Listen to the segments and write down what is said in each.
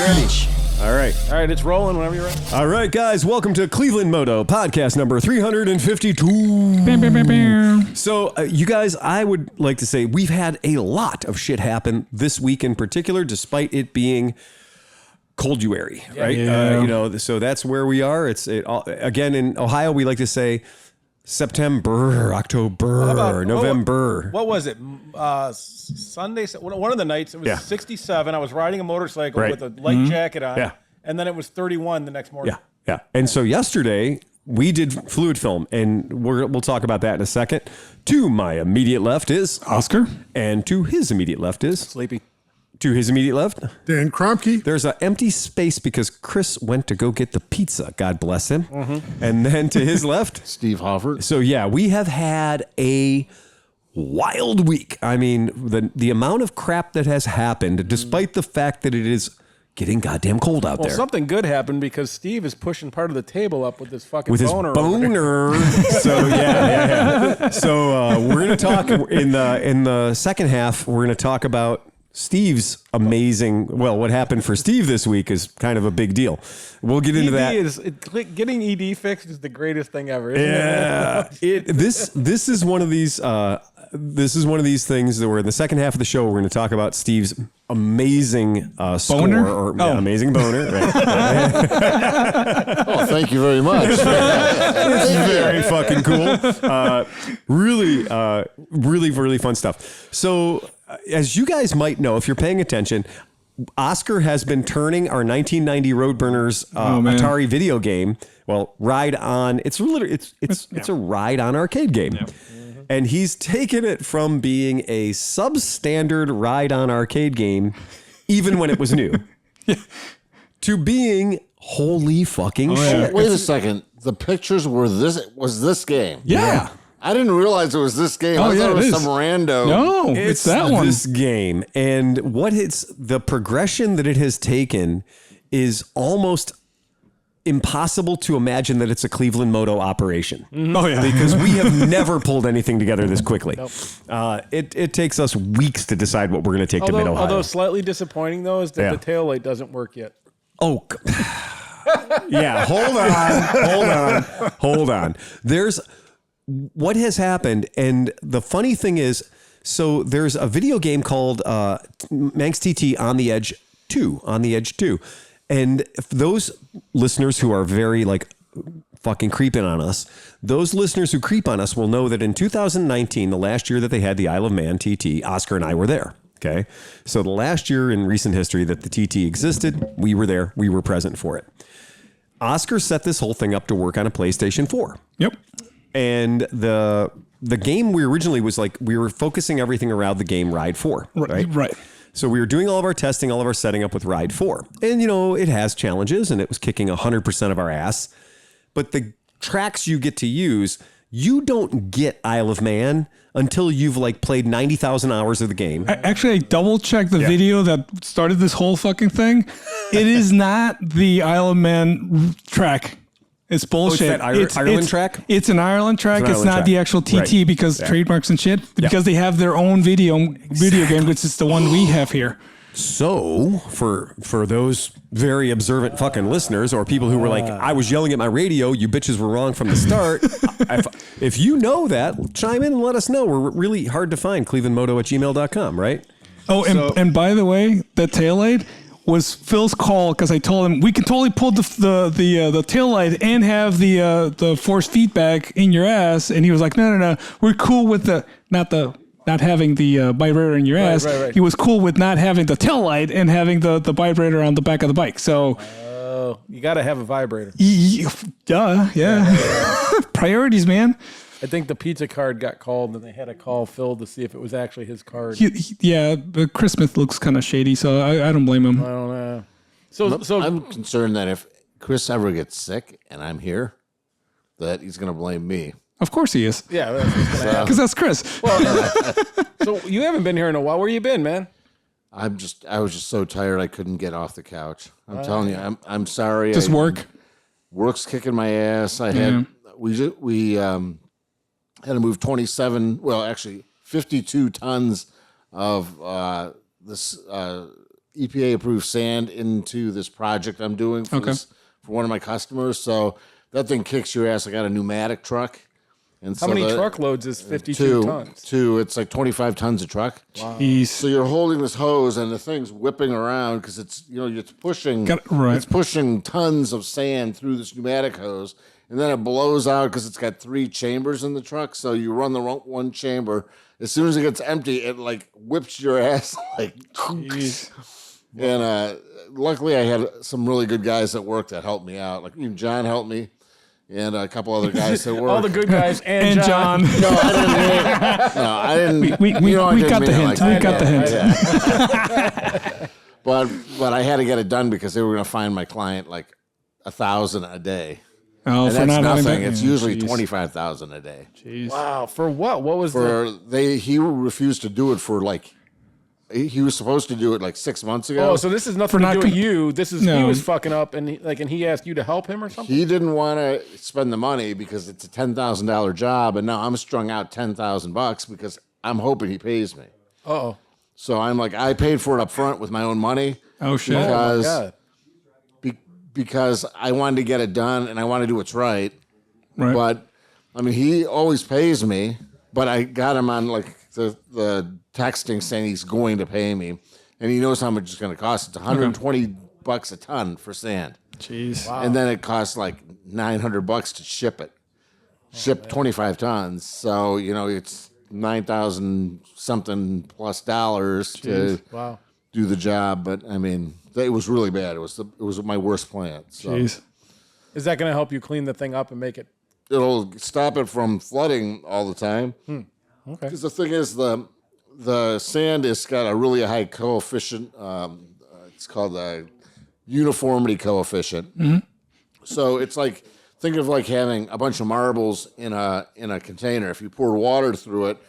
ready. All right. All right, it's rolling whenever you're ready. All right, guys, welcome to Cleveland Moto, podcast number 352. Bam, bam, bam, bam. So, you guys, I would like to say we've had a lot of shit happen this week in particular, despite it being Colduary, right? Yeah. So that's where we are. Again, in Ohio, we like to say September, October, November. What was it? Sunday, one of the nights, it was 67. I was riding a motorcycle with a light jacket on. Yeah. And then it was 31 the next morning. Yeah. And so yesterday we did fluid film, and we'll talk about that in a second. To my immediate left is Oscar. And to his immediate left is Sleepy. To his immediate left, Dan Kromke. there's an empty space because Chris went to go get the pizza. God bless him. And then to his left, Steve Hoffert. So yeah, we have had a wild week. I mean, the amount of crap that has happened, despite the fact that it is getting goddamn cold out Well, there. something good happened because Steve is pushing part of the table up with his fucking With his boner. boner. So yeah. So we're gonna talk in the second half. We're gonna talk about Steve's amazing. Well, what happened for Steve this week is kind of a big deal. We'll get into that. Getting ED fixed is the greatest thing ever. Isn't it? This is one of these. This is one of these things that we're in the second half of the show. We're going to talk about Steve's amazing score amazing boner. Right? Oh, thank you very much. It's very fucking cool. Really fun stuff. So, as you guys might know, if you're paying attention, Oscar has been turning our 1990 Roadburners Atari video game. Well, Ride On. It's a Ride On arcade game. Yeah. And he's taken it from being a substandard Ride On arcade game, even when it was new, to being holy fucking shit. Wait a second. The pictures was this game. Yeah. I didn't realize it was this game. I thought it was some rando. No, it's that one. This game. And the progression that it has taken is almost impossible to imagine that it's a Cleveland Moto operation. Oh, yeah. Because we have never pulled anything together this quickly. Nope. It takes us weeks to decide what we're going to take to Mid-Ohio. Although slightly disappointing, though, is that the taillight doesn't work yet. Oh, yeah. Hold on. There's what has happened. And the funny thing is, so there's a video game called Manx TT On the Edge 2. And if those listeners who are very fucking creeping on us, those listeners who creep on us will know that in 2019, the last year that they had the Isle of Man TT, Oscar and I were there. Okay. So the last year in recent history that the TT existed, we were there. We were present for it. Oscar set this whole thing up to work on a PlayStation 4. Yep. And the game we originally was we were focusing everything around the game Ride 4. Right. So we were doing all of our testing, all of our setting up with Ride 4. And, it has challenges, and it was kicking 100% of our ass. But the tracks you get to use, you don't get Isle of Man until you've played 90,000 hours of the game. I double-checked the video that started this whole fucking thing. It is not the Isle of Man track. It's bullshit. It's Ireland track? It's an Ireland track. It's not the actual TT because trademarks and shit. Because they have their own video game, which is the one we have here. So for those very observant fucking listeners or people who were I was yelling at my radio, you bitches were wrong from the start. If you know that, chime in and let us know. We're really hard to find. ClevelandMoto@gmail.com, right? Oh, and by the way, that taillight was Phil's call because I told him we can totally pull the tail light and have the force feedback in your ass, and he was like, no, we're cool with not having the vibrator in your ass. Right. He was cool with not having the tail light and having the vibrator on the back of the bike. So you got to have a vibrator. Yeah. Priorities, man. I think the pizza card got called, and they had to call Phil to see if it was actually his card. But Chris Smith looks kind of shady, so I don't blame him. I don't know. So I'm concerned that if Chris ever gets sick and I'm here, that he's going to blame me. Of course he is. Yeah, that's what's going to happen. Because that's Chris. Well, so you haven't been here in a while. Where you been, man? I was just so tired I couldn't get off the couch. I'm telling you, I'm sorry. Just work. Work's kicking my ass. We had to move 52 tons of this EPA approved sand into this project I'm doing for one of my customers. So that thing kicks your ass. I got a pneumatic truck. And How many truckloads is 52 tons? Two. It's like 25 tons a truck. Wow. So you're holding this hose and the thing's whipping around because it's it's pushing it's pushing tons of sand through this pneumatic hose, and then it blows out because it's got 3 chambers in the truck. So you run the one chamber. As soon as it gets empty, it like whips your ass like. Jeez. And luckily, I had some really good guys at work that helped me out. Like even John helped me. And a couple other guys that work. All the good guys and John. No, I didn't. We got the hint. We got the hint. But I had to get it done because they were going to fine my client like $1,000 a day. Oh, and for that's not nothing. having It's usually $25,000 a day. Jeez. Wow. For what? What was he refused to do it for like. He was supposed to do it like 6 months ago. Oh, so this is nothing to do with you. This is he was fucking up, and he asked you to help him or something. He didn't want to spend the money because it's a $10,000 job, and now I'm strung out $10,000 because I'm hoping he pays me. Oh, so I'm like, I paid for it up front with my own money. Oh shit! Because I wanted to get it done and I want to do what's right. Right. But I mean, he always pays me, but I got him on like the texting saying he's going to pay me, and he knows how much it's going to cost. It's $120 a ton for sand. Jeez. Wow. And then it costs like $900 to ship it. Ship 25 tons. So, it's $9,000 something plus dollars to do the job. But I mean, it was really bad. It was my worst plant. So. Jeez. Is that going to help you clean the thing up and make it? It'll stop it from flooding all the time. Okay. Because the thing is, the sand has got a really high coefficient. It's called the uniformity coefficient. Mm-hmm. So it's like, think of like having a bunch of marbles in a container. If you pour water through it,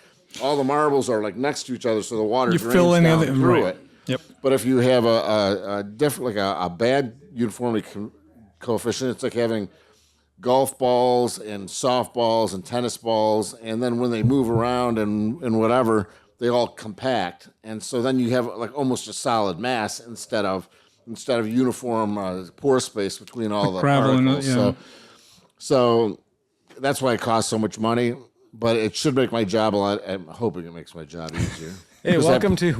all the marbles are like next to each other, so the water drains down through it. Yep. But if you have a different, like a bad uniformity coefficient, it's like having golf balls and softballs and tennis balls, and then when they move around and whatever, they all compact, and so then you have like almost a solid mass instead of uniform pore space between all the particles. So that's why it costs so much money, but it should make my job a lot. I'm hoping it makes my job easier. Hey, welcome to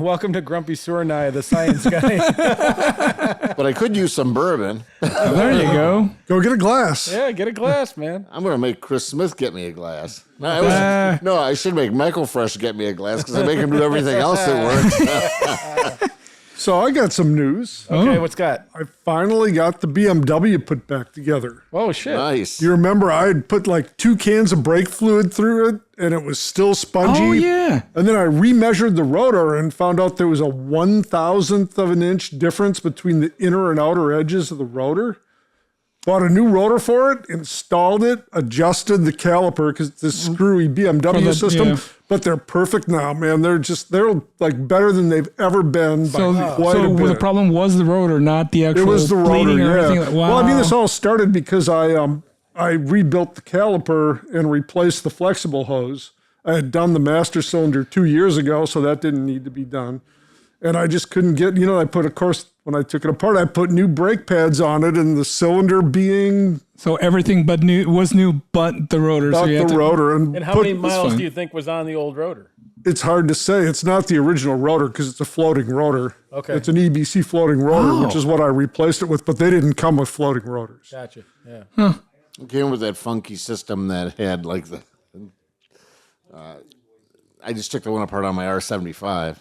Grumpy Surinai, the science guy. But I could use some bourbon. There you go. Go get a glass. Yeah, get a glass, man. I'm gonna make Chris Smith get me a glass. No, I should make Michael Fresh get me a glass because I make him do everything else that works. So I got some news. Okay, what's got? I finally got the BMW put back together. Oh, shit. Nice. You remember I had put like 2 cans of brake fluid through it and it was still spongy. Oh, yeah. And then I remeasured the rotor and found out there was a 1,000th of an inch difference between the inner and outer edges of the rotor. Bought a new rotor for it, installed it, adjusted the caliper because it's this screwy BMW system. Yeah. But they're perfect now, man. They're like better than they've ever been by quite a bit. The problem was the rotor, not the actual. It was the rotor, yeah. Wow. Well, I mean, this all started because I rebuilt the caliper and replaced the flexible hose. I had done the master cylinder 2 years ago, so that didn't need to be done. And I just couldn't get, of course, when I took it apart, I put new brake pads on it, and the cylinder being... So everything but new was new but the rotor. But the rotor. And how many miles do you think was on the old rotor? It's hard to say. It's not the original rotor because it's a floating rotor. Okay. It's an EBC floating rotor, which is what I replaced it with, but they didn't come with floating rotors. Gotcha, yeah. Huh. It came with that funky system that had like the... I just took the one apart on my R75.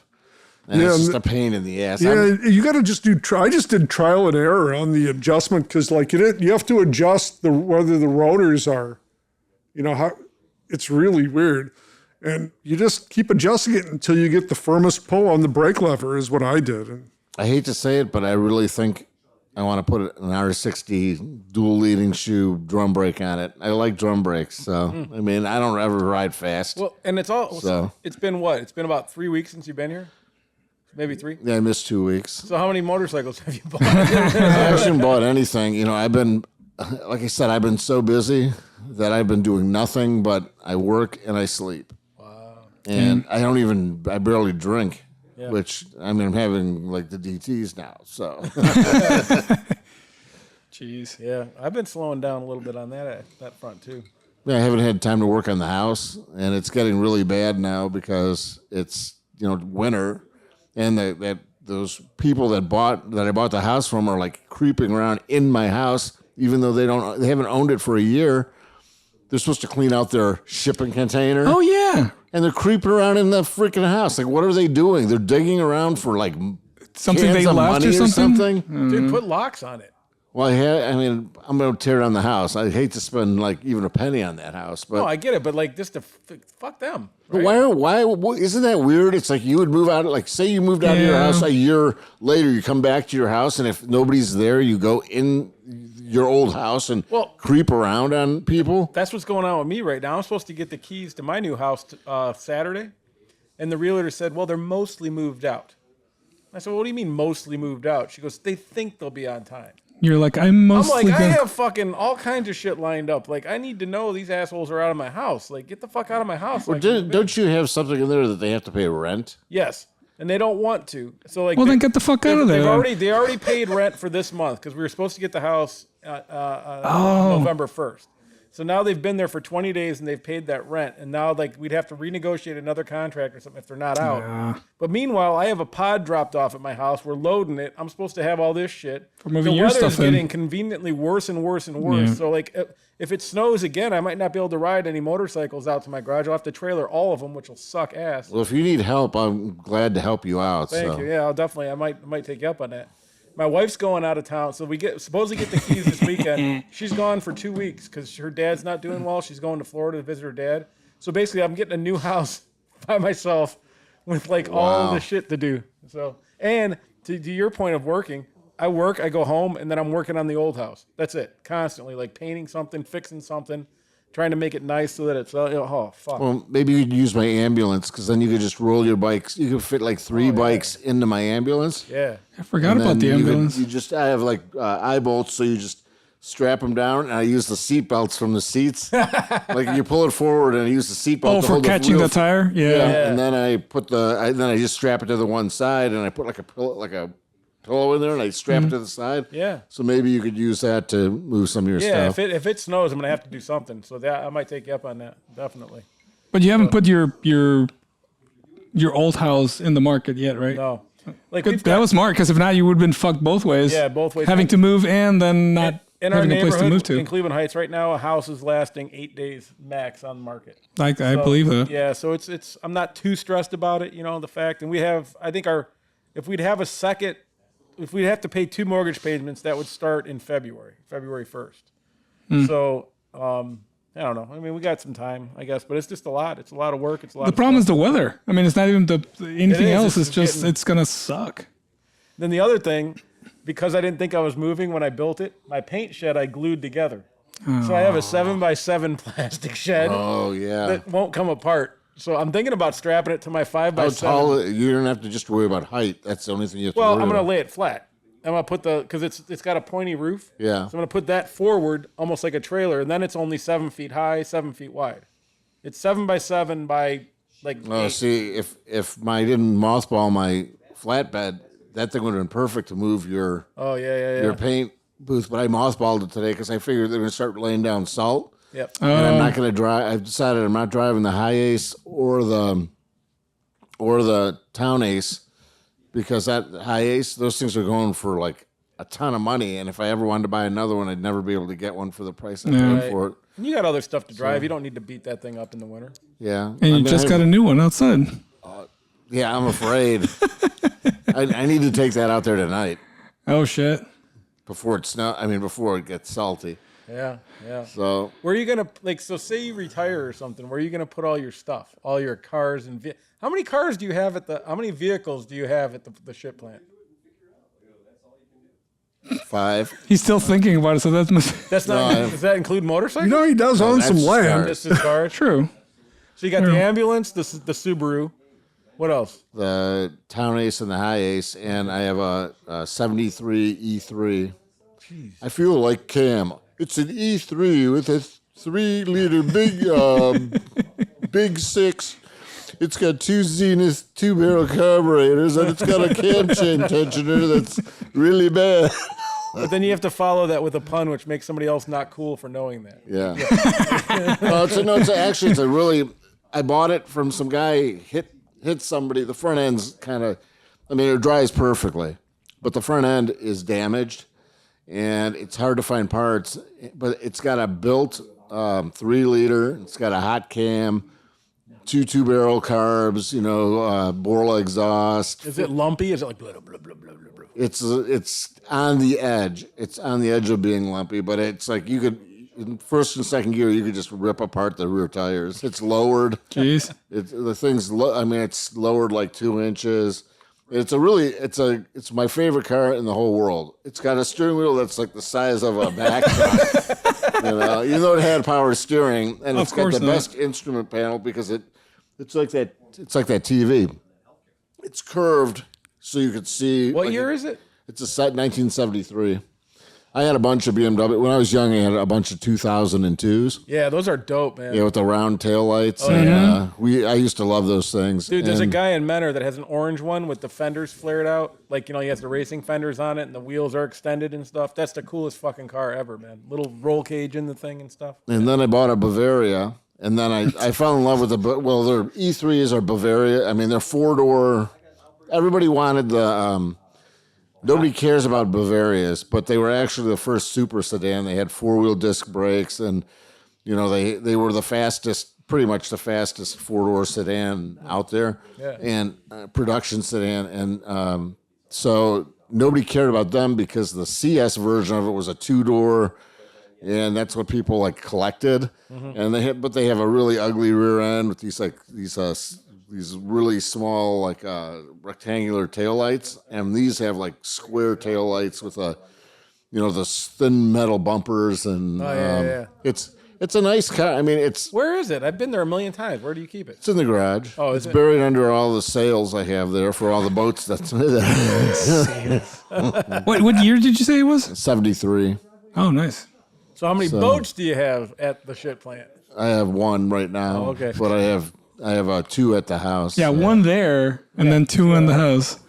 And it's just a pain in the ass. Yeah, you got to just do. I just did trial and error on the adjustment because, like, you have to adjust whether the rotors are, how. It's really weird, and you just keep adjusting it until you get the firmest pull on the brake lever. Is what I did. And I hate to say it, but I really think I want to put an R60 dual leading shoe drum brake on it. I like drum brakes, so I mean, I don't ever ride fast. Well, and it's been what? It's been about 3 weeks since you've been here. Maybe 3? Yeah, I missed 2 weeks. So how many motorcycles have you bought? I haven't bought anything. I've been, like I said, I've been so busy that I've been doing nothing but I work and I sleep. Wow. And I barely drink. which I mean, I'm having like the DTs now. So Jeez. Yeah, I've been slowing down a little bit on that front too. yeah, I haven't had time to work on the house, and it's getting really bad now because it's winter, and those people that I bought the house from are like creeping around in my house, even though they haven't owned it for a year. They're supposed to clean out their shipping container. Oh yeah. And they're creeping around in the freaking house. Like, what are they doing? They're digging around for like Something cans they of left money or something? Dude, put locks on it. Well, I'm going to tear down the house. I hate to spend like even a penny on that house, but No, I get it, but like just to fuck them. but Right? why isn't that weird? It's like you would move out. Like, say you moved out of your Yeah. house a year later, you come back to your house, and if nobody's there, you go in your old house and creep around on people. That's what's going on with me right now. I'm supposed to get the keys to my new house Saturday, and the realtor said, "Well, they're mostly moved out." I said, "What do you mean mostly moved out?" She goes, "They think they'll be on time." You're like, I'm I'm mostly like, I gonna. have fucking all kinds of shit lined up. Like, I need to know these assholes are out of my house. Like, get the fuck out of my house. Or Like, don't you have something in there that they have to pay rent? yes, and they don't want to. So like, Well, then get the fuck out of there. They already paid rent for this month because we were supposed to get the house November 1st. So now they've been there for 20 days and they've paid that rent. And now like we'd have to renegotiate another contract or something if they're not out. Yeah. But meanwhile, I have a pod dropped off at my house. We're loading it. I'm supposed to have all this shit. For moving the your weather's stuff in. getting conveniently worse and worse and worse. Yeah. So like if it snows again, I might not be able to ride any motorcycles out to my garage. I'll have to trailer all of them, which will suck ass. Well, if you need help, I'm glad to help you out. Thank you. Yeah, I'll definitely. I might take you up on that. My wife's going out of town, so we supposedly get the keys this weekend. She's gone for 2 weeks because her dad's not doing well. She's going to Florida to visit her dad. So basically, I'm getting a new house by myself with like all the shit to do. So, and to your point of working, I work, I go home, and then I'm working on the old house. That's it, constantly, like painting something, fixing something, trying to make it nice so that it's oh fuck. Well, maybe you could use my ambulance because then you could just roll your bikes. You could fit like 3 bikes into my ambulance. Yeah. I forgot And about then the ambulance. I have like eye bolts, so you just strap them down, and I use the seat belts from the seats. Like you pull it forward, and I use the seat belt. Oh, to for hold catching the wheel. tire? Yeah. And then I put then I just strap it to the one side, and I put like a pillow in there, and I strap it to the side. Yeah. So maybe you could use that to move some of your Yeah, stuff. if it snows, I'm gonna have to do something. So that I might take you up on that, definitely. But you haven't put your old house in the market yet, right? No, like Good. we've That got, was smart because if not, you would have been fucked both ways. Yeah, both ways. Having to move and then not in our having a place to neighborhood move to. in Cleveland Heights right now, a house is lasting 8 days max on the market. I believe that. Yeah, so it's I'm not too stressed about it. You know, the fact, and we have if we'd have a second, if we'd have to pay 2 mortgage payments, that would start in February 1st. So I don't know. I mean, we got some time, I guess, but it's just a lot. It's a lot of work. It's a lot. The problem is the weather. I mean, it's not even anything is. else. It's It's just getting- it's gonna suck. Then the other thing, because I didn't think I was moving when I built it, my paint shed I glued together. So I have a 7x7 plastic shed Oh yeah. that won't come apart. So I'm thinking about strapping it to my 5x7. How tall? You don't have to just worry about height. That's the only thing you have to Well, worry I'm going to about. lay it flat. I'm going to put because it's got a pointy roof. Yeah. So I'm going to put that forward almost like a trailer, and then it's only 7 feet high, 7 feet wide. It's 7x7 by like. Oh, 8. see, if I didn't mothball my flatbed, that thing would have been perfect to move your Oh yeah. your paint booth. But I mothballed it today because I figured they're going to start laying down salt. Yep. And I'm not going to drive. I've decided I'm not driving the High Ace or the Town Ace because that High Ace, those things are going for like a ton of money. And if I ever wanted to buy another one, I'd never be able to get one for the price I paid for it. And you got other stuff to drive. You don't need to beat that thing up in the winter. Yeah. And you just got a new one outside. Yeah, I'm afraid. I need to take that out there tonight Oh shit. before before it gets salty. Yeah. So Where are you gonna So say you retire or something. Where are you gonna put all your stuff, all your cars and how many cars do you have how many vehicles do you have at the ship plant? 5. He's still thinking about it, so that's That's not. Does that include motorcycles? You know, he does own some that's land. smart. This is cars. true. So you got the ambulance, the Subaru. What else? The Town Ace and the High Ace, and I have a 73 E3. Jeez. I feel like Cam. It's an E3 with a 3-liter big 6. it's got 2 Zenith 2-barrel carburetors, and it's got a camshaft tensioner that's really bad. But then you have to follow that with a pun, which makes somebody else not cool for knowing that. Yeah. It's a really. I bought it from some guy. Hit somebody. The front end's kind of. I mean, it dries perfectly, but the front end is damaged, and it's hard to find parts. But it's got a built 3-liter. It's got a hot cam, 2-barrel carbs. Borla exhaust. Is it lumpy? Is it like blah blah blah blah blah blah? It's on the edge. It's on the edge of being lumpy, but it's like you could in first and second gear you could just rip apart the rear tires. It's lowered. Jeez. It's lowered like 2 inches. It's my favorite car in the whole world. It's got a steering wheel that's like the size of a back truck. It had power steering, and it's got the best instrument panel because it's like that. It's like that TV. It's curved. So you could see. What year is it? It's a set 1973. I had a bunch of BMW. When I was young, I had a bunch of 2002s. Yeah, those are dope, man. Yeah, with the round taillights. Oh, yeah. I used to love those things. Dude, there's a guy in Menor that has an orange one with the fenders flared out. Like, he has the racing fenders on it and the wheels are extended and stuff. That's the coolest fucking car ever, man. Little roll cage in the thing and stuff. And then I bought a Bavaria. And then I fell in love with their E3s are Bavaria. I mean, they're 4-door. Everybody wanted the. Nobody cares about Bavarias, but they were actually the first super sedan. They had 4-wheel disc brakes, and they were the fastest, pretty much the fastest 4-door sedan out there, and production sedan. And so nobody cared about them because the CS version of it was a 2-door, and that's what people like collected. Mm-hmm. And they have a really ugly rear end with these really small, like rectangular taillights, and these have like square taillights with the thin metal bumpers, and it's a nice car. I mean, where is it? I've been there a million times. Where do you keep it? It's in the garage. Oh, it's buried under all the sails I have there for all the boats that's there. What year did you say it was? 73. Oh, nice. So how many boats do you have at the shit plant? I have one right now. Oh, okay. But I have 2 at the house. Yeah, one there and then 2 in the house.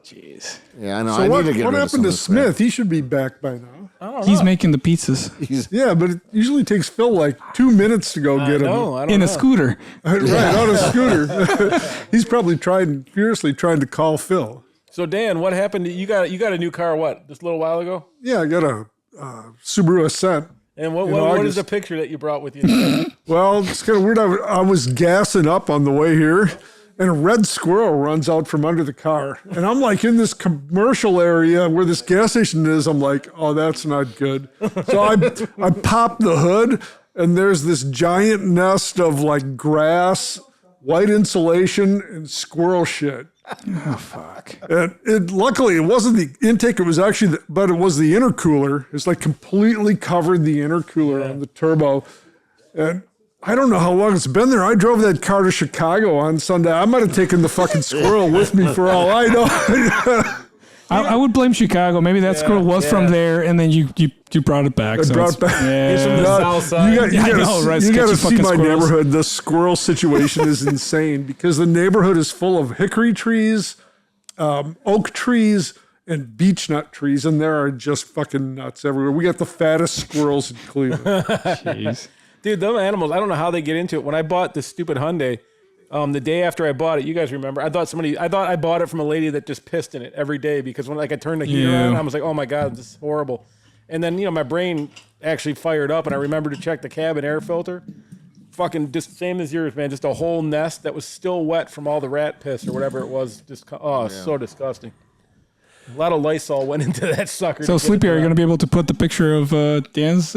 Jeez. Yeah, I know. So what happened to Smith? He should be back by now. I don't know. He's making the pizzas Yeah, but it usually takes Phil like 2 minutes to go get him. I don't in know. a scooter. Right, on a scooter. He's probably furiously trying to call Phil. So Dan, what happened? You got a new car? What, just a little while ago? Yeah, I got a Subaru Ascent. And what is the picture that you brought with you today? Well, it's kind of weird. I was gassing up on the way here, and a red squirrel runs out from under the car. And I'm like in this commercial area where this gas station is. I'm like, oh, that's not good. So I pop the hood, and there's this giant nest of like grass, white insulation, and squirrel shit. Oh, fuck. And luckily, it wasn't the intake. It was actually, but it was the intercooler. It's like completely covered the intercooler on the turbo. And I don't know how long it's been there. I drove that car to Chicago on Sunday. I might have taken the fucking squirrel with me for all I know. I would blame Chicago. Maybe that squirrel was from there, and then you brought it back. I brought it back. He's from the south side. You got to see my squirrels. neighborhood. The squirrel situation is insane because the neighborhood is full of hickory trees, oak trees, and beech nut trees, and there are just fucking nuts everywhere. We got the fattest squirrels in Cleveland. Jeez. Dude, those animals, I don't know how they get into it. When I bought this stupid Hyundai, the day after I bought it, you guys remember, I thought I bought it from a lady that just pissed in it every day because when I turned the heater on, I was like, oh my God, this is horrible. And then, my brain actually fired up and I remembered to check the cabin air filter. Fucking just same as yours, man. Just a whole nest that was still wet from all the rat piss or whatever it was. Just, so disgusting. A lot of Lysol went into that sucker. So, Sleepy, are you going to be able to put the picture of Dan's...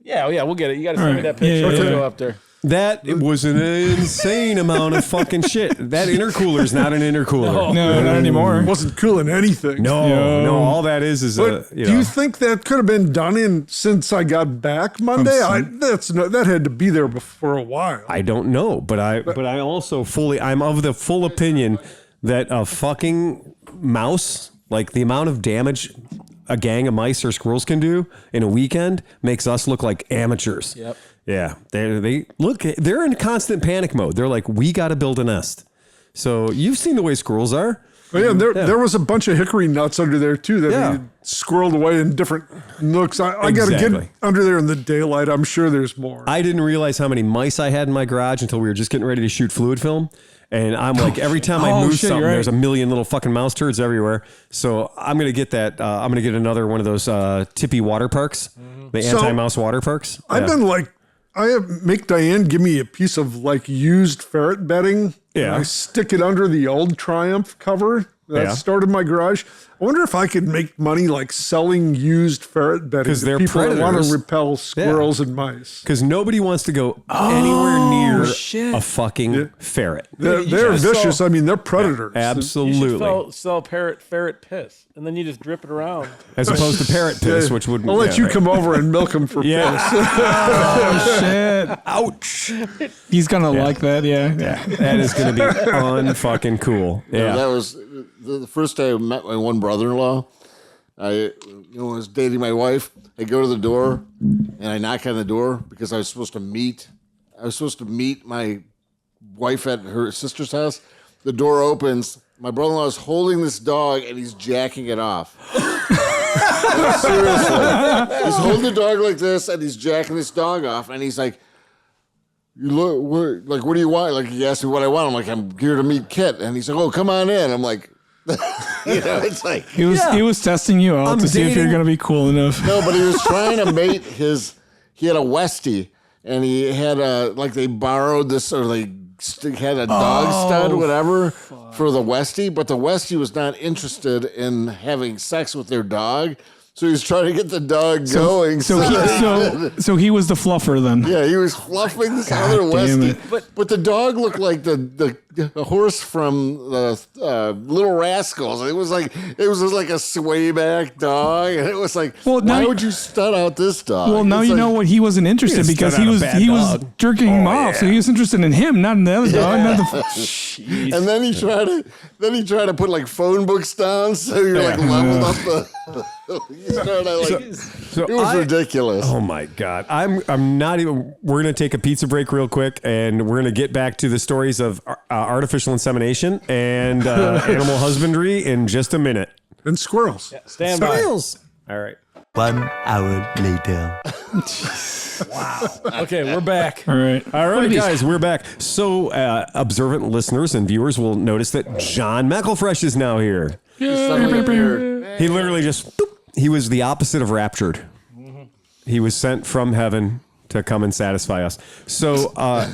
Yeah, we'll get it. You got to send me that picture. Yeah. Go up there. That was an insane amount of fucking shit. That intercooler is not an intercooler. No, not anymore. It wasn't cooling anything. No. All that is But do you think that could have been done since I got back Monday? That had to be there for a while. I don't know, but I also I'm of the full opinion that a fucking mouse, like the amount of damage a gang of mice or squirrels can do in a weekend makes us look like amateurs. Yep. Yeah. They're in constant panic mode. They're like, we got to build a nest. So you've seen the way squirrels are. Oh, yeah, there was a bunch of hickory nuts under there too that he squirreled away in different nooks. I got to get under there in the daylight. I'm sure there's more. I didn't realize how many mice I had in my garage until we were just getting ready to shoot fluid film. And I'm like, every time I move something, there's a million little fucking mouse turds everywhere. So I'm going to get that. I'm going to get another one of those tippy water parks, the anti-mouse water parks. I've been like, make Diane give me a piece of like used ferret bedding. Yeah. I stick it under the old Triumph cover that started my garage. I wonder if I could make money like selling used ferret bedding because they're people predators. that want to repel squirrels and mice. Because nobody wants to go anywhere near a fucking ferret. They're vicious. I mean, they're predators. Absolutely. You should sell ferret piss, and then you just drip it around. As opposed to parrot piss, which would. I'll let you come over and milk them for piss. Oh, shit. Ouch. He's going to like that, yeah. That is going to be unfucking cool. Yeah. That was the first day I met my one brother-in-law. I was dating my wife. I go to the door and I knock on the door because I was supposed to meet my wife at her sister's house. The door opens. My brother-in-law is holding this dog and he's jacking it off. Like, seriously, he's holding the dog like this and he's jacking this dog off. And he's like, "You look like, what do you want?" Like, he asked me what I want. I'm like, "I'm here to meet Kit." And he's like, "Oh, come on in." I'm like, it's like he was testing you out to see if you're going to be cool enough. No, but he was trying to mate he had a Westie and he had they borrowed this or they had a dog stud, whatever, for the Westie, but the Westie was not interested in having sex with their dog. So he was trying to get the dog going. So he was the fluffer then. Yeah, he was fluffing this other Westie. But the dog looked like the horse from the Little Rascals. It was like a sway back dog, and it was like, why would you stud out this dog? Well, now you know what he wasn't interested because he was jerking him off, so he was interested in him, not in the other dog. And then he tried to put like phone books down, so you're like leveled up the. It was ridiculous. Oh my God. I'm not even, we're going to take a pizza break real quick and we're going to get back to the stories of artificial insemination and animal husbandry in just a minute. And squirrels. Yeah, stand by. Squirrels. All right. 1 hour later. Wow. Okay, we're back. All right, guys, we're back. So, observant listeners and viewers will notice that John McElfresh is now here. He literally just, he was the opposite of raptured. He was sent from heaven to come and satisfy us. So, why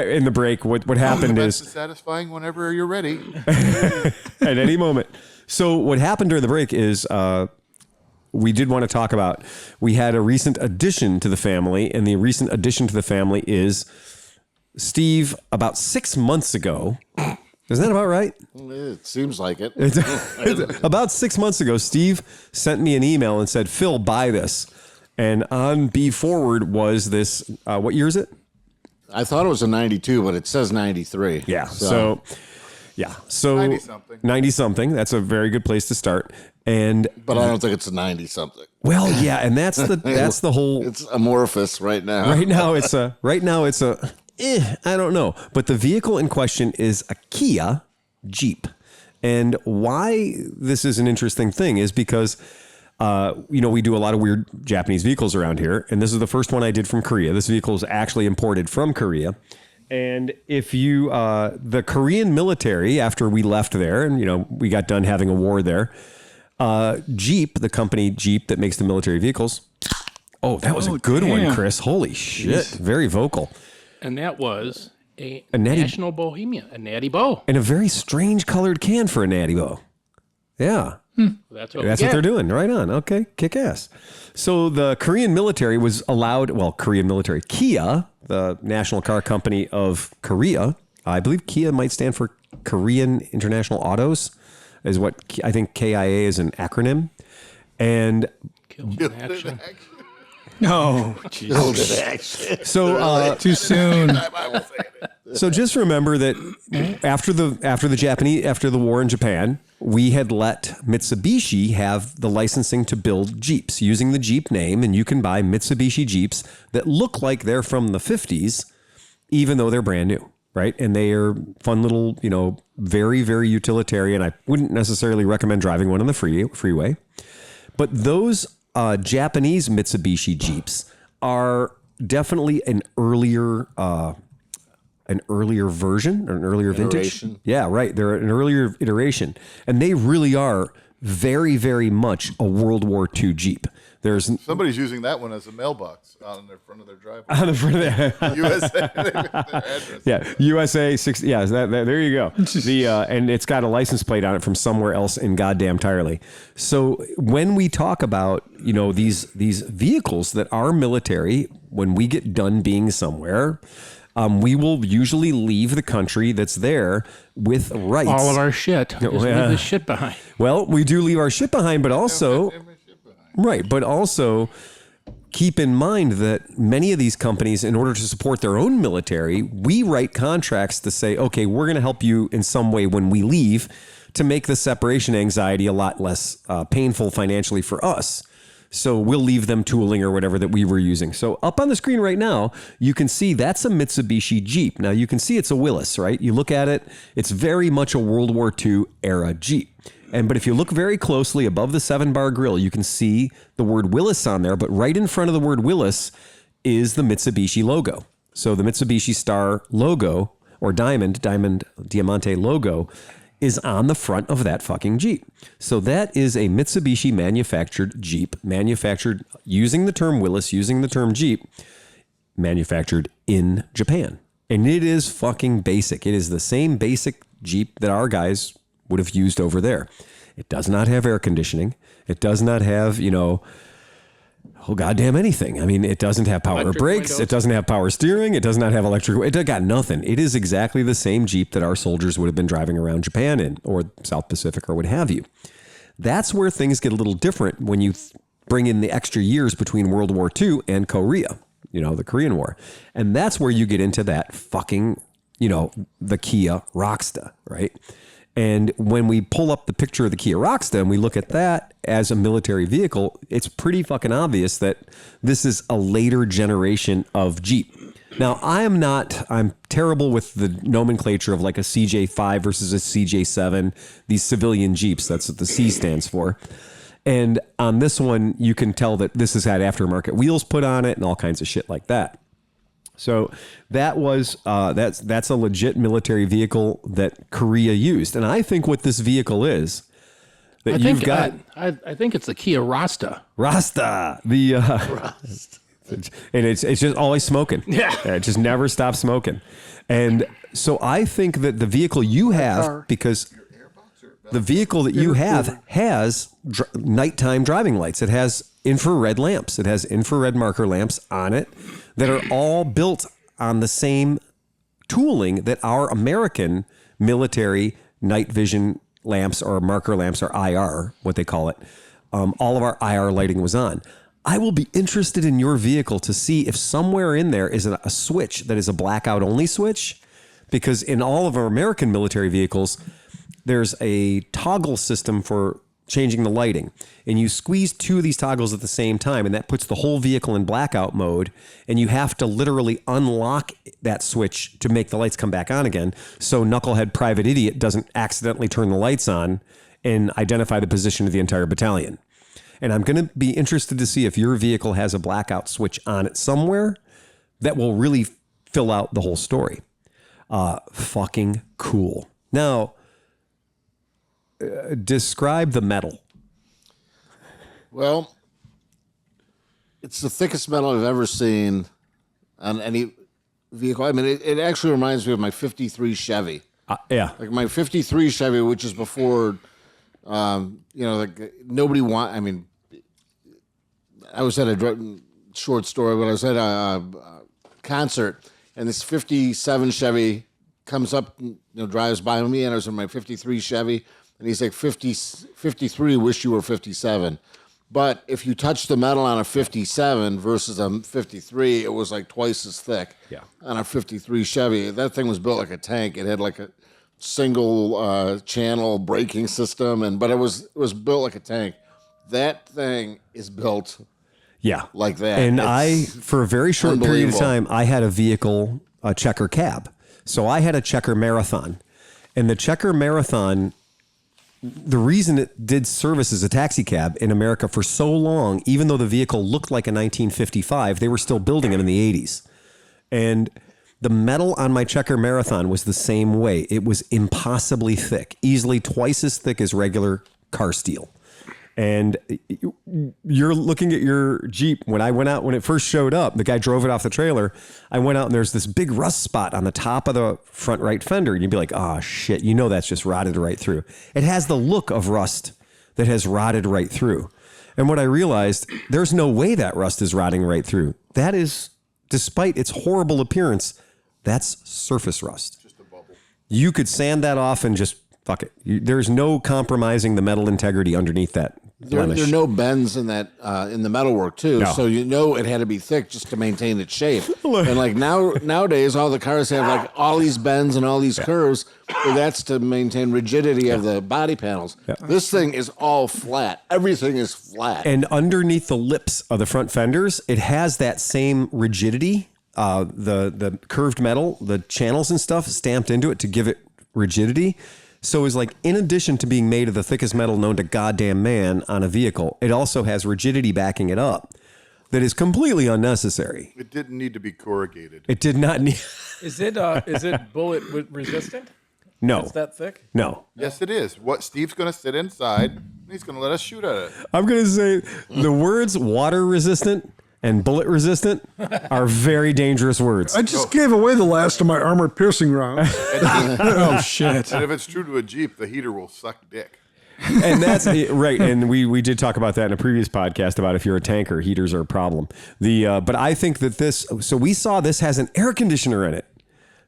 in the break? What happened is satisfying whenever you're ready. at any moment. So what happened during the break is we did want to talk about, we had a recent addition to the family, and the recent addition to the family is Steve. About 6 months ago, isn't that about right? It seems like it. About 6 months ago, Steve sent me an email and said, "Phil, buy this." And on B Forward was this, what year is it? I thought it was a 92, but it says 93. Yeah. So 90 something. That's a very good place to start. But I don't think it's a 90 something. Well, yeah, and that's the whole. It's amorphous right now. Right now it's a I don't know. But the vehicle in question is a Kia Jeep. And why this is an interesting thing is because we do a lot of weird Japanese vehicles around here, and this is the first one I did from Korea. This vehicle is actually imported from Korea. And if you, the Korean military, after we left there and, we got done having a war there, Jeep, the company Jeep that makes the military vehicles. Oh, that was a good one, Chris. Holy shit. Very vocal. And that was a National Bohemia, a Natty Bow. And a very strange colored can for a Natty Bow. Yeah. That's what they're doing. Right on. Okay. Kick ass. So the Korean military was allowed, Kia, the national car company of Korea, I believe Kia might stand for Korean International Autos, is what I think KIA is an acronym. And no, so too soon. So just remember that after the war in Japan, we had let Mitsubishi have the licensing to build Jeeps using the Jeep name, and you can buy Mitsubishi Jeeps that look like they're from the 50s, even though they're brand new, right? And they are fun little, very, very utilitarian. I wouldn't necessarily recommend driving one on the freeway, but those Japanese Mitsubishi Jeeps are definitely an earlier version or an earlier vintage. Yeah, right. They're an earlier iteration, and they really are very, very much a World War II Jeep. Somebody's using that one as a mailbox on the front of their driveway. On the front of their USA, their address. Yeah, USA 6. Yeah, there you go. And it's got a license plate on it from somewhere else in goddamn entirely. So when we talk about these vehicles that are military, when we get done being somewhere, we will usually leave the country that's there with rights. All of our shit. Just leave the shit behind. Well, we do leave our shit behind, but also... Right, but also keep in mind that many of these companies, in order to support their own military, we write contracts to say, okay, we're going to help you in some way when we leave to make the separation anxiety a lot less painful financially for us. So we'll leave them tooling or whatever that we were using. So up on the screen right now, you can see that's a Mitsubishi Jeep. Now you can see it's a Willys, right? You look at it, it's very much a World War II era Jeep. But if you look very closely above the 7-bar grille, you can see the word Willys on there, but right in front of the word Willys is the Mitsubishi logo. So the Mitsubishi Star logo, or Diamond Diamante logo, is on the front of that fucking Jeep. So that is a Mitsubishi manufactured Jeep, manufactured using the term Willys, using the term Jeep, manufactured in Japan. And it is fucking basic. It is the same basic Jeep that our guys would have used over there. It does not have air conditioning. It does not have, goddamn anything. I mean, it doesn't have power Electric brakes. windows. It doesn't have power steering. It does not have electric. It got nothing. It is exactly the same Jeep that our soldiers would have been driving around Japan in, or South Pacific, or what have you. That's where things get a little different when you bring in the extra years between World War II and Korea, the Korean War. And that's where you get into that fucking, the Kia Rocksta, right? And when we pull up the picture of the Kia Rocksta and we look at that as a military vehicle, it's pretty fucking obvious that this is a later generation of Jeep. Now, I'm terrible with the nomenclature of like a CJ5 versus a CJ7, these civilian Jeeps. That's what the C stands for. And on this one, you can tell that this has had aftermarket wheels put on it and all kinds of shit like that. So that was that's a legit military vehicle that Korea used, and I think what this vehicle is that you've got. I think it's the Kia Rasta. Rasta, and it's just always smoking. Yeah, it just never stops smoking, and so I think that the vehicle you have, because the vehicle that you have has nighttime driving lights. It has infrared lamps. It has infrared marker lamps on it that are all built on the same tooling that our American military night vision lamps or marker lamps, or IR, what they call it. All of our IR lighting was on. I will be interested in your vehicle to see if somewhere in there is a switch that is a blackout only switch, because in all of our American military vehicles, there's a toggle system for changing the lighting, and you squeeze two of these toggles at the same time, and that puts the whole vehicle in blackout mode, and you have to literally unlock that switch to make the lights come back on again, so knucklehead private idiot doesn't accidentally turn the lights on and identify the position of the entire battalion. And I'm going to be interested to see if your vehicle has a blackout switch on it somewhere that will really fill out the whole story. Fucking cool. Now, describe the metal. Well, it's the thickest metal I've ever seen on any vehicle. I mean, it actually reminds me of my 53 Chevy. Yeah. Like my 53 Chevy, which is before, like nobody I mean, I was at a short story, but I was at a concert, and this 57 Chevy comes up, drives by me, and I was in my 53 Chevy. And he's like, 53, wish you were 57. But if you touch the metal on a 57 versus a 53, it was like twice as thick. Yeah. On a 53 Chevy, that thing was built like a tank. It had like a single channel braking system, but it was built like a tank. That thing is built like that. And for a very short period of time, I had a vehicle, a Checker cab. So I had a Checker Marathon. And the Checker Marathon, the reason it did service as a taxi cab in America for so long, even though the vehicle looked like a 1955, they were still building them in the 80s. And the metal on my Checker Marathon was the same way. It was impossibly thick, easily twice as thick as regular car steel. And you're looking at your Jeep. When it first showed up, the guy drove it off the trailer. I went out and there's this big rust spot on the top of the front right fender. And you'd be like, oh shit, that's just rotted right through. It has the look of rust that has rotted right through. And what I realized, there's no way that rust is rotting right through. That is, despite its horrible appearance, that's surface rust. Just a bubble. You could sand that off and just fuck it. There's no compromising the metal integrity underneath that. There are no bends in that in the metalwork too, No. so it had to be thick just to maintain its shape. And like nowadays, all the cars have like all these bends and all these curves. But that's to maintain rigidity of the body panels. Yeah. This thing is all flat. Everything is flat. And underneath the lips of the front fenders, it has that same rigidity. The curved metal, the channels and stuff stamped into it to give it rigidity. So it's like, in addition to being made of the thickest metal known to goddamn man on a vehicle, it also has rigidity backing it up that is completely unnecessary. It didn't need to be corrugated. It did not need. Is it bullet resistant? No. It's that thick? No. Yes, it is. What Steve's going to sit inside, and he's going to let us shoot at it. I'm going to say the words water resistant and bullet resistant are very dangerous words. I just gave away the last of my armor piercing rounds. Oh shit! And if it's true to a Jeep, the heater will suck dick. And that's right. And we did talk about that in a previous podcast about if you're a tanker, heaters are a problem. But I think that so we saw this has an air conditioner in it.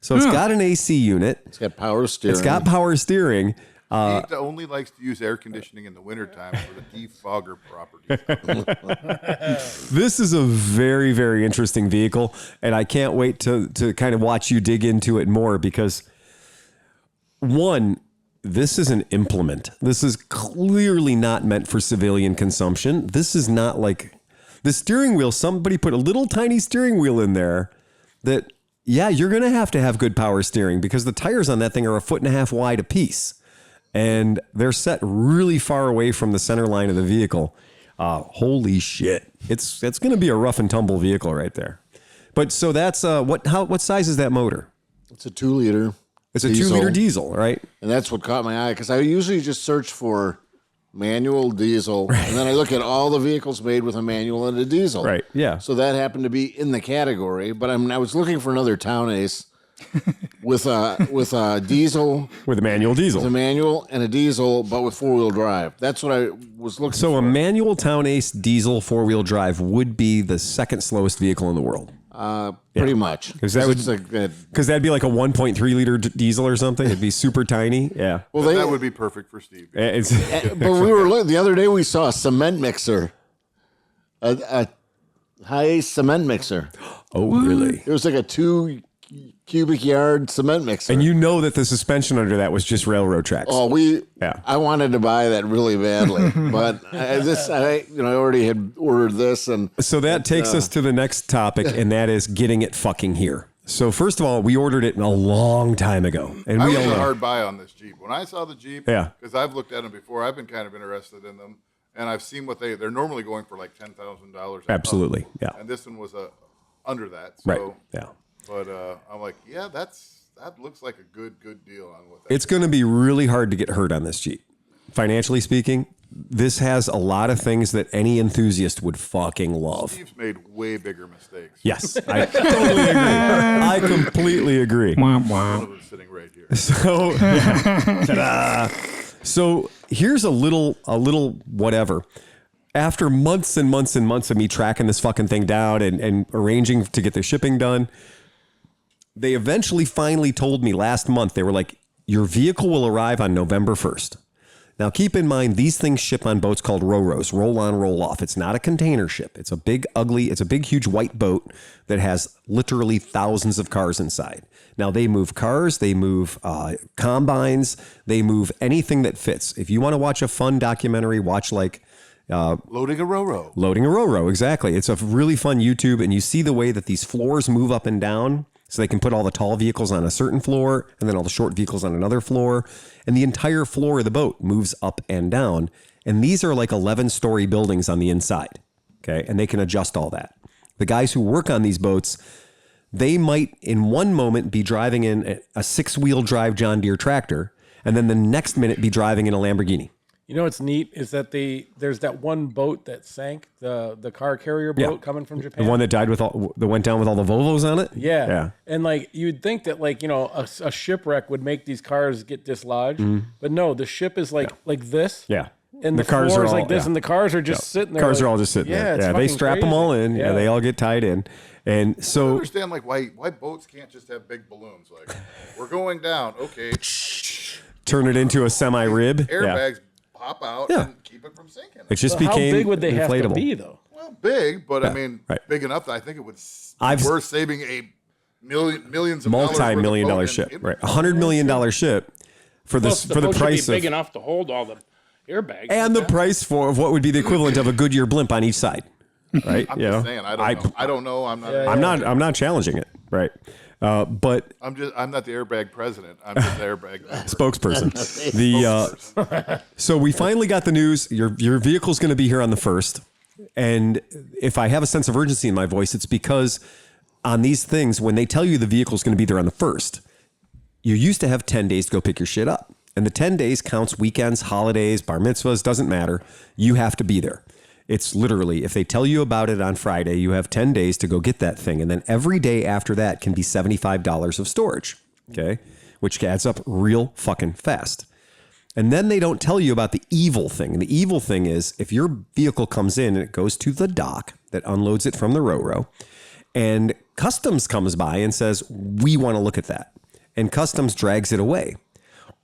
So it's got an AC unit. It's got power steering. It's got power steering. He only likes to use air conditioning in the wintertime for the defogger properties. This is a very, very interesting vehicle, and I can't wait to kind of watch you dig into it more because, one, this is an implement. This is clearly not meant for civilian consumption. This is not like the steering wheel. Somebody put a little tiny steering wheel in there that, you're going to have good power steering because the tires on that thing are 1.5 feet wide apiece. And they're set really far away from the center line of the vehicle. Holy shit. It's going to be a rough and tumble vehicle right there. But so that's what size is that motor? It's a 2-liter. It's a 2-liter diesel, right? And that's what caught my eye because I usually just search for manual diesel. And then I look at all the vehicles made with a manual and a diesel. Right. Yeah. So that happened to be in the category. But I was looking for another Town Ace. with a diesel, with a manual diesel, with a manual and a diesel, but with 4-wheel drive. That's what I was looking for. So a manual Town Ace diesel 4-wheel drive would be the second slowest vehicle in the world. Pretty much, because that'd be like a 1.3 liter diesel or something. It'd be super tiny. Yeah. Well, that would be perfect for Steve. But we were looking the other day. We saw a cement mixer, a high cement mixer. Oh, really? It was like a 2 cubic yard cement mixer. And you know that the suspension under that was just railroad tracks. Oh, I wanted to buy that really badly, but I already had ordered this. And so that takes us to the next topic, and that is getting it fucking here. So first of all, we ordered it a long time ago. And I was a hard buy on this Jeep. When I saw the Jeep, yeah, because I've looked at them before, I've been kind of interested in them, and I've seen what they're normally going for like $10,000. Absolutely, yeah. And this one was under that. So, right, yeah. But I'm like, that looks like a good deal on what. It's going to be really hard to get hurt on this Jeep. Financially speaking, this has a lot of things that any enthusiast would fucking love. Steve's made way bigger mistakes. Yes, I totally agree. I completely agree. Wow. One of them sitting right here. So, so here's a little whatever. After months and months and months of me tracking this fucking thing down and arranging to get the shipping done, they eventually finally told me last month, they were like, your vehicle will arrive on November 1st. Now, keep in mind, these things ship on boats called ro-ros, roll on, roll off. It's not a container ship. It's a big, huge white boat that has literally thousands of cars inside. Now, they move cars, they move combines, they move anything that fits. If you want to watch a fun documentary, watch like Loading a Ro-Ro. Loading a Ro-Ro, exactly. It's a really fun YouTube, and you see the way that these floors move up and down, so they can put all the tall vehicles on a certain floor, and then all the short vehicles on another floor, and the entire floor of the boat moves up and down. And these are like 11-story buildings on the inside, okay? And they can adjust all that. The guys who work on these boats, they might in one moment be driving in a 6-wheel drive John Deere tractor, and then the next minute be driving in a Lamborghini. You know what's neat is that there's that one boat that sank, the car carrier boat coming from Japan. The one that that went down with all the Volvos on it? Yeah. And like you'd think that like, you know, a shipwreck would make these cars get dislodged. But no, the ship is like this. Yeah. And the cars are like this, and the cars are just sitting there. Cars like, are all just sitting there. It's Yeah, they strap them all in. Yeah, they all get tied in. And I so understand like why boats can't just have big balloons. Like, we're going down. Okay. turn it into a semi-rib. Airbags pop out and keep it from sinking. It just How became big would they have to inflatable. be though? Well, big, but I mean, big enough that I think it would be worth saving a millions of multi-million dollar dollars ship, right? $100 million ship for Plus, the boat should price be big of enough to hold all the airbags. and the price of what would be the equivalent of a Goodyear blimp on each side, right? I'm just saying, I don't know. I'm not challenging it, right? But I'm not the airbag president. I'm just the airbag spokesperson. So we finally got the news. Your vehicle's going to be here on the 1st. And if I have a sense of urgency in my voice, it's because on these things, when they tell you the vehicle's going to be there on the 1st, you used to have 10 days to go pick your shit up. And the 10 days counts weekends, holidays, bar mitzvahs, doesn't matter. You have to be there. It's literally, if they tell you about it on Friday, you have 10 days to go get that thing. And then every day after that can be $75 of storage, okay? Which adds up real fucking fast. And then they don't tell you about the evil thing. And the evil thing is if your vehicle comes in and it goes to the dock that unloads it from the Ro-Ro, and customs comes by and says, we want to look at that. And customs drags it away.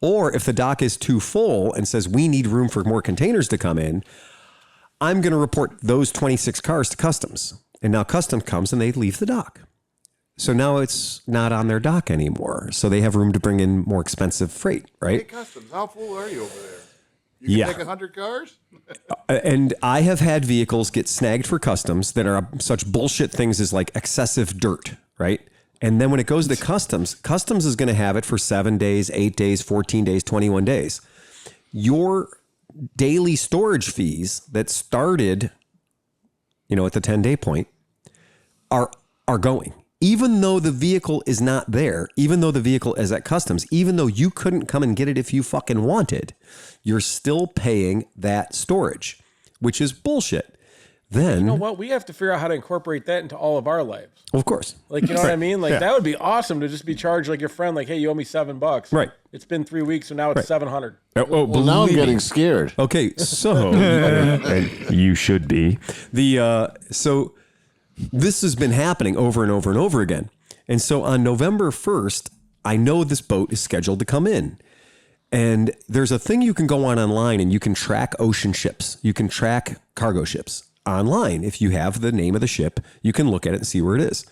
Or if the dock is too full and says, we need room for more containers to come in, I'm going to report those 26 cars to customs. And now customs comes and they leave the dock. So now it's not on their dock anymore. So they have room to bring in more expensive freight, right? Hey, customs, how full are you over there? You can take 100 cars? And I have had vehicles get snagged for customs that are such bullshit things as like excessive dirt, right? And then when it goes to customs is going to have it for 7 days, 8 days, 14 days, 21 days. Your daily storage fees that started, at the 10-day point are going. Even though the vehicle is not there, even though the vehicle is at customs, even though you couldn't come and get it if you fucking wanted, you're still paying that storage, which is bullshit. Then, you know what? We have to figure out how to incorporate that into all of our lives. Of course. Like, you know what I mean? Like, that would be awesome to just be charged like your friend, like, hey, you owe me $7. Right. It's been 3 weeks, so now it's $700. Well, now I'm getting scared. Okay, so and you should be. So this has been happening over and over and over again. And so on November 1st, I know this boat is scheduled to come in. And there's a thing you can go on online and you can track ocean ships. You can track cargo ships online. If you have the name of the ship, you can look at it and see where it is.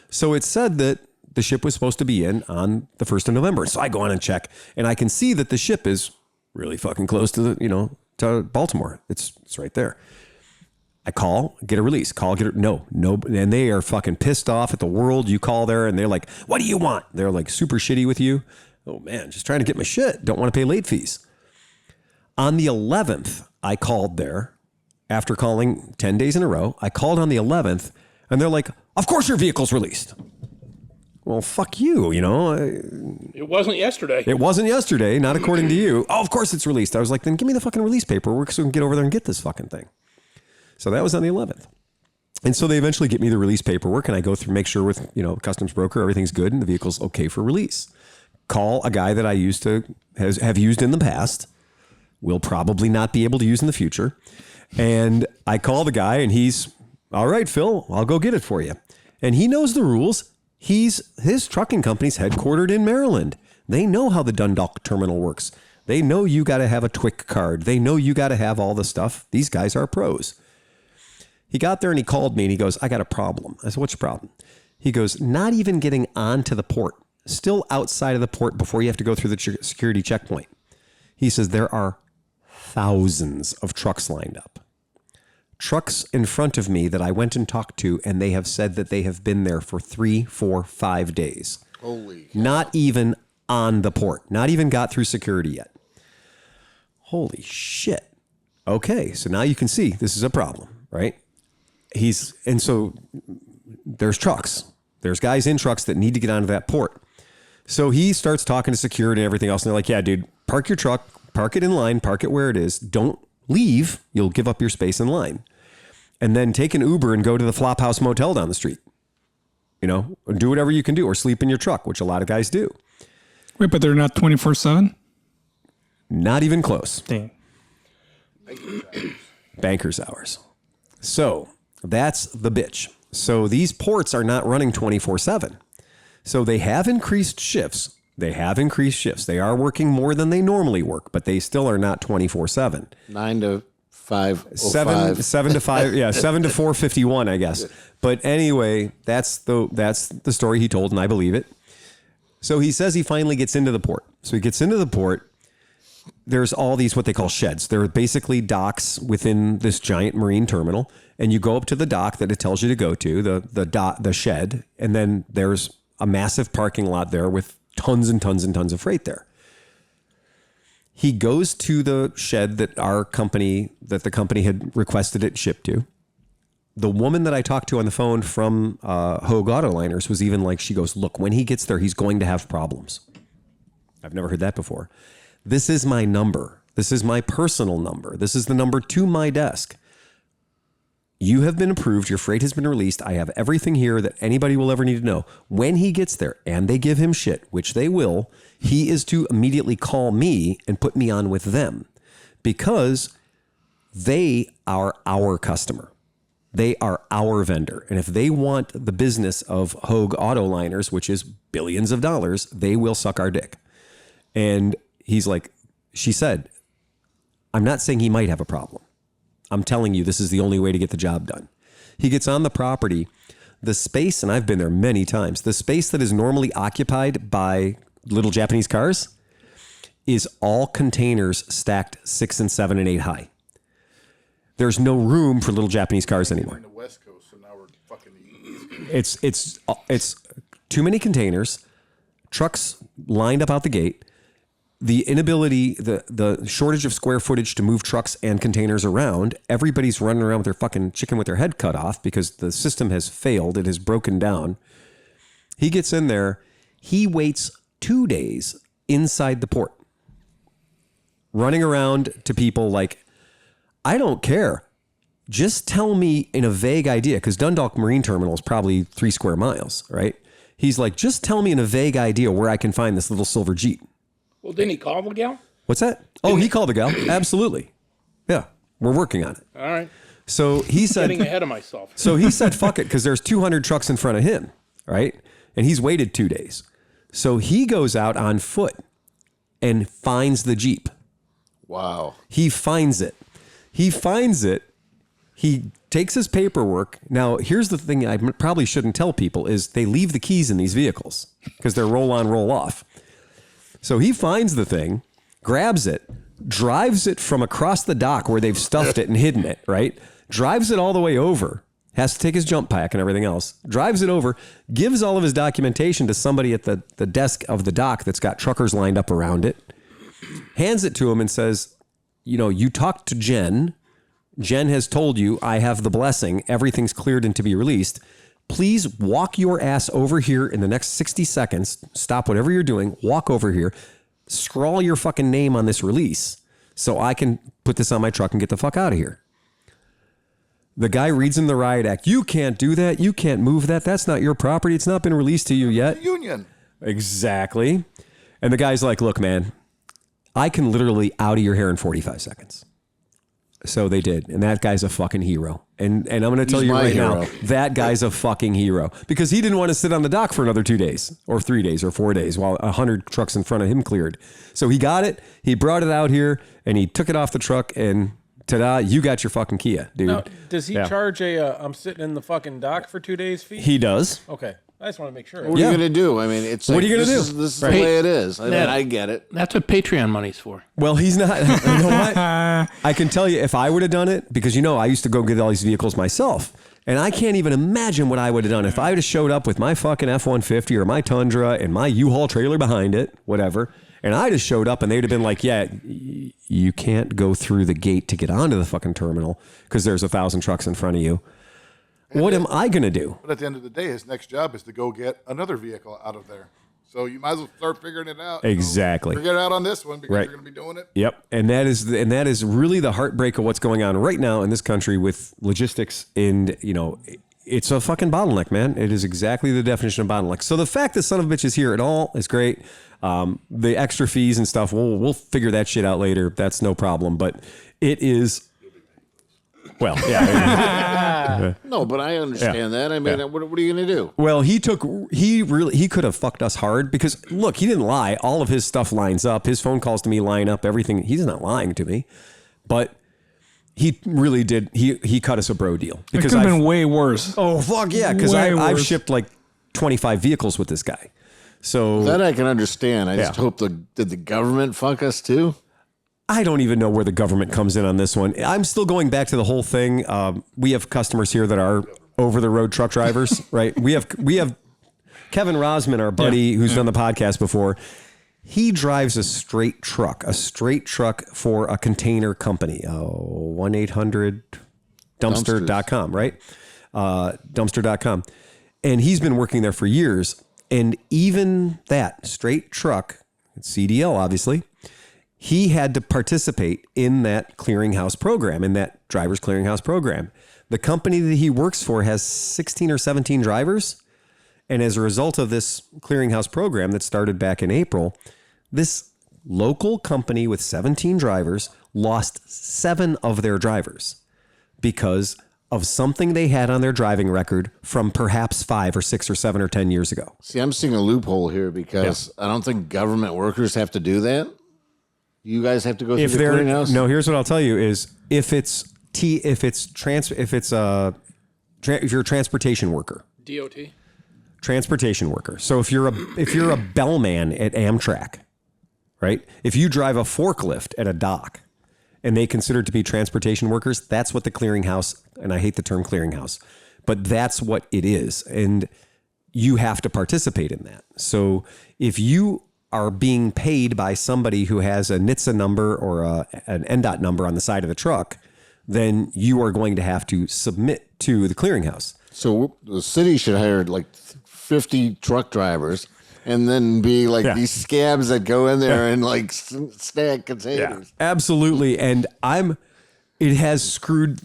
So it said that the ship was supposed to be in on the 1st of November. So I go on and check and I can see that the ship is really fucking close to to Baltimore. It's right there. I call, get a release, no. And they are fucking pissed off at the world. You call there and they're like, what do you want? They're like super shitty with you. Oh man, just trying to get my shit. Don't want to pay late fees. On the 11th, I called there after calling 10 days in a row. I called on the 11th and they're like, of course your vehicle's released. Well, fuck you, It wasn't yesterday. It wasn't yesterday, not according to you. Oh, of course it's released. I was like, then give me the fucking release paperwork so we can get over there and get this fucking thing. So that was on the 11th. And so they eventually get me the release paperwork and I go through, make sure with, customs broker, everything's good and the vehicle's okay for release. Call a guy that I have used in the past, will probably not be able to use in the future. And I call the guy and he's, all right, Phil, I'll go get it for you. And he knows the rules. His trucking company's headquartered in Maryland. They know how the Dundalk terminal works. They know you got to have a TWIC card. They know you got to have all the stuff. These guys are pros. He got there and he called me and he goes, I got a problem. I said, what's your problem? He goes, not even getting onto the port, still outside of the port before you have to go through the security checkpoint. He says, there are thousands of trucks lined up. Trucks in front of me that I went and talked to, and they have said that they have been there for 3, 4, 5 days. Holy. Not even on the port. Not even got through security yet. Holy shit. Okay, so now you can see this is a problem, right? And so there's trucks. There's guys in trucks that need to get onto that port. So he starts talking to security and everything else. And they're like, yeah, dude, park your truck, park it in line, park it where it is. Don't leave. You'll give up your space in line. And then take an Uber and go to the Flophouse Motel down the street. You know, do whatever you can do, or sleep in your truck, which a lot of guys do. Wait, but they're not 24/7? Not even close. Dang. Banker's hours. So that's the bitch. So these ports are not running 24/7. So they have increased shifts. They are working more than they normally work, but they still are not 24/7. 9 to 5. 7 to 5. Yeah, 7 to 4:51, I guess. But anyway, that's the story he told, and I believe it. So he says he finally gets into the port. So he gets into the port. There's all these what they call sheds. They're basically docks within this giant marine terminal, and you go up to the dock that it tells you to go to, the shed, and then there's a massive parking lot there with tons and tons and tons of freight there. He goes to the shed that the company had requested it shipped to. The woman that I talked to on the phone from Hogue Autoliners was even like, she goes, look, when he gets there, he's going to have problems. I've never heard that before. This is my number. This is my personal number. This is the number to my desk. You have been approved. Your freight has been released. I have everything here that anybody will ever need to know. When he gets there and they give him shit, which they will, he is to immediately call me and put me on with them because they are our customer. They are our vendor. And if they want the business of Hogue Autoliners, which is billions of dollars, they will suck our dick. And he's like, she said, I'm not saying he might have a problem. I'm telling you, this is the only way to get the job done. He gets on the property, the space, and I've been there many times, the space that is normally occupied by little Japanese cars is all containers stacked 6 and 7 and 8 high. There's no room for little Japanese cars anymore. We're in the West Coast, so now we're fucking It's too many containers, trucks lined up out the gate. The inability, the shortage of square footage to move trucks and containers around. Everybody's running around with their fucking chicken with their head cut off because the system has failed. It has broken down. He gets in there. He waits 2 days inside the port, running around to people like, I don't care. Just tell me in a vague idea, because Dundalk Marine Terminal is probably 3 square miles, right? He's like, just tell me in a vague idea where I can find this little silver Jeep. Well, didn't he call the gal? What's that? He called the gal. Absolutely. Yeah. We're working on it. All right. So he said, Getting ahead of myself. So he said, fuck it, because there's 200 trucks in front of him, right? And he's waited 2 days. So he goes out on foot and finds the Jeep. Wow. He finds it. He takes his paperwork. Now, here's the thing I probably shouldn't tell people is they leave the keys in these vehicles because they're roll on, roll off. So he finds the thing, grabs it, drives it from across the dock where they've stuffed it and hidden it, right? Drives it all the way over, has to take his jump pack and everything else, drives it over, gives all of his documentation to somebody at the desk of the dock that's got truckers lined up around it, hands it to him and says, you know, you talked to Jen. Jen has told you I have the blessing. Everything's cleared and to be released. Please walk your ass over here in the next 60 seconds. Stop whatever you're doing. Walk over here. Scrawl your fucking name on this release so I can put this on my truck and get the fuck out of here. The guy reads him the riot act. You can't do that. You can't move that. That's not your property. It's not been released to you yet. Union. Exactly. And the guy's like, look, man, I can literally out of your hair in 45 seconds. So they did. And that guy's a fucking hero. And I'm going to tell He's you my right now, hero. that guy's a fucking hero because he didn't want to sit on the dock for another 2 days or 3 days or 4 days while 100 trucks in front of him cleared. So he got it. He brought it out here and he took it off the truck and ta-da, you got your fucking Kia, dude. Now, does he Yeah. charge I'm sitting in the fucking dock for 2 days fee? He does. Okay. I just want to make sure. What are you gonna do? I mean, it's What are you gonna do? This is the way it is. I mean, I get it. That's what Patreon money's for. Well, he's not. You know what? I can tell you if I would have done it, because I used to go get all these vehicles myself. And I can't even imagine what I would have done if I would have showed up with my fucking F-150 or my Tundra and my U-Haul trailer behind it, whatever. And I just showed up and they'd have been like, yeah, you can't go through the gate to get onto the fucking terminal because there's 1,000 trucks in front of you. What am I going to do? But at the end of the day, his next job is to go get another vehicle out of there. So you might as well start figuring it out. Exactly. Figure it out on this one because Right. you're going to be doing it. Yep. And that is really the heartbreak of what's going on right now in this country with logistics. And, it's a fucking bottleneck, man. It is exactly the definition of bottleneck. So the fact that son of a bitch is here at all is great. The extra fees and stuff, we'll figure that shit out later. That's no problem. But it is, well, yeah. No, but I understand that. I mean, what are you gonna do? Well, he could have fucked us hard because look, he didn't lie. All of his stuff lines up. His phone calls to me line up, everything. He's not lying to me, but he really did. He cut us a bro deal It because could have been way worse. oh fuck yeah, because Way I've worse. shipped like 25 vehicles with this guy. So That I can understand. I just Yeah. hope did the government fuck us too? I don't even know where the government comes in on this one. I'm still going back to the whole thing. We have customers here that are over the road truck drivers, right? We have Kevin Rosman, our buddy who's done the podcast before. He drives a straight truck for a container company. 1-800-dumpster.com, right? Dumpster.com. And he's been working there for years. And even that straight truck, CDL, obviously, he had to participate in that clearinghouse program, in that driver's clearinghouse program. The company that he works for has 16 or 17 drivers. And as a result of this clearinghouse program that started back in April, this local company with 17 drivers lost 7 of their drivers because of something they had on their driving record from perhaps 5 or 6 or 7 or 10 years ago. See, I'm seeing a loophole here because I don't think government workers have to do that. You guys have to go through the clearinghouse? No, here's what I'll tell you is if you're a transportation worker. DOT. Transportation worker. So if you're a bellman at Amtrak, right? If you drive a forklift at a dock and they consider it to be transportation workers, that's what the clearinghouse, and I hate the term clearinghouse, but that's what it is. And you have to participate in that. So if you are being paid by somebody who has a NHTSA number or an NDOT number on the side of the truck, then you are going to have to submit to the clearinghouse. So the city should hire like 50 truck drivers and then be like these scabs that go in there and like stack containers. Absolutely. And it has screwed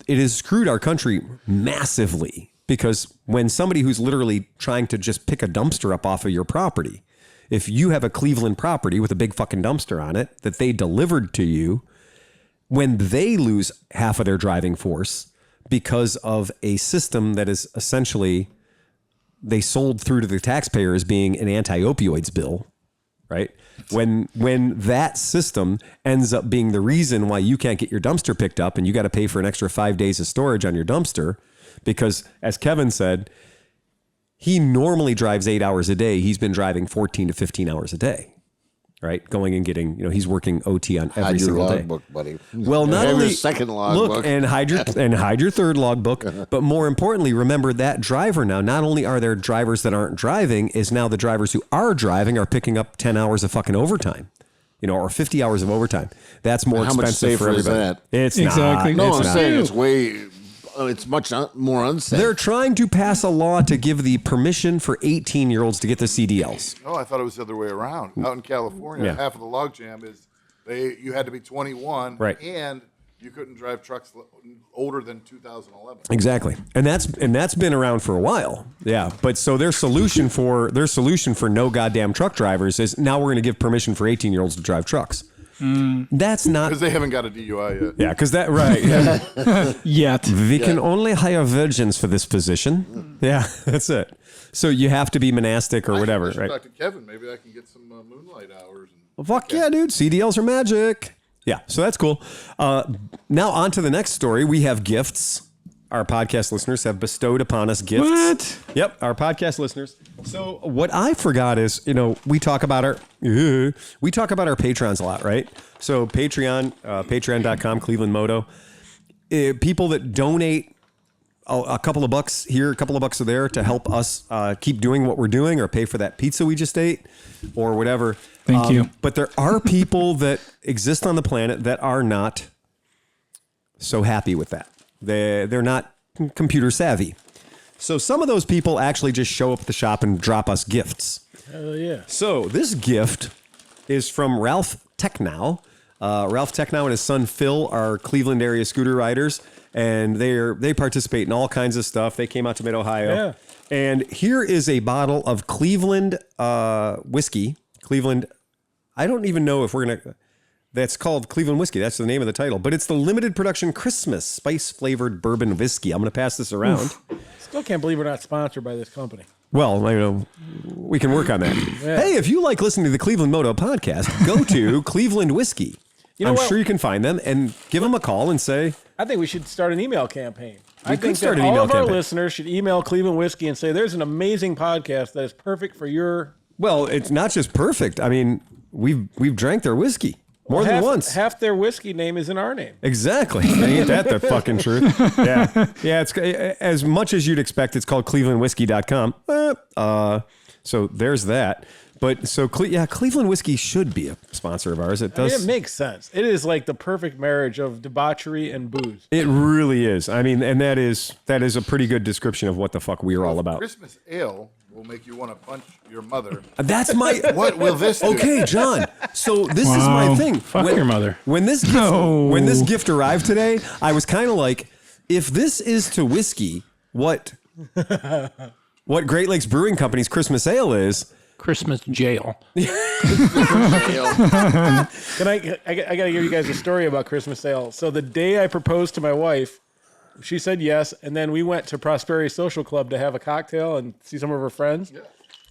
our country massively because when somebody who's literally trying to just pick a dumpster up off of your property, if you have a Cleveland property with a big fucking dumpster on it that they delivered to you, when they lose half of their driving force because of a system that is essentially they sold through to the taxpayer as being an anti-opioids bill, right? When that system ends up being the reason why you can't get your dumpster picked up and you got to pay for an extra 5 days of storage on your dumpster, because as Kevin said, he normally drives 8 hours a day. He's been driving 14 to 15 hours a day, right? Going and getting, he's working OT on every single day. Logbook, buddy. Well, not Have only your second logbook. look and hide your third logbook, but more importantly, remember that driver now. Not only are there drivers that aren't driving, is now the drivers who are driving are picking up 10 hours of fucking overtime, or 50 hours of overtime. That's more How much expensive for safer is everybody. that? It's Exactly. not. No, It's I'm not. saying it's much more unsafe. They're trying to pass a law to give the permission for 18-year-olds to get the CDLs. No, I thought it was the other way around. Out in California, Yeah. half of the logjam is you had to be 21, Right. and you couldn't drive trucks older than 2011. Exactly. And that's been around for a while. Yeah. But so their solution for no goddamn truck drivers is now we're going to give permission for 18-year-olds to drive trucks. That's not. Because they haven't got a DUI yet. Yeah, because that, right. Yeah. Yet. We can only hire virgins for this position. Yeah, that's it. So you have to be monastic or whatever, I should right? talk to Kevin. Maybe I can get some moonlight hours. Well, fuck yeah, dude. CDLs are magic. Yeah, so that's cool. Now on to the next story. We have gifts. Our podcast listeners have bestowed upon us gifts. What? Yep, our podcast listeners. So what I forgot is, we talk about our patrons a lot, right? So Patreon, patreon.com, ClevelandMoto. People that donate a couple of bucks here, a couple of bucks there to help us keep doing what we're doing or pay for that pizza we just ate or whatever. Thank you. But there are people that exist on the planet that are not so happy with that. They're not computer savvy. So some of those people actually just show up at the shop and drop us gifts. Hell yeah. So this gift is from Ralph Technow. Ralph Technow and his son Phil are Cleveland area scooter riders, and they participate in all kinds of stuff. They came out to Mid-Ohio. Yeah. And here is a bottle of Cleveland whiskey. Cleveland, I don't even know if we're going to... That's called Cleveland Whiskey. That's the name of the title. But it's the limited production Christmas spice-flavored bourbon whiskey. I'm going to pass this around. Still can't believe we're not sponsored by this company. Well, we can work on that. Yeah. Hey, if you like listening to the Cleveland Moto podcast, go to Cleveland Whiskey. I'm sure you can find them and give them a call and say... I think we should start an email campaign. We I could think start that an all email of our campaign. listeners should email Cleveland Whiskey and say, there's an amazing podcast that is perfect for your... Well, it's not just perfect. I mean, we've drank their whiskey more than once. Half their whiskey name is in our name. Exactly. Ain't that the fucking truth? Yeah. Yeah, it's as much as you'd expect. It's called clevelandwhiskey.com. So there's that. But so, Cleveland Whiskey should be a sponsor of ours. It does. It makes sense. It is like the perfect marriage of debauchery and booze. It really is. I mean, and that is a pretty good description of what the fuck we are all about. Christmas ale will make you want to punch your mother. That's my... What will this do? Okay, John. So this is my thing. Fuck your mother. When this gift arrived today, I was kind of like, if this is to whiskey, what Great Lakes Brewing Company's Christmas Ale is... Christmas jail. Can I got to give you guys a story about Christmas ale. So the day I proposed to my wife, she said yes, and then we went to Prosperity Social Club to have a cocktail and see some of her friends. Yeah.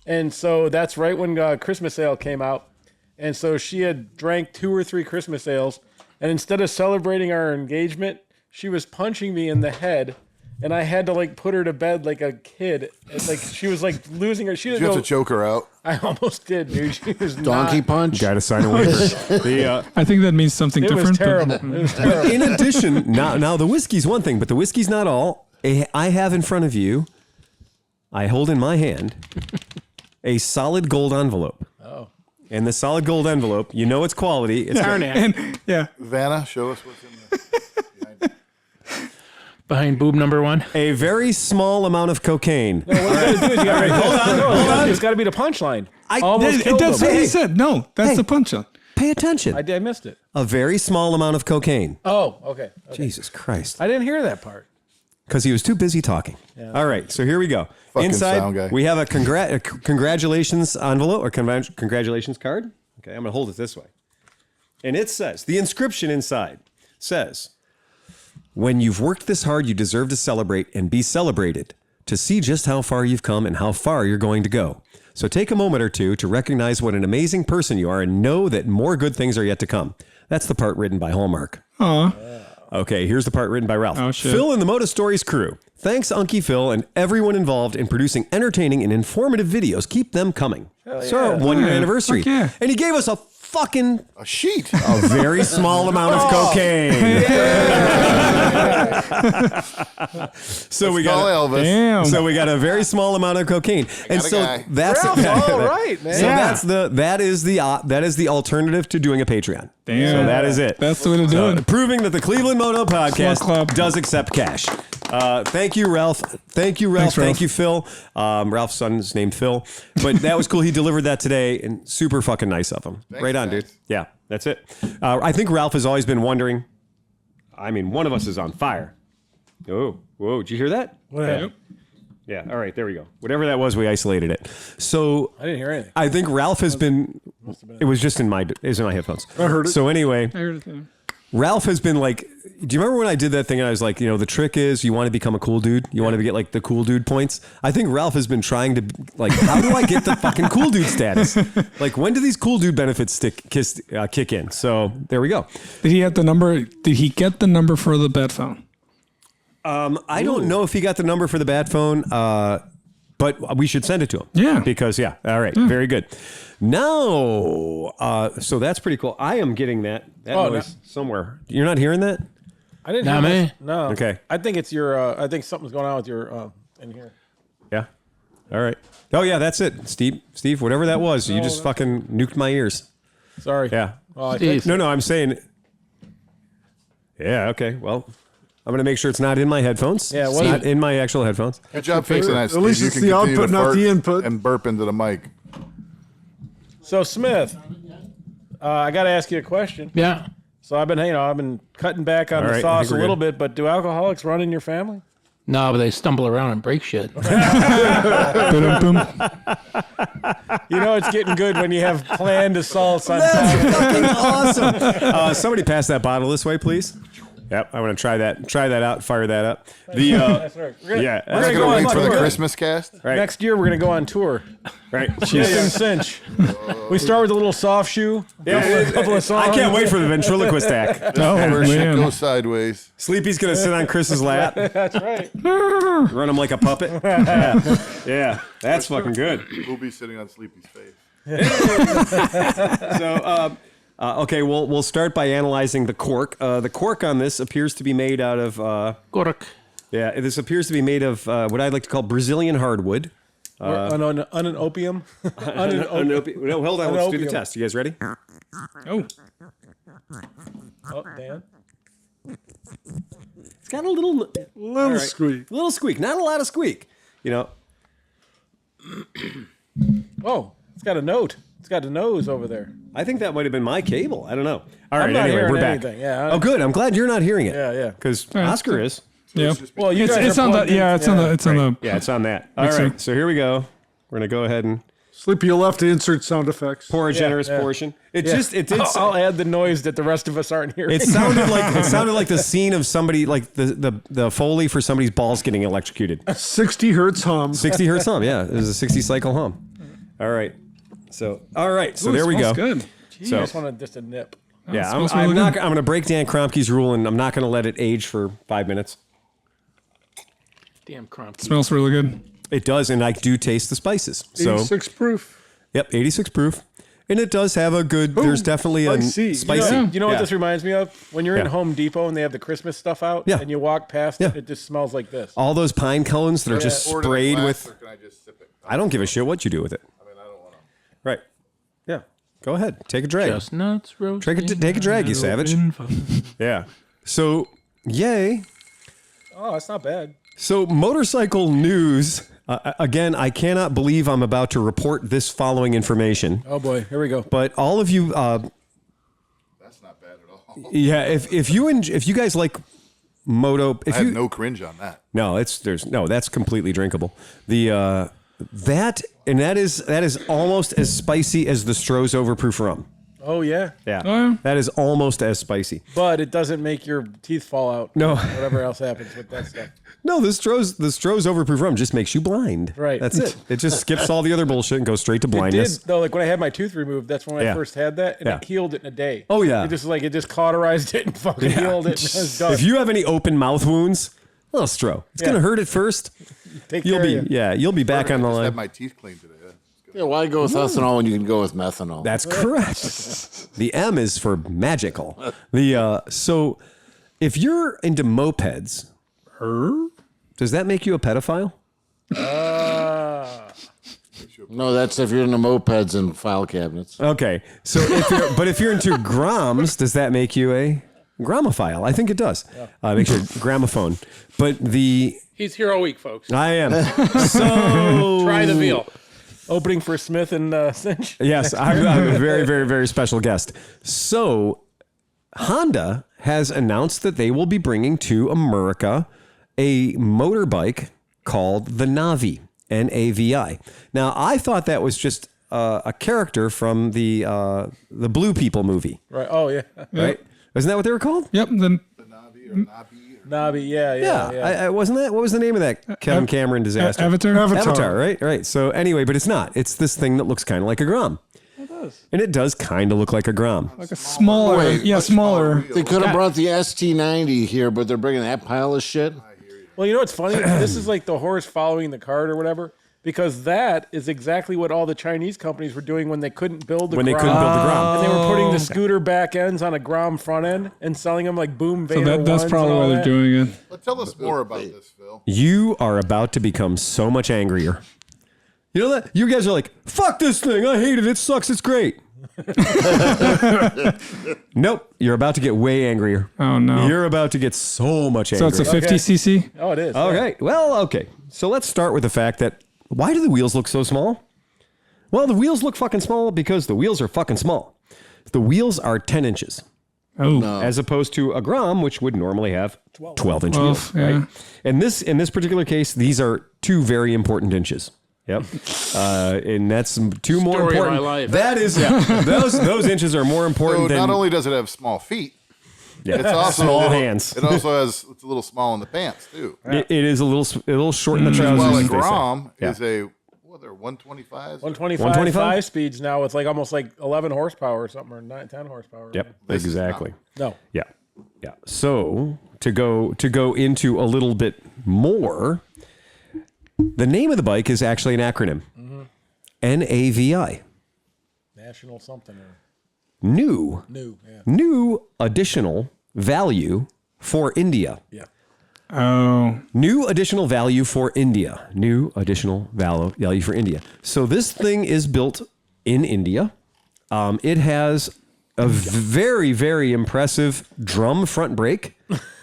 And so that's right when Christmas ale came out. And so she had drank 2 or 3 Christmas ales, and instead of celebrating our engagement, she was punching me in the head. And I had to put her to bed like a kid. It's she was losing her. She didn't Did you know. have to choke her out? I almost did, dude. She was Donkey punch. Got to sign a waiver. I think that means something It different. was terrible. It was terrible. In addition, now the whiskey's one thing, but the whiskey's not all. I have in front of you, I hold in my hand, a solid gold envelope. Oh. And the solid gold envelope, you know it's quality. It's And, yeah. Vanna, show us what's in there. Behind boob number 1. a very small amount of cocaine. What you gotta do is you gotta hold on. It's gotta be the punchline. Almost It killed does him. what he said. No, that's Hey. the punch-up. Pay attention. I missed it. A very small amount of cocaine. Oh, okay. Jesus Christ. I didn't hear that part. Because he was too busy talking. All right, so here we go. Fucking sound guy. Inside, we have a congratulations envelope or congratulations card. Okay, I'm going to hold it this way. And it says, the inscription inside says, when you've worked this hard, you deserve to celebrate and be celebrated, to see just how far you've come and how far you're going to go. So take a moment or two to recognize what an amazing person you are and know that more good things are yet to come. That's the part written by Hallmark. Aw. Okay, here's the part written by Ralph. Oh, shit. Phil and the Moto Stories crew. Thanks, Unkie Phil, and everyone involved in producing entertaining and informative videos. Keep them coming. It's our 1-year anniversary. Fuck yeah. And he gave us a A sheet. a very small amount of cocaine. So we Call got Elvis. Damn. so we got a very small amount of cocaine. And got a so guy. that's Ralph's all right, man. So Yeah. that is the alternative to doing a Patreon. Damn. So that is it. That's the way to do it. Proving that the Cleveland Moto Smart podcast club. does accept cash. Thank you, Ralph. Thank you, Ralph. Thanks, Ralph. Thank you, Phil. Ralph's son is named Phil. But that was cool. He delivered that today, and super fucking nice of him. Thanks, Right on, guys. dude. Yeah, that's it. I think Ralph has always been wondering. I mean, one of us is on fire. Oh, whoa. Did you hear that? What happened? Yeah. All right. There we go. Whatever that was, we isolated it. So I didn't hear anything. I think Ralph has been Must have been. It was just in my headphones. I heard it. So anyway, I heard it too. Ralph has been like, do you remember when I did that thing and I was like, the trick is you want to become a cool dude. You want to get like the cool dude points. I think Ralph has been trying to like, how do I get the fucking cool dude status? Like, when do these cool dude benefits kick in? So there we go. Did he have the number? Did he get the number for the bat phone? I don't know if he got the number for the bat phone, but we should send it to him. Yeah. Because, all right. Very good. Now, so that's pretty cool. I am getting that noise somewhere. You're not hearing that? I didn't. Not hear me. that. No. Okay. I think it's your. I think something's going on with your in here. Yeah. All right. Oh, yeah, that's it. Steve, whatever that was, you just fucking nuked my ears. Sorry. Yeah. Well, I Steve. think No, I'm saying. Yeah, okay. Well, I'm going to make sure it's not in my headphones. Yeah, it's well, not in my actual headphones. Good job fixing that, At Steve. least You it's can the continue output, to not fart the input. And burp into the mic. so. Smith, I got to ask you a question. Yeah. So I've been cutting back on All the right, I sauce think a we're little good. bit, but do alcoholics run in your family? No, but they stumble around and break shit. Ba-dum-bum. It's getting good when you have planned assaults on time. That's fucking awesome. Somebody pass that bottle this way, please. Yep, I want to try that out, fire that up. The That's right. We're gonna, yeah, we're that's gonna Gonna go on wait for the tour. Christmas cast. right, Next year we're gonna go on tour. right. In Cinch. We start with a little soft shoe. Couple of songs. I can't wait for the ventriloquist act. Oh Where shit man. goes sideways. Sleepy's gonna sit on Chris's lap, That's right. run him like a puppet. Yeah, that's fucking good. We'll be sitting on Sleepy's face. So, okay, we'll start by analyzing the cork. The cork on this appears to be made out of Gork. this appears to be made of what I'd like to call Brazilian hardwood. on an opium. No, hold on, let's do the opium. test. You guys ready? Oh, Oh, Dan. It's got a little Squeak. little squeak, not a lot of squeak. Oh, it's got a note. It's got a nose over there. I think that might have been my cable. I don't know. All right, I'm not anyway, hearing we're back. anything. Yeah. Oh, good. I'm glad you're not hearing it. Yeah, yeah. Because right, Oscar is. yeah. Well, you guys It's are on the plugged in. it's on the it's on the. Yeah, it's on that. All Mixer. right, so here we go. We're gonna go ahead and Sleepy, you'll have to insert sound effects. pour a generous yeah. portion. It Yeah. just it did. I'll add the noise that the rest of us aren't hearing. It sounded like the scene of somebody like the Foley for somebody's balls getting electrocuted. 60 hertz hum. 60 hertz hum. Yeah, it was a 60 cycle hum. All right. So there we go. Smells good. I So just wanted just a nip. yeah, smells I'm really not. good. I'm gonna break Dan Kromke's rule, and I'm not gonna let it age for 5 minutes. Damn Crumpy. Smells really good. It does, and I do taste the spices. So 86 proof. yep, 86 proof, and it does have a good. There's definitely a spicy. spicy. You know what Yeah. this reminds me of? When you're in Yeah. Home Depot and they have the Christmas stuff out, Yeah. and you walk past Yeah. it, it just smells like this. All those pine cones that are just Pour it in a sprayed glass, with. or can I just sip it? I don't give a shit what you do with it. I mean, I don't want to. Right. Yeah. Go ahead. Take a drag. Chestnuts roasting. Take a drag, you savage. Yeah. So, yay. Oh, that's not bad. So, motorcycle news. Again, I cannot believe I'm about to report this following information. Oh boy, here we go. But all of you, That's not bad at all. yeah, if you guys like Moto, I had no cringe on that. no, that's completely drinkable. That is almost as spicy as the Stroh's overproof rum. Oh yeah, Yeah, Oh, yeah. that is almost as spicy. but it doesn't make your teeth fall out. No. Whatever else happens with that stuff. No, the Stroh's overproof rum just makes you blind. Right. That's it. It just skips all the other bullshit and goes straight to It blindness. did though. Like when I had my tooth removed, that's when Yeah. I first had that, and Yeah. it healed it in a day. Oh, yeah. It just cauterized it and fucking healed it. And it was done. If you have any open mouth wounds, well, Stroh, it's gonna hurt at first. Take You'll care be of you. You'll be back on the I just line. had my teeth cleaned today. Yeah, it's good. Yeah, why go with ethanol when you can go with methanol? That's correct. The M is for magical. So if you're into mopeds, does that make you a pedophile? No, that's if you're into mopeds and file cabinets. Okay. So if you're into groms, does that make you a gramophile? I think it does. Makes you a gramophone. But He's here all week, folks. I am. So Try the veal. Opening for Smith and Cinch. yes, I'm a very, very, very special guest. So Honda has announced that they will be bringing to America a motorbike called the Navi, Navi. Now, I thought that was just a character from the Blue People movie, Right. Oh yeah. right? Isn't that what they were called? Yep. Then The Navi or Nabi. Nabi. Yeah. I wasn't that. What was the name of that Kevin Cameron disaster? Avatar. Avatar, right. So anyway, but it's not. It's this thing that looks kind of like a Grom. It does. And it does kind of look like a Grom. Like a smaller. Wait, yeah, smaller. They could have brought the ST90 here, but they're bringing that pile of shit. Well, you know what's funny? This is like the horse following the cart or whatever, because that is exactly what all the Chinese companies were doing when they couldn't build the When they Grom. couldn't build the Grom. And they were putting the scooter back ends on a Grom front end and selling them like Boom So Vader that's ones probably and why all they're that. doing it. But tell us more about this, Phil. You are about to become so much angrier. You know that? You guys are like, fuck this thing. I hate it. It sucks. It's great. Nope. You're about to get way angrier. Oh no. You're about to get so much So angrier. it's a 50 cc. Oh, it is. Okay. Well, okay. So let's start with the fact that why do the wheels look so small? Well, the wheels look fucking small because the wheels are fucking small. The wheels are 10 inches Oh. as opposed to a Grom, which would normally have 12 inch 12, wheels. yeah. Right? And in this particular case, these are 2 very important inches. Yep. And that's 2 more Story of important. my life. That is, those inches are more So important than not only does it have small feet, it's also small a little- hands. It also has it's a little small in the pants too. It is a little short in the trousers. Well, a as they say. Grom Yeah. is a they're 125. 125 5 speeds now with like almost like 11 horsepower or something, or 10 horsepower. Yep. This is Exactly. No. Yeah. Yeah. So to go into a little bit more, the name of the bike is actually an acronym. NAVI. National something or New. yeah. New additional value for India. Yeah. Oh. New additional value for India. New additional value for India. So this thing is built in India. It has a very, very impressive drum front brake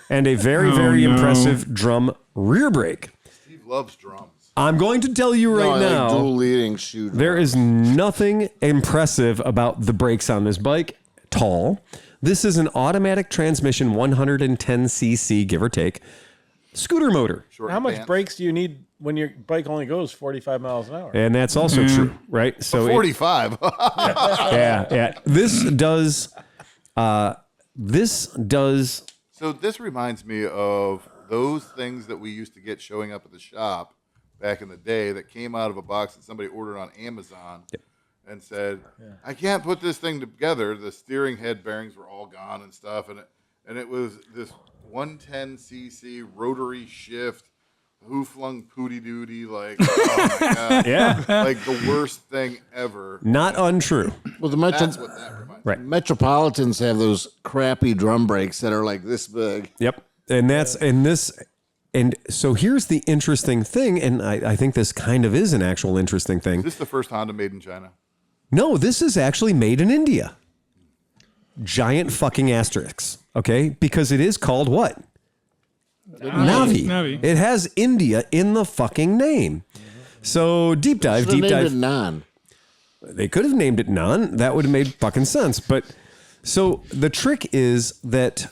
and a very, very impressive drum rear brake. Steve loves drums. I'm going to tell you right No, now, like dual leading shoe. there is nothing impressive about the brakes on this bike. Tall. This is an automatic transmission, 110cc, give or take, scooter motor. Short How much pants. brakes do you need when your bike only goes 45 miles an hour? And that's also true, right? So 45. yeah. This does. So this reminds me of those things that we used to get showing up at the shop back in the day that came out of a box that somebody ordered on Amazon and said, I can't put this thing together. The steering head bearings were all gone and stuff. And it was this 110cc rotary shift, hoof-lung pooty-doody, like, oh my God. Yeah. Like the worst thing ever. Not untrue. Well, That's what that reminds me. Right. Metropolitans have those crappy drum brakes that are like this big. Yep. And that's and so here's the interesting thing, and I think this kind of is an actual interesting thing. Is this the first Honda made in China? No, this is actually made in India. Giant fucking asterisks, okay? Because it is called what? Navi. Navi. It has India in the fucking name. So deep dive. Should've named it Non. They could have named it None. That would have made fucking sense. But so the trick is that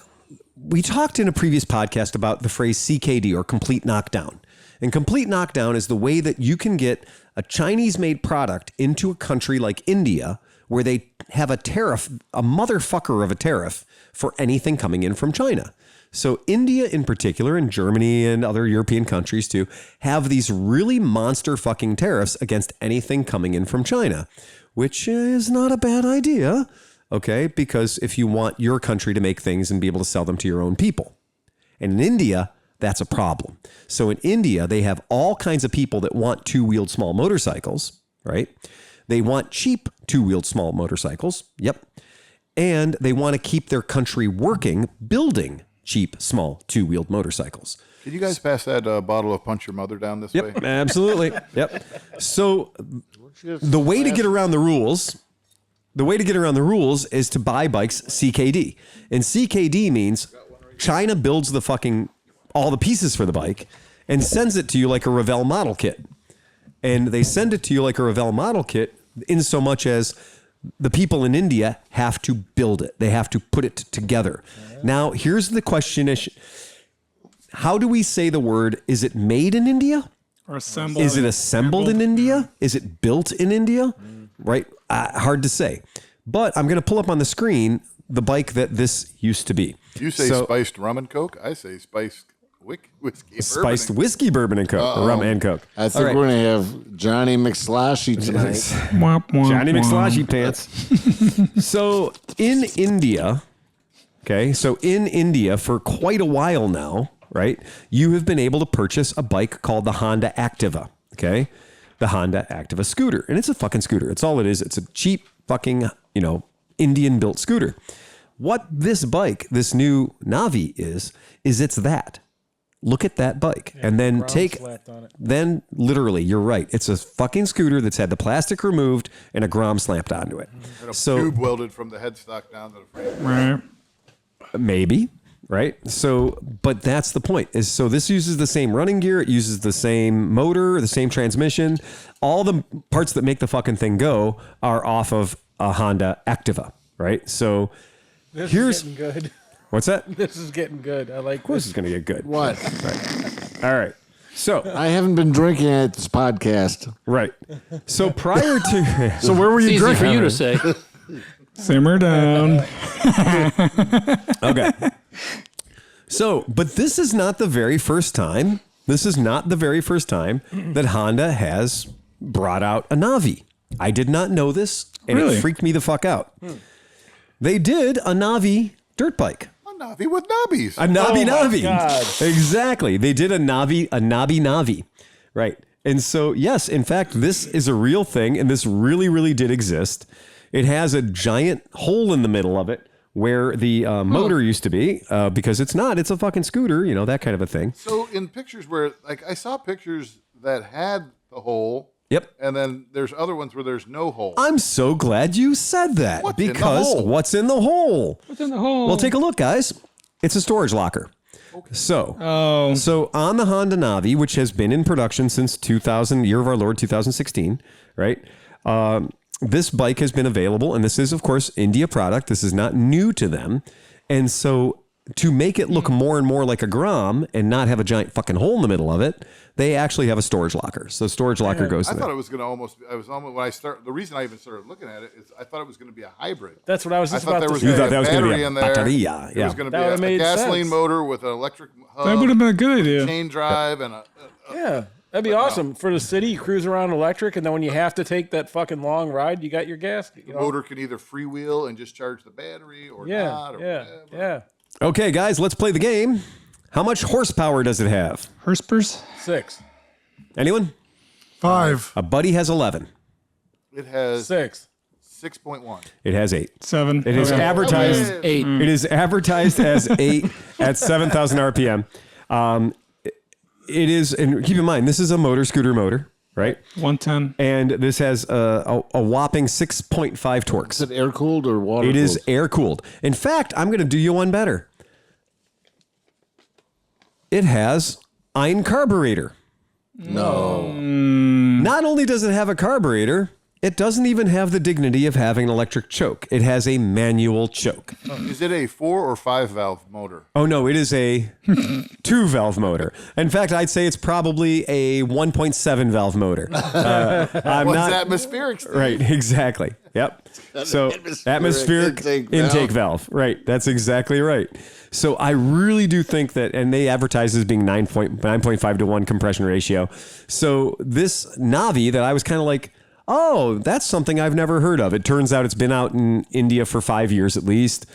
we talked in a previous podcast about the phrase CKD or complete knockdown. And complete knockdown is the way that you can get a Chinese-made product into a country like India where they have a tariff, a motherfucker of a tariff for anything coming in from China. So India in particular, and Germany and other European countries too, have these really monster fucking tariffs against anything coming in from China, which is not a bad idea, okay? Because if you want your country to make things and be able to sell them to your own people. And in India, that's a problem. So in India, they have all kinds of people that want two-wheeled small motorcycles, right? They want cheap two-wheeled small motorcycles, yep. And they want to keep their country working, building cheap, small, two-wheeled motorcycles. Can you guys pass that bottle of Punch Your Mother down this way? Yep, absolutely. Yep. So the way to get around the rules, is to buy bikes CKD. And CKD means China builds the fucking all the pieces for the bike and sends it to you like a Revell model kit. And they send it to you like a Revell model kit in so much as the people in India have to build it. They have to put it together. Now, here's the question. How do we say the word? Is it made in India? Or assembled. Is it assembled in India? Is it built in India? right? Hard to say. But I'm going to pull up on the screen the bike that this used to be. You say spiced rum and Coke. I say spiced whiskey. Spiced whiskey, bourbon, and Coke. Or rum and Coke. I think we're going to have Johnny McSloshy tonight. Johnny McSloshy pants. So in India, for quite a while now, right, you have been able to purchase a bike called the Honda Activa, okay? The Honda Activa scooter. And it's a fucking scooter. It's all it is. It's a cheap fucking, Indian-built scooter. What this bike, this new Navi is it's that. Look at that bike. And then then literally, you're right. It's a fucking scooter that's had the plastic removed and a Grom slapped onto it. And a tube welded from the headstock down to the frame. Right. Maybe, right? So, but that's the point. So this uses the same running gear. It uses the same motor, the same transmission. All the parts that make the fucking thing go are off of a Honda Activa, right? So This is getting good. What's that? This is getting good. I like This is going to get good. What? Right. All right. So I haven't been drinking at this podcast. Right. So prior to... So where were you Easy drinking? for you to say. Simmer down. Okay. So, but this is not the very first time. This is not the very first time that Honda has brought out a Navi. I did not know this, and Really? it freaked me the fuck out. They did a Navi dirt bike. A Navi with knobbies. A Navi Navi. God. Exactly. They did a Navi, right? And so, yes, in fact, this is a real thing, and this really, really did exist. It has a giant hole in the middle of it where the motor used to be, because it's a fucking scooter, that kind of a thing. So in pictures where, I saw pictures that had the hole. Yep. And then there's other ones where there's no hole. I'm so glad you said that. What's in the because hole? what's in the hole? What's in the hole? Well, take a look, guys. It's a storage locker. Okay. So on the Honda Navi, which has been in production since 2000, year of our Lord, 2016, right? This bike has been available, and this is, of course, India product. This is not new to them. And so to make it look more and more like a Grom and not have a giant fucking hole in the middle of it, they actually have a storage locker. So storage locker goes I there. thought it was going to the reason I even started looking at it is I thought it was going to be a hybrid. That's what I was just I thought about there to was say. going to thought be that a was gonna be battery a in there. bateria, It was going to be That would've a made gasoline sense. motor with an electric hub, That would have been a good idea. chain drive, and Yeah, that'd be awesome for the city. You cruise around electric, and then when you have to take that fucking long ride, you got your gas. the motor can either freewheel and just charge the battery or not. Or whatever. yeah. Okay, guys, let's play the game. How much horsepower does it have? Herspers? 6, Anyone? 5. A buddy has 11. It has 6. 6.1. It has 8. 7. It is advertised. 8. It is advertised as 8 at 7,000 RPM. It is, and keep in mind, this is a scooter motor, right? 110. And this has a whopping 6.5 torques. Is it air cooled or water? It is air cooled. In fact, I'm going to do you one better. It has IN carburetor. No. Not only does it have a carburetor, it doesn't even have the dignity of having an electric choke. It has a manual choke. Is it a 4 or 5 valve motor? Oh, no, it is a 2-valve motor. In fact, I'd say it's probably a 1.7 valve motor. I'm What's not atmospheric? Steve? right. Exactly. Yep. So atmospheric intake valve. Right. That's exactly right. So I really do think that, and they advertise as being 9.5 to 1 compression ratio. So this Navi that I was kind of like, oh, that's something I've never heard of. It turns out it's been out in India for 5 years at least,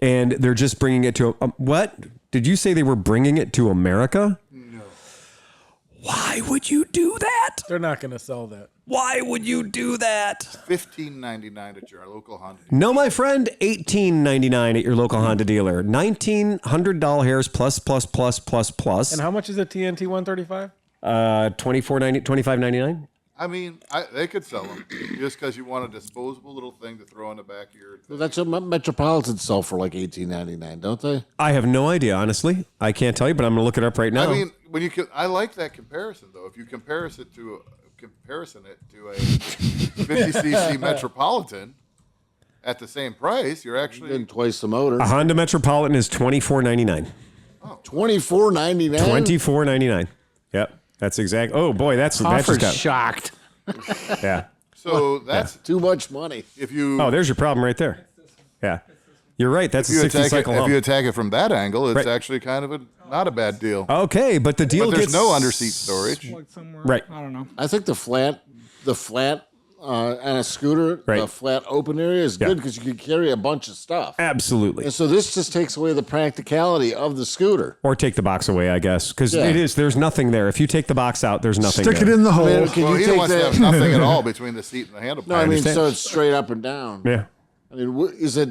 and they're just bringing it to what? Did you say they were bringing it to America? No. Why would you do that? They're not going to sell that. Why would you do that? $15.99 at your local Honda. No, my friend, $18.99 at your local Honda dealer. $1,900 plus. And how much is a TNT 135? $25.99. I mean, they could sell them just because you want a disposable little thing to throw in the back of your. That's what Metropolitans sell for like $18.99, don't they? I have no idea, honestly. I can't tell you, but I'm going to look it up right now. I mean, I like that comparison though. If you comparison it to a 50cc Metropolitan at the same price, you're actually Getting twice the motor. a Honda Metropolitan is $24.99. $24.99. $24.99. Yep, that's exact. Oh boy, that's just got shocked. yeah. So that's too much money. if you Oh, there's your problem right there. Yeah. You're right. That's a if you 60 attack it, cycle if hump. you attack it from that angle, it's Right. actually kind of not a bad deal. Okay, but the deal But there's gets no underseat storage. Like somewhere, Right. I don't know. I think the flat on a scooter, Right. the flat open area is good because you can carry a bunch of stuff. Absolutely. And so this just takes away the practicality of the scooter. Or take the box away, I guess, because Yeah. there's nothing there. If you take the box out, there's nothing Stick there. it in the hole. I mean, can Well, you he take wants to that? have nothing at all between the seat and the handlebar. No, I mean, understand. so it's straight up and down. Yeah. I mean, is that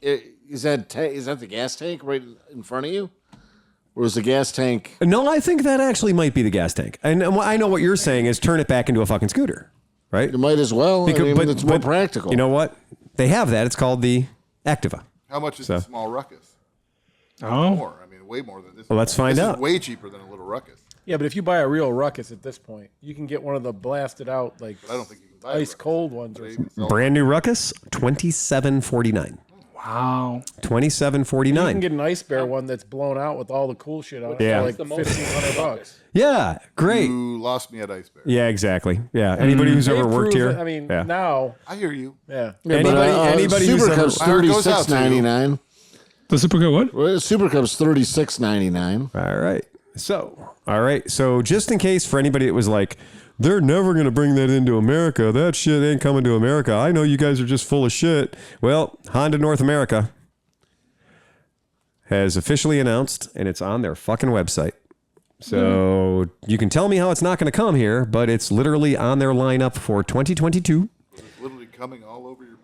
the gas tank right in front of you, or is the gas tank? No, I think that actually might be the gas tank. And I know what you're saying is turn it back into a fucking scooter, right? You might as well. I mean, it's more practical. You know what? They have that. It's called the Activa. How much is a small ruckus? Oh, More. I mean, way more than this. Well, let's find this out. Is way cheaper than a little ruckus. Yeah, but if you buy a real ruckus at this point, you can get one of the blasted out like But I don't think you can buy a ice ruckus. cold ones. Or They something. even sell Brand new Ruckus, $27.49. wow. You can $27.49. get an ice bear one that's blown out with all the cool shit on it Yeah. for like $1,500. Yeah, great. You lost me at Ice Bear. Yeah, exactly. Yeah, anybody who's They've ever worked proven- here. I mean, yeah. now, I hear you. yeah. Anybody who's Super ever- Cup's My heart goes out to you. $36.99. The Super what? Well, Super Cup's $36.99. All right. So just in case for anybody that was like, they're never going to bring that into America. That shit ain't coming to America. I know you guys are just full of shit. Well, Honda North America has officially announced, and it's on their fucking website. So you can tell me how it's not going to come here, but it's literally on their lineup for 2022. It's literally coming all over your.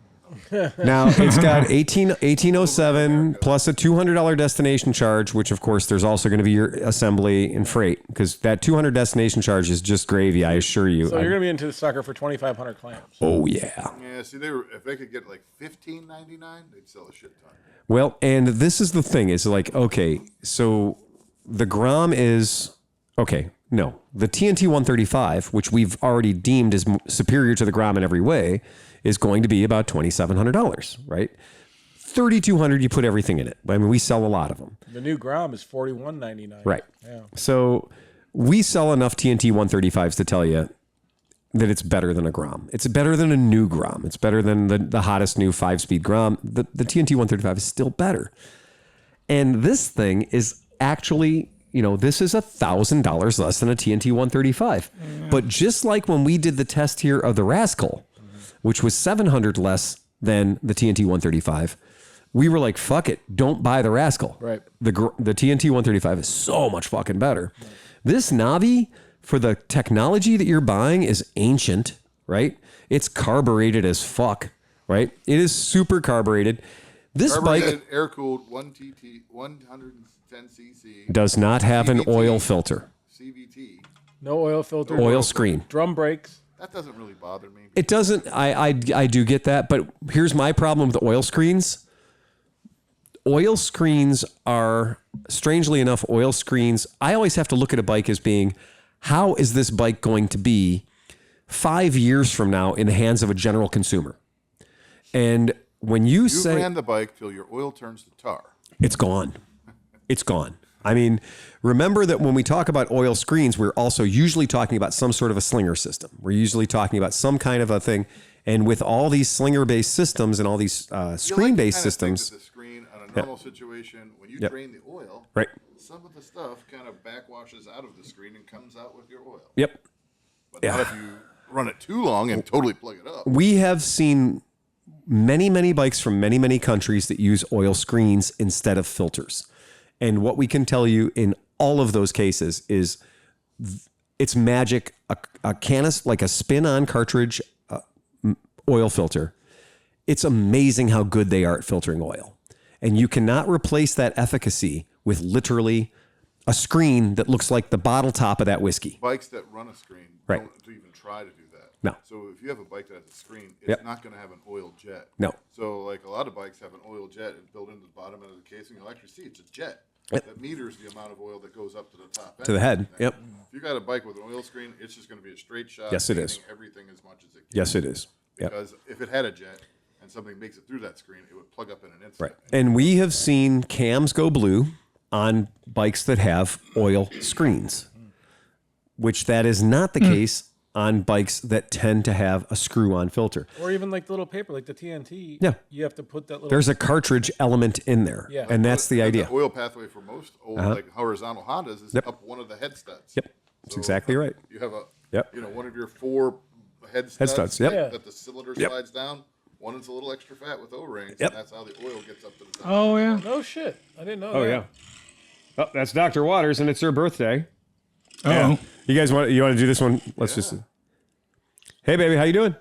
Now it's got 1807 plus a $200 destination charge, which of course there's also going to be your assembly and freight because that $200 destination charge is just gravy. I assure you. So you're gonna be into the sucker for 2,500 clamps. Oh yeah. Yeah, see, if they could get like $15.99, they'd sell a shit ton. Well, and this is the thing is like, okay, so the Grom is okay. No, the TNT 135, which we've already deemed as superior to the Grom in every way, is going to be about $2,700, right? $3,200, you put everything in it. I mean, we sell a lot of them. The new Grom is $41.99. Right. Yeah. So we sell enough TNT 135s to tell you that it's better than a Grom. It's better than a new Grom. It's better than the hottest new 5-speed Grom. The TNT 135 is still better. And this thing is actually, this is $1,000 less than a TNT 135. But just like when we did the test here of the Rascal, which was $700 less than the TNT 135, we were like, fuck it, don't buy the Rascal. Right. The TNT 135 is so much fucking better. Right. This Navi, for the technology that you're buying, is ancient, right? It's carbureted as fuck, right? It is super carbureted. This bike air-cooled 110cc does not have an CVT. oil filter. CVT. No oil filter. Oil screen. Drum brakes. That doesn't really bother me. It doesn't. I do get that, but here's my problem with oil screens. Oil screens are, strangely enough, oil screens. I always have to look at a bike as being, how is this bike going to be 5 years from now in the hands of a general consumer? And when you say ran the bike till your oil turns to tar. it's gone, it's gone. I mean, remember that when we talk about oil screens, we're also usually talking about some sort of a slinger system. We're usually talking about some kind of a thing. And with all these slinger-based systems and all these screen-based systems, The screen on a normal situation, when you drain the oil, right? Some of the stuff kind of backwashes out of the screen and comes out with your oil. Yep. But not if you run it too long and totally plug it up. We have seen many, many bikes from many, many countries that use oil screens instead of filters. And what we can tell you in all of those cases is it's magic. A canis, like a spin-on cartridge oil filter. It's amazing how good they are at filtering oil. And you cannot replace that efficacy with literally a screen that looks like the bottle top of that whiskey. Bikes that run a screen Right. don't even try to do that. No. So if you have a bike that has a screen, it's not going to have an oil jet. No. So like a lot of bikes have an oil jet and built into the bottom end of the casing. You'll actually see it's a jet that meters the amount of oil that goes up to the top end. To the head. Yep. If you got a bike with an oil screen, it's just going to be a straight shot. Yes, it is. painting everything as much as it can. Yes, it is. Yep. Because if it had a jet and something makes it through that screen, it would plug up in an instant. Right. And we have seen cams go blue on bikes that have oil screens, which that is not the case on bikes that tend to have a screw-on filter. Or even like the little paper, like the TNT. Yeah. You have to put that little. There's a cartridge element in there, Yeah. and that's the idea. The oil pathway for most old like horizontal Hondas is up one of the head studs. Yep, that's exactly right. You have a Yep. one of your 4 head studs, studs, yep. that the cylinder slides down. One is a little extra fat with O-rings, Yep. and that's how the oil gets up to the top. Oh yeah. No shit. I didn't know Oh that. yeah. Oh, that's Dr. Waters, and it's her birthday. Oh. You guys want to do this one? Let's just. Hey, baby, how you doing?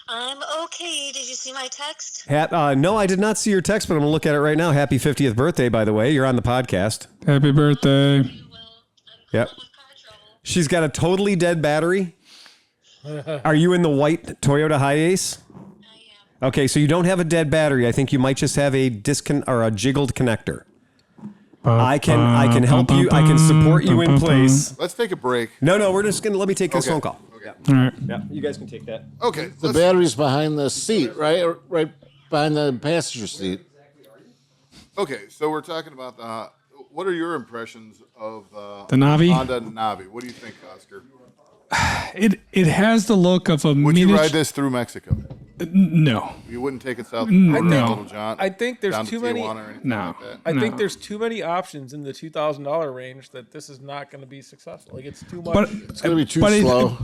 I'm okay. Did you see my text? No, I did not see your text, but I'm gonna look at it right now. Happy 50th birthday, by the way. You're on the podcast. Happy birthday. Well, I'm Yep. calling with car trouble. She's got a totally dead battery. Are you in the white Toyota Hiace? I am. Okay, so you don't have a dead battery. I think you might just have a a jiggled connector. I can help you. I can support you in place. Let's take a break. No, we're just gonna let me take this Okay. phone call. Okay. All right. Yeah, you guys can take that. Okay. The battery's behind the seat, right? Right behind the passenger seat. Okay, so we're talking about the. What are your impressions of The Navi? Honda Navi? What do you think, Oscar? It has the look of a Would you miniature. ride this through Mexico? No. You wouldn't take it south No. or Little John? I think there's down to too many- Tijuana or anything No. like that? I think No. there's too many options in the $2,000 range that this is not going to be successful. Like it's too much. But It's gonna be too but slow.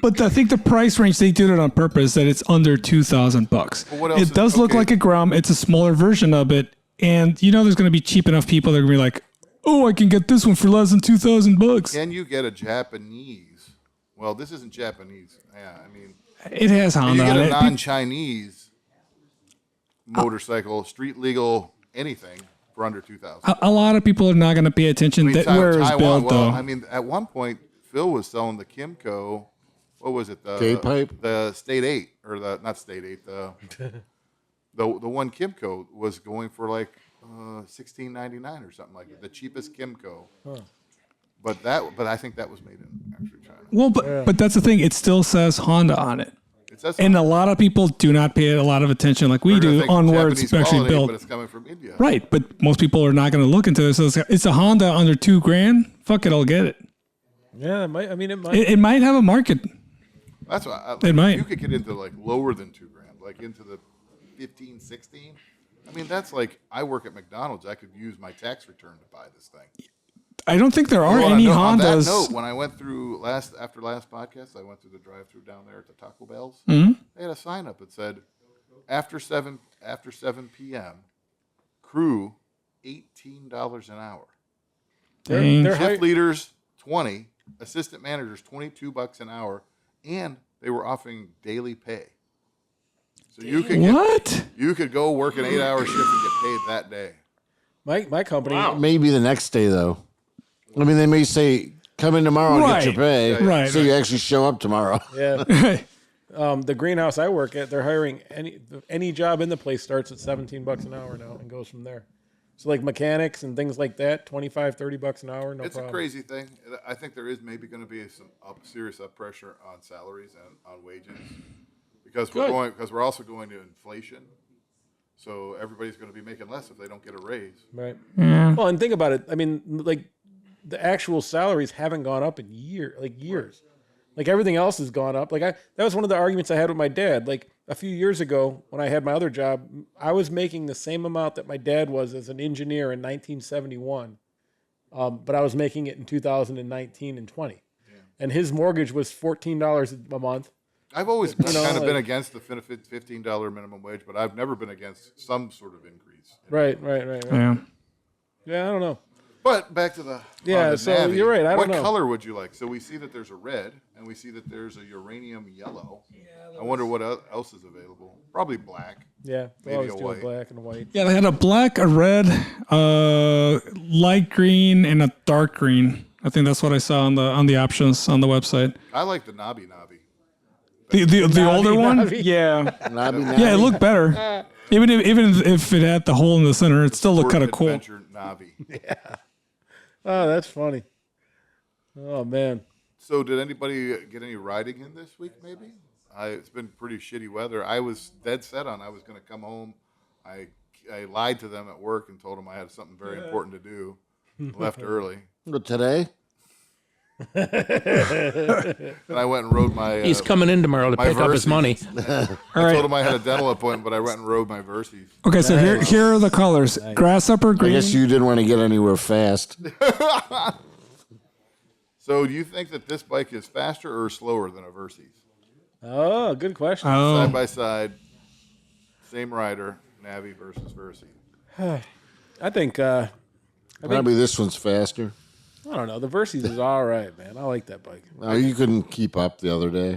But I think the price range they did it on purpose that it's under $2,000. But what else It is- does look okay. like a Grum. It's a smaller version of it, and there's going to be cheap enough people that are going to be like, "Oh, I can get this one for less than $2,000." Can you get a Japanese? Well, this isn't Japanese. Yeah, I mean, It has can Honda you on get a it. non-Chinese motorcycle, street legal, anything for under 2,000? A lot of people are not going to pay attention I mean, where it was Taiwan, built, well, though. I mean, at one point, Phil was selling the Kimco. What was it? The K-pipe? The State 8, or the not State 8. The one Kimco was going for like $16.99 or something like that. The cheapest Kimco. But I think that was made in actually China. Well, but that's the thing. It still says Honda on it. It says And a lot of people do not pay a lot of attention like we they're gonna do think on where Japanese it's actually quality, built. but it's coming from India. Right, but most people are not going to look into this. So it's a Honda under $2,000. Fuck it, I'll get it. yeah, it might. I mean, it might. It might have a market. That's why It might. You could get into like lower than $2,000, like into the 15, 16. I mean, that's like I work at McDonald's. I could use my tax return to buy this thing. I don't think there are Well, any on that Hondas. note, when I went through after last podcast, I went through the drive-through down there at the Taco Bell's. Mm-hmm. They had a sign up that said, "After 7 p.m., crew $18 an hour, Dang. They're shift leaders 20, assistant managers $22 an hour, and they were offering daily pay. So you could What? you could go work an 8-hour shift and get paid that day. my company. Maybe the next day, though. I mean, they may say, come in tomorrow and get your pay. Right. So you actually show up tomorrow. Yeah. Right. The greenhouse I work at, they're hiring any job in the place starts at $17 an hour now and goes from there. So like mechanics and things like that, $25, $30 an hour, no It's problem. a crazy thing. I think there is maybe going to be some serious up pressure on salaries and on wages because we're also going to inflation. So everybody's going to be making less if they don't get a raise. Right. Well, and think about it. I mean, like the actual salaries haven't gone up in years. Like everything else has gone up. That was one of the arguments I had with my dad. Like a few years ago when I had my other job, I was making the same amount that my dad was as an engineer in 1971. But I was making it in 2019 and 20. Yeah. And his mortgage was $14 a month. I've always kind of like- been against the $15 minimum wage, but I've never been against some sort of increase. Right. Yeah. Yeah, I don't know. But back to the Honda so Navi. you're right, I don't what know. color would you like? So we see that there's a red, and we see that there's a uranium yellow. I wonder what else is available. Probably black. Yeah, they Maybe always a do white. a black and a white. Yeah, they had a black, a red, light green, and a dark green. I think that's what I saw on the options on the website. I like the Navi. The older one? Navi. Yeah. Nabi. Yeah, it looked better. Even if it had the hole in the center, it still looked kind of cool. Adventure Navi. Oh, that's funny. Oh man. So did anybody get any riding in this week? Maybe. It's been pretty shitty weather. I was dead set on I was going to come home. I lied to them at work and told them I had something very important to do. Left early. But today? And I went and rode my. He's coming in tomorrow to pick up his Versys. money. I told him I had a dental appointment, but I went and rode my Versys. Okay, so here are the colors: grasshopper I green. guess you didn't want to get anywhere fast. So, do you think that this bike is faster or slower than a Versys? Oh, good question. Side by side, same rider, Navi versus Versy. I think Probably this one's faster. I don't know. The Versys is all right, man. I like that bike. You couldn't keep up the other day.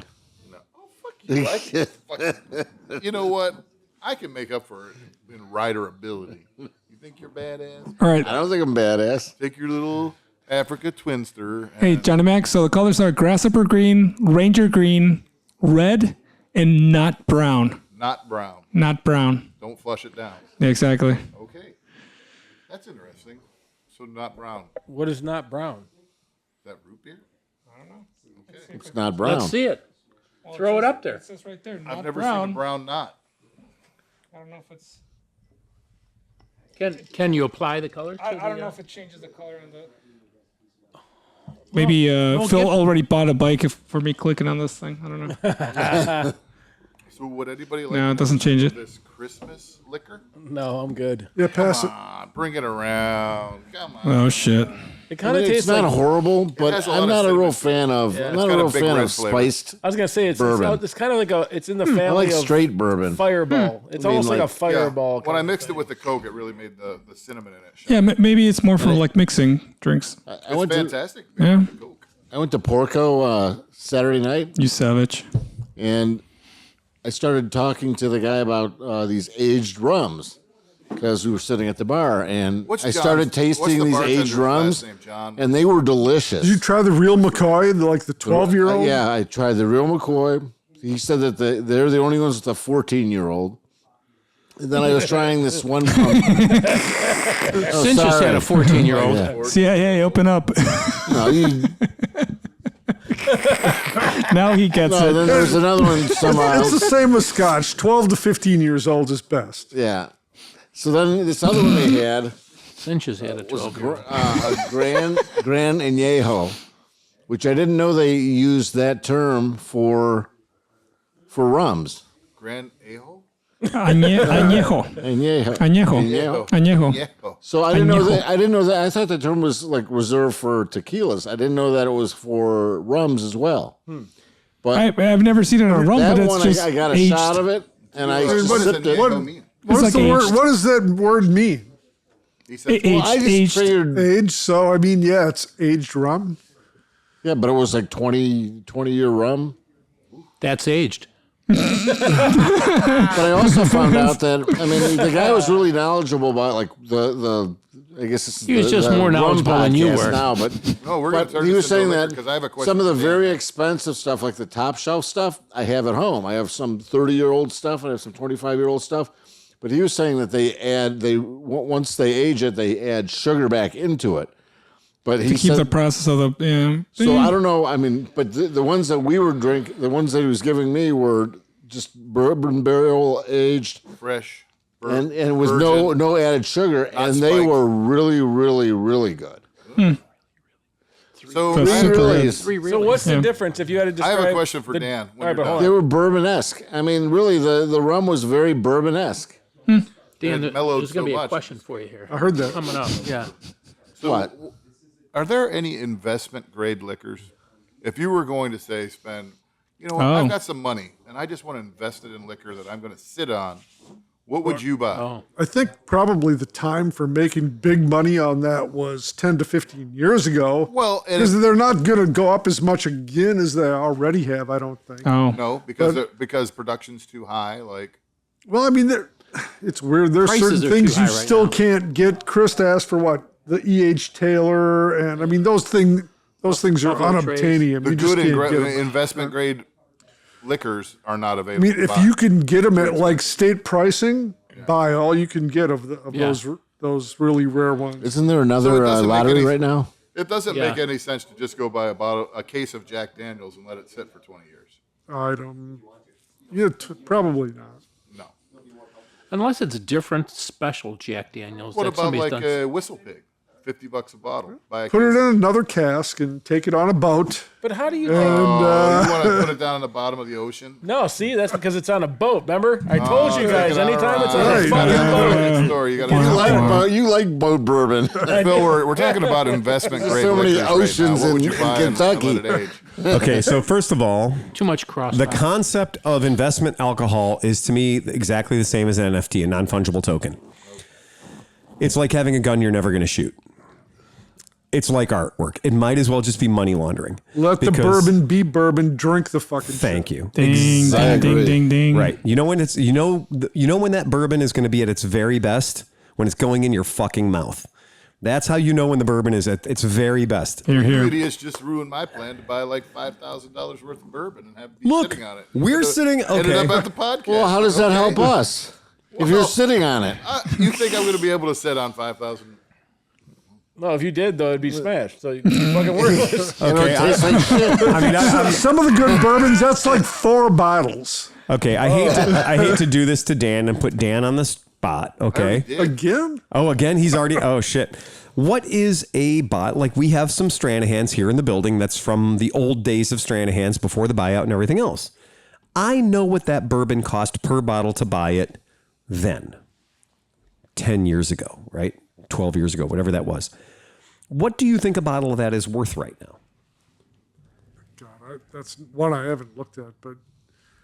No. Oh, fuck you. You know what? I can make up for it in rider ability. You think you're badass? All right. I don't think I'm badass. Take your little Africa Twinster. Hey, Johnny Mac. So the colors are grasshopper green, ranger green, red, and not brown. Not brown. Not brown. Don't flush it down. Yeah, exactly. Okay. That's interesting. So not brown. What is not brown? Is that root beer? It's not brown. Let's see it. Throw it up there. It says right there, I've never seen a brown knot. I don't know if it's. Can you apply the color? I don't know if it changes the color on the. Maybe Phil get- already bought a bike for me clicking on this thing. I don't know. So would anybody like No, it doesn't change it. this Christmas liquor? No, I'm good. Yeah, pass it. Bring it around. Come on. Oh shit! It kind of It's tastes not like. horrible, but has a lot I'm of not a real cinnamon. fan of. Yeah. I'm It's not a got a real big fan red of flavor. spiced. I was gonna say it's Bourbon. it's kind of like a. It's in the family I like of straight bourbon. Fireball. It's I mean, almost like a like- Fireball. When I kind of mixed it thing. with the Coke, it really made the cinnamon in it. Yeah, maybe it's more for like mixing drinks. I It's went to fantastic. Yeah. Coke. I went to Porco Saturday night, You savage. and I started talking to the guy about these aged rums because we were sitting at the bar, and What's I John's- started what's tasting the these bartender's aged last rums, name, John? and they were delicious. Did you try the real McCoy, like the 12-year-old? Yeah, I tried the real McCoy. He said that they're the only ones with a 14-year-old. And then I was trying this one from Cinch just had a 14-year-old. Yeah. CIA, open up. No, Now he gets no, it. then there's another one somewhere It's the else. same with Scotch. 12 to 15 years old is best. Yeah. So then this other one they had Cinch has had a 12-year-old. a Gran Anejo, which I didn't know they used that term for rums. Gran Anejo? Añejo. Anejo. Añejo. Añejo. Yeah. So I didn't know Añejo. that. I didn't know that. I thought the term was like reserved for tequilas. I didn't know that it was for rums as well. But I've never seen it on a rum, that but it's one, just I got a aged. shot of it, and I What does sipped it. Anejo mean? What It's is like the word? aged. What does that word mean? He said, Aged. I just aged. figured, Age. So, I mean, yeah, it's aged rum. yeah, but it was like 20-year rum. That's aged. But I also found out that I mean the guy was really knowledgeable about like the I guess it's He was just the more rum knowledgeable than you podcast were. now, but No, we're going but to turn he this was saying into that because I have a question. some of the for very Dan. expensive stuff, like the top shelf stuff, I have at home. I have some 30-year-old stuff, and I have some 25-year-old stuff. But he was saying that once they age it, they add sugar back into it. But he To keep said, the process of the. Yeah. so I don't know. I mean, but the ones that we were drinking, the ones that he was giving me were just bourbon barrel aged. fresh. And with no added sugar, and they spiked. were really, really, really good. So That's I, super Really, good. So what's the difference if you had to I describe? have a question for the- Dan. When All right, you're but hold they on. were bourbon-esque. I mean, really, the rum was very bourbon-esque. Dan, It mellowed there's going to so be a much. question for you here. I heard that. Coming up. Yeah. So, What? Are there any investment grade liquors? If you were going to say spend, you know, what, Oh. I've got some money and I just want to invest it in liquor that I'm going to sit on, what would you buy? Oh. I think probably the time for making big money on that was 10 to 15 years ago. Well, and Because they're not going to go up as much again as they already have, I don't think. Oh. no, because production's too high. Like, Well, I mean, it's weird. There's Prices certain are things too you high right still now. can't get. Chris asked for what? The E.H. Taylor, and I mean, those things are Buffalo Trace. unobtainium. the You just good can't get them. investment grade liquors are not I available. mean, to if buy. you can get them at like state pricing, buy all you can get of Yeah. those really rare ones. Isn't there So another it doesn't make lottery any- right now? It doesn't Yeah. make any sense to just go buy a case of Jack Daniels and let it sit for 20 years. I don't. Yeah, probably not. No. Unless it's a different special Jack Daniels What that about somebody's like done. Whistle Pig? $50 a bottle. Buy a Put it case. in another cask and take it on a boat. But how do you? And You want to put it down in the bottom of the ocean? No, see, that's because it's on a boat. Remember, I told you take guys. it on a Anytime it's on ride. a Right. fucking boat. Store, you gotta You like boat bourbon. Phil, we're talking about investment grade. so many liquors oceans right now. What would in you buy and Kentucky. let it age? Okay, so first of all, Too much cross. the concept of investment alcohol is to me exactly the same as an NFT, a non-fungible token. It's like having a gun you're never going to shoot. It's like artwork. It might as well just be money laundering. Let the Because- bourbon be bourbon. Drink the fucking Thank shit. you. Ding, ding, ding, ding, ding. Right. You know when it's you know when that bourbon is going to be at its very best when it's going in your fucking mouth. That's how you know when the bourbon is at its very best. Here, here. Idiots just ruined my plan to buy like $5,000 worth of bourbon and have it be Look, sitting on it. we're sitting- Ended okay. up at the podcast. Well, how does that Okay. help us? If you're sitting on it. You think I'm going to be able to sit on 5,000? No, if you did though, it'd be smashed. So it's fucking worthless. Okay. Tastes like shit. I mean, Some of the good bourbons, that's like 4 bottles. okay. I hate to do this to Dan and put Dan on the spot. Okay. Again? Oh, again, he's already. Oh shit. What is a bot? Like we have some Stranahans here in the building. That's from the old days of Stranahans before the buyout and everything else. I know what that bourbon cost per bottle to buy it then. 10 years ago, right? 12 years ago, whatever that was. What do you think a bottle of that is worth right now? God, that's one I haven't looked at, but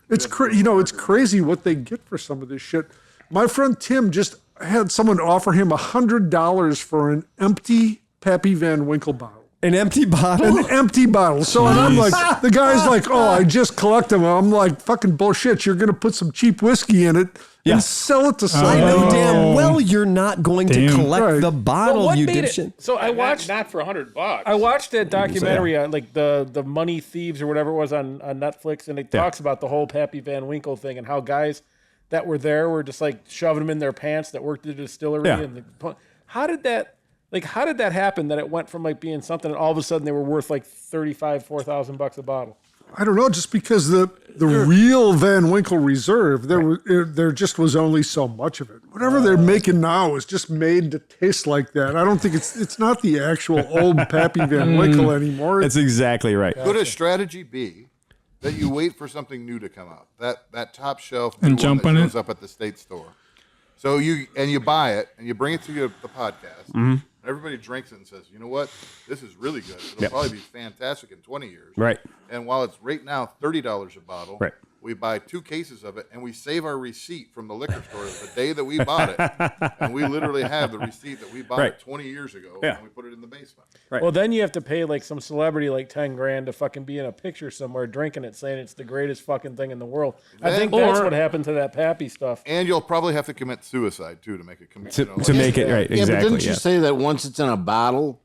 it's it's crazy what they get for some of this shit. My friend Tim just had someone offer him $100 for an empty Pappy Van Winkle bottle. An empty bottle? An empty bottle. So and I'm like, the guy's like, oh, I just collect them. I'm like, fucking bullshit. You're going to put some cheap whiskey in it Yeah. and sell it to I somebody. know damn well you're not going to Damn. collect Right. the bottle, what you made dipshit. it? So I watched. not for $100. I watched that documentary on like the Money Thieves or whatever it was on Netflix, and it talks about the whole Pappy Van Winkle thing and how guys that were there were just like shoving them in their pants that worked at the distillery. Yeah. And how did that happen that it went from like being something and all of a sudden they were worth like $4,000 a bottle? I don't know, just because the real Van Winkle Reserve, there just was only so much of it. Whatever they're making now is just made to taste like that. I don't think it's not the actual old Pappy Van Winkle anymore. That's exactly right. Could a strategy be that you wait for something new to come out? That top shelf And new one jump that on it? shows up at the state store. So you buy it and you bring it to the podcast. Mm-hmm. Everybody drinks it and says, you know what? This is really good. It'll probably be fantastic in 20 years. Right. And while it's right now $30 a bottle, Right. we buy 2 cases of it and we save our receipt from the liquor store the day that we bought it. And we literally have the receipt that we bought Right. it 20 years ago Yeah. and we put it in the basement. Right. Well, then you have to pay like some celebrity like 10 grand to fucking be in a picture somewhere drinking it, saying it's the greatest fucking thing in the world. I think that's Or- what happened to that Pappy stuff. And you'll probably have to commit suicide too to make it To make it right, Yeah, exactly. but didn't you say that once it's in a bottle,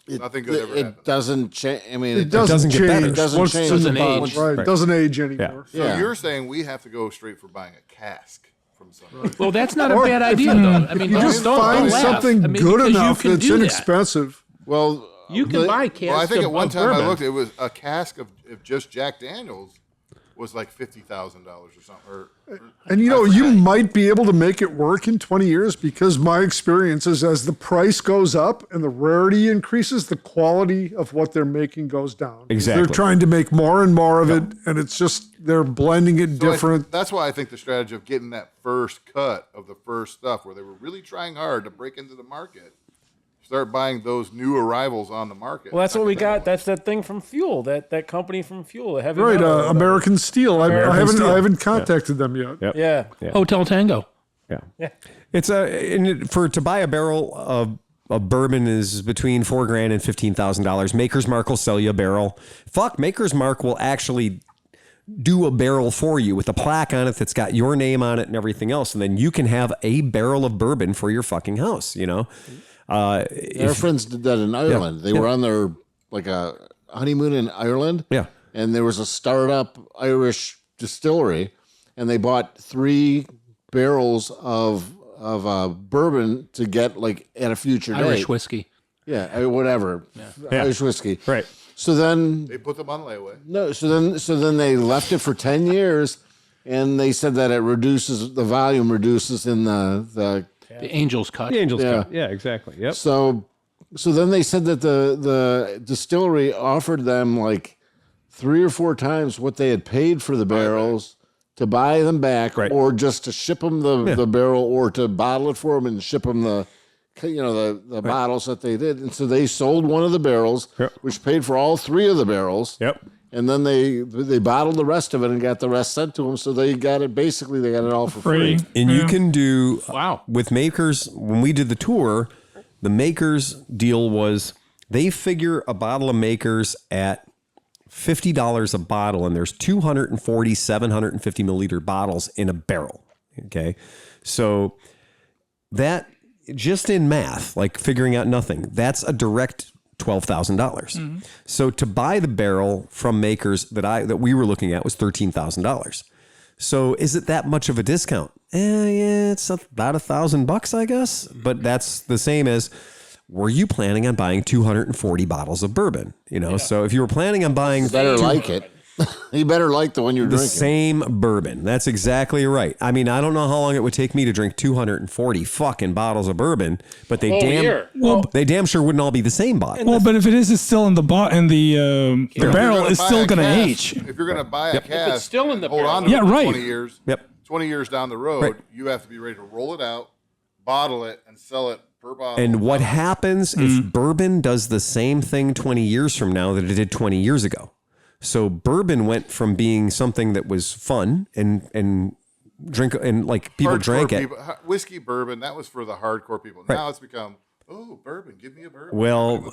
nothing good ever it happens. doesn't change? I mean, it doesn't doesn't get change. better. It doesn't Once change. it's in the Doesn't bottle. age. Right. Right. Doesn't age anymore. So Yeah. you're saying we have to go straight for buying a cask from somebody. Well, that's not a Or bad if idea, you- though. I mean, You don't, just don't find laugh. something I mean, good because you enough can that's do that. inexpensive. Well, You can buy casks Well, I think of, at one of time bourbon. I looked, it was a cask of just Jack Daniels was like $50,000 or something. And you might be able to make it work in 20 years because my experience is as the price goes up and the rarity increases, the quality of what they're making goes down. Exactly. They're trying to make more and more of it, and it's just they're blending it different. That's why I think the strategy of getting that first cut of the first stuff where they were really trying hard to break into the market, start buying those new arrivals on the market. Well, that's what we got. That's that thing from Fuel, that company from Fuel. The heavy Right, metal or whatever. American Steel. American Steel. I haven't contacted them yet. Yep. Yeah. Hotel Tango. Yeah. It's to buy a barrel of bourbon is between $4,000 and $15,000. Maker's Mark will sell you a barrel. Fuck, Maker's Mark will actually do a barrel for you with a plaque on it that's got your name on it and everything else, and then you can have a barrel of bourbon for your fucking house. our friends did that in Ireland. They were on their like a honeymoon in Ireland. Yeah. And there was a startup Irish distillery, and they bought 3 barrels of bourbon to get like at a future Irish date. whiskey. Yeah, whatever. Irish whiskey. Right. So then They put them on layaway. no, so then they left it for 10 years, and they said that the volume reduces in the The Angel's Cut. The Angel's Yeah. Cup. Yeah, exactly. Yep. so So then they said that the distillery offered them like 3 or 4 times what they had paid for the barrels to buy them back, or just to ship them the barrel, or to bottle it for them and ship them the bottles that they did. And so they sold one of the barrels, which paid for all 3 of the barrels. Yep. And then they bottled the rest of it and got the rest sent to them. So they got it all for free. And you can do with Makers. When we did the tour, the Makers deal was they figure a bottle of Makers at $50 a bottle, and there's 240 750 milliliter bottles in a barrel. Okay, so that just in math, like figuring out nothing, that's a direct $12,000. So to buy the barrel from Makers that we were looking at was $13,000. So is it that much of a discount? Yeah, it's about $1,000, I guess. But that's the same as, were you planning on buying 240 bottles of bourbon? So if you were planning on buying, you better like it. You better like the one you're drinking. The same bourbon. That's exactly right. I mean, I don't know how long it would take me to drink 240 fucking bottles of bourbon, but they damn sure wouldn't all be the same bottle. Well, but if it's still in the barrel, it's still going to age. If you're going to buy a cask, it's still in the hold barrel. on to it for 20 years. Yep. 20 years down the road, you have to be ready to roll it out, bottle it, and sell it per bottle. And what happens if bourbon does the same thing 20 years from now that it did 20 years ago? So bourbon went from being something that was fun and drink and like people drank it. Whiskey, bourbon, that was for the hardcore people. Now it's become, bourbon, give me a bourbon. Well,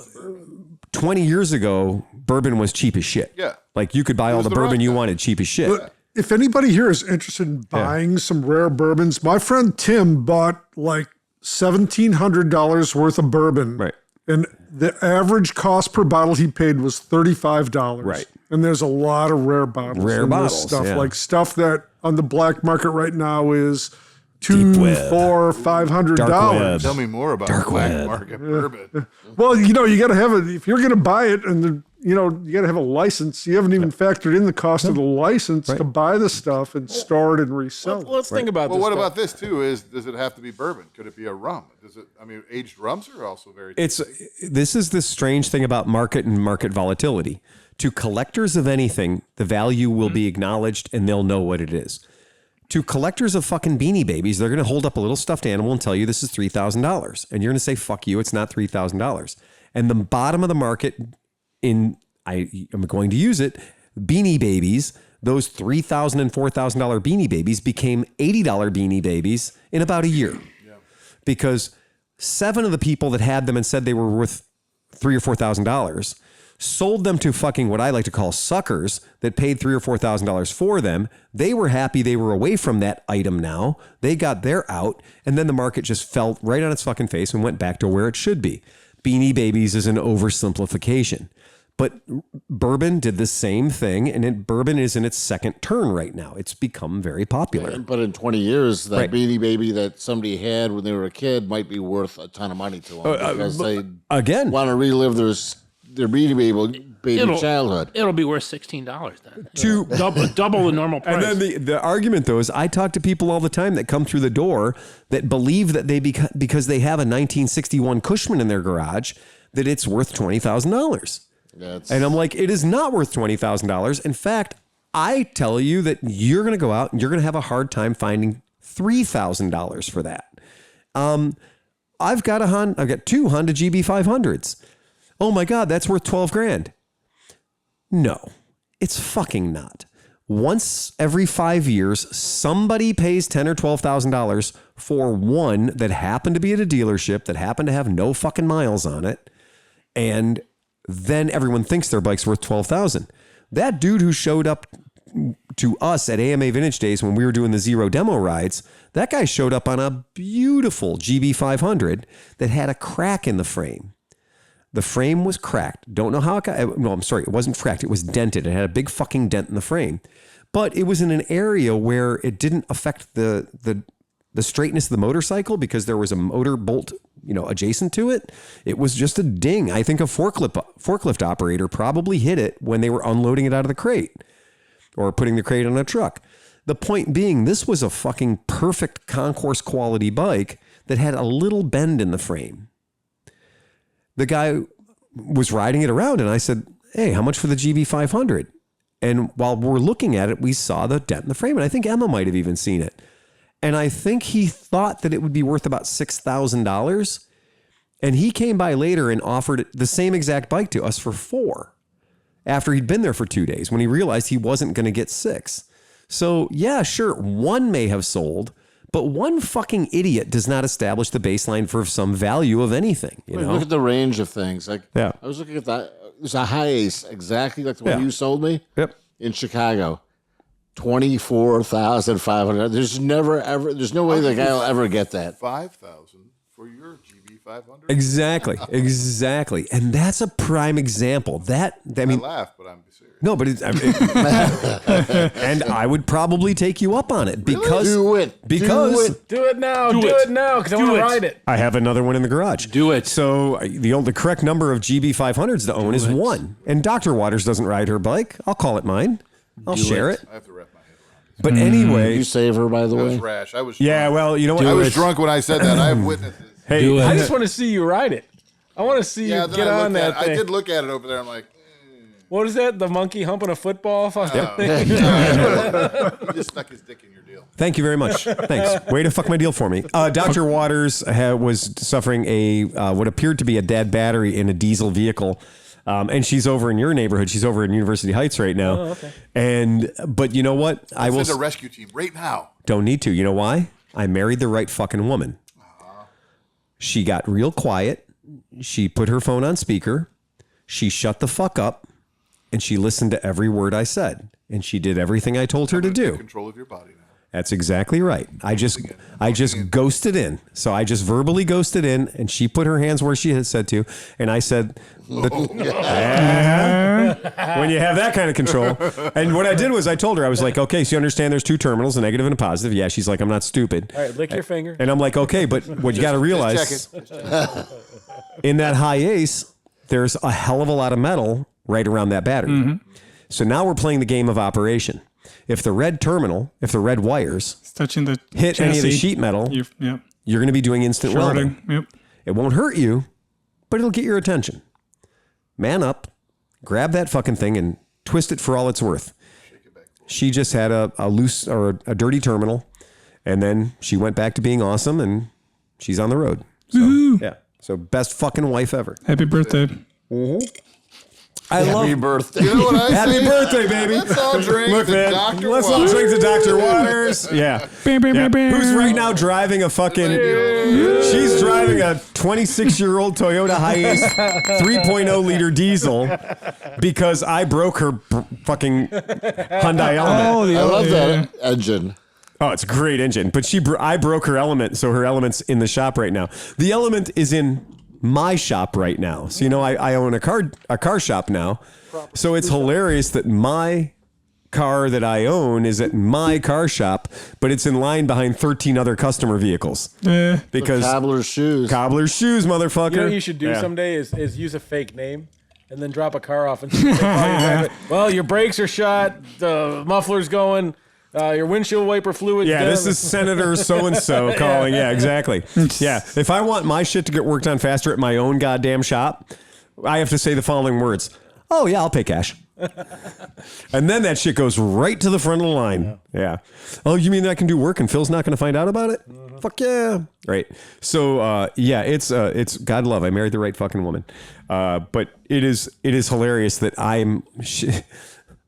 20 years ago, bourbon was cheap as shit. Yeah. Like you could buy all the bourbon you wanted cheap as shit. But if anybody here is interested in buying some rare bourbons, my friend Tim bought like $1,700 worth of bourbon. Right. And the average cost per bottle he paid was $35. Right. And there's a lot of rare bottles. Rare bottles, stuff yeah. like stuff that on the black market right now is $200, $400, $500. Tell me more about black market bourbon. Well, you got to have it if you're going to buy it, and you got to have a license. You haven't even factored in the cost of the license to buy the stuff and store it and resell it. Let's think about this. Well, what about this too? Does it have to be bourbon? Could it be a rum? Aged rums are also very. This is the strange thing about market and market volatility. To collectors of anything, the value will be acknowledged and they'll know what it is. To collectors of fucking Beanie Babies, they're going to hold up a little stuffed animal and tell you this is $3,000. And you're going to say, fuck you, it's not $3,000. And the bottom of the market, I'm going to use it, Beanie Babies, those $3,000 and $4,000 Beanie Babies became $80 Beanie Babies in about a year. Yeah. Because 7 of the people that had them and said they were worth $3,000 or $4,000 sold them to fucking what I like to call suckers that paid $3,000 or $4,000 for them. They were happy they were away from that item now. They got their out, and then the market just fell right on its fucking face and went back to where it should be. Beanie Babies is an oversimplification. But bourbon did the same thing, and bourbon is in its second turn right now. It's become very popular. But in 20 years, that Beanie Baby that somebody had when they were a kid might be worth a ton of money to them because they want to relive their Beanie Baby childhood. It'll be worth $16 then. Double the normal price. And then the argument, though, is I talk to people all the time that come through the door that believe that because they have a 1961 Cushman in their garage, that it's worth $20,000. And I'm like, it is not worth $20,000. In fact, I tell you that you're going to go out and you're going to have a hard time finding $3,000 for that. I've got 2 Honda GB500s. Oh my God, that's worth $12,000. No, it's fucking not. Once every 5 years, somebody pays $10,000 or $12,000 for one that happened to be at a dealership that happened to have no fucking miles on it, and then everyone thinks their bike's worth $12,000. That dude who showed up to us at AMA Vintage Days when we were doing the Zero demo rides, that guy showed up on a beautiful GB500 that had a crack in the frame. The frame was cracked. Don't know how it got. No, I'm sorry. It wasn't cracked. It was dented. It had a big fucking dent in the frame. But it was in an area where it didn't affect the straightness of the motorcycle because there was a motor bolt, adjacent to it. It was just a ding. I think a forklift operator probably hit it when they were unloading it out of the crate or putting the crate on a truck. The point being, this was a fucking perfect concourse quality bike that had a little bend in the frame. the guy was riding it around, and I said, hey, how much for the GB500? And while we're looking at it, we saw the dent in the frame, and I think Emma might have even seen it. And I think he thought that it would be worth about $6,000. And he came by later and offered the same exact bike to us for $4,000 after he'd been there for 2 days when he realized he wasn't going to get 6. So yeah, sure, one may have sold, but one fucking idiot does not establish the baseline for some value of anything. You know? Look at the range of things. Like, yeah. I was looking at that. There's a high ace, exactly like the one you sold me. Yep. In Chicago. 24,500. There's no way the guy will ever get that. 5,000 for your GB500. Exactly. And that's a prime example. I laugh, but I'm serious. No, but and I would probably take you up on it because do it now, do it now, because I want to ride it. I have another one in the garage. Do it. So the correct number of GB500s to own is 1. And Dr. Waters doesn't ride her bike. I'll call it mine. I'll share it. I have to wrap my head around this. But anyway, you save her, by the way. I was rash. I was yeah. drunk. Well, you know what? I was drunk when I said that. I have witnesses. Hey, I just want to see you ride it. I want to see you get on that thing. I did look at it over there. I'm like, what is that? The monkey humping a football? He just stuck his dick in your deal. Thank you very much. Thanks. Way to fuck my deal for me. Dr. Waters was suffering what appeared to be a dead battery in a diesel vehicle. And she's over in your neighborhood. She's over in University Heights right now. Oh, okay. But you know what? I will send a rescue team right now. Don't need to. You know why? I married the right fucking woman. She got real quiet. She put her phone on speaker. She shut the fuck up. And she listened to every word I said. And she did everything I told her to do. Take control of your body now. That's exactly right. I just ghosted in. So I just verbally ghosted in, and she put her hands where she had said to, and I said, when you have that kind of control. And what I did was I told her, I was like, okay, so you understand there's 2 terminals, a negative and a positive. Yeah, she's like, I'm not stupid. All right, lick your finger. And I'm like, okay, but what you got to realize, Just check it. in that high ace, there's a hell of a lot of metal right around that battery. Mm-hmm. So now we're playing the game of operation. If the red wires It's touching the hit chassis, any of the sheet metal, you're going to be doing instant welding. Yep. It won't hurt you, but it'll get your attention. Man up, grab that fucking thing and twist it for all it's worth. She just had a loose or a dirty terminal, and then she went back to being awesome, and she's on the road. So, yeah. So best fucking wife ever. Happy birthday. Mm-hmm. Happy birthday. You know what I Happy say? birthday, baby. Let's all drink Look, to man, Dr. let's all Waters. drink to Dr. Waters. Yeah. Who's right now driving a fucking... She's driving a 26-year-old Toyota Hiace 3.0 liter diesel because I broke her fucking Hyundai Element. I love that engine. Oh, it's a great engine. But I broke her Element, so her Element's in the shop right now. The Element is in my shop right now. So, you know, I own a car shop now. So it's hilarious that my car that I own is at my car shop, but it's in line behind 13 other customer vehicles. Because Cobbler's shoes. Cobbler's shoes, motherfucker. You know what you should do someday is use a fake name and then drop a car off and say, well, your brakes are shot, the muffler's going, your windshield wiper fluid. Yeah, this is Senator so-and-so calling. Yeah, exactly. Yeah, if I want my shit to get worked on faster at my own goddamn shop, I have to say the following words. Oh, yeah, I'll pay cash. And then that shit goes right to the front of the line. Yeah. Oh, you mean I can do work and Phil's not going to find out about it? Mm-hmm. Fuck yeah. Right. So, yeah, it's God love. I married the right fucking woman. But it is hilarious that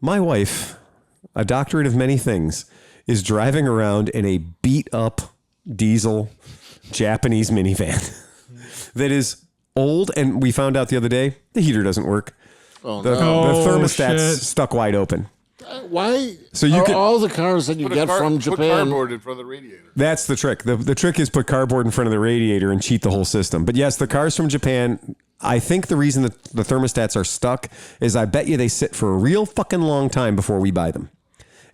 my wife, a doctorate of many things, is driving around in a beat up diesel Japanese minivan that is old. And we found out the other day, the heater doesn't work. Oh, the thermostat's stuck wide open. Why? So you could, all the cars that you get from Put Japan. cardboard in front of the radiator. That's the trick. The trick is put cardboard in front of the radiator and cheat the whole system. But yes, the cars from Japan, I think the reason that the thermostats are stuck is I bet you they sit for a real fucking long time before we buy them.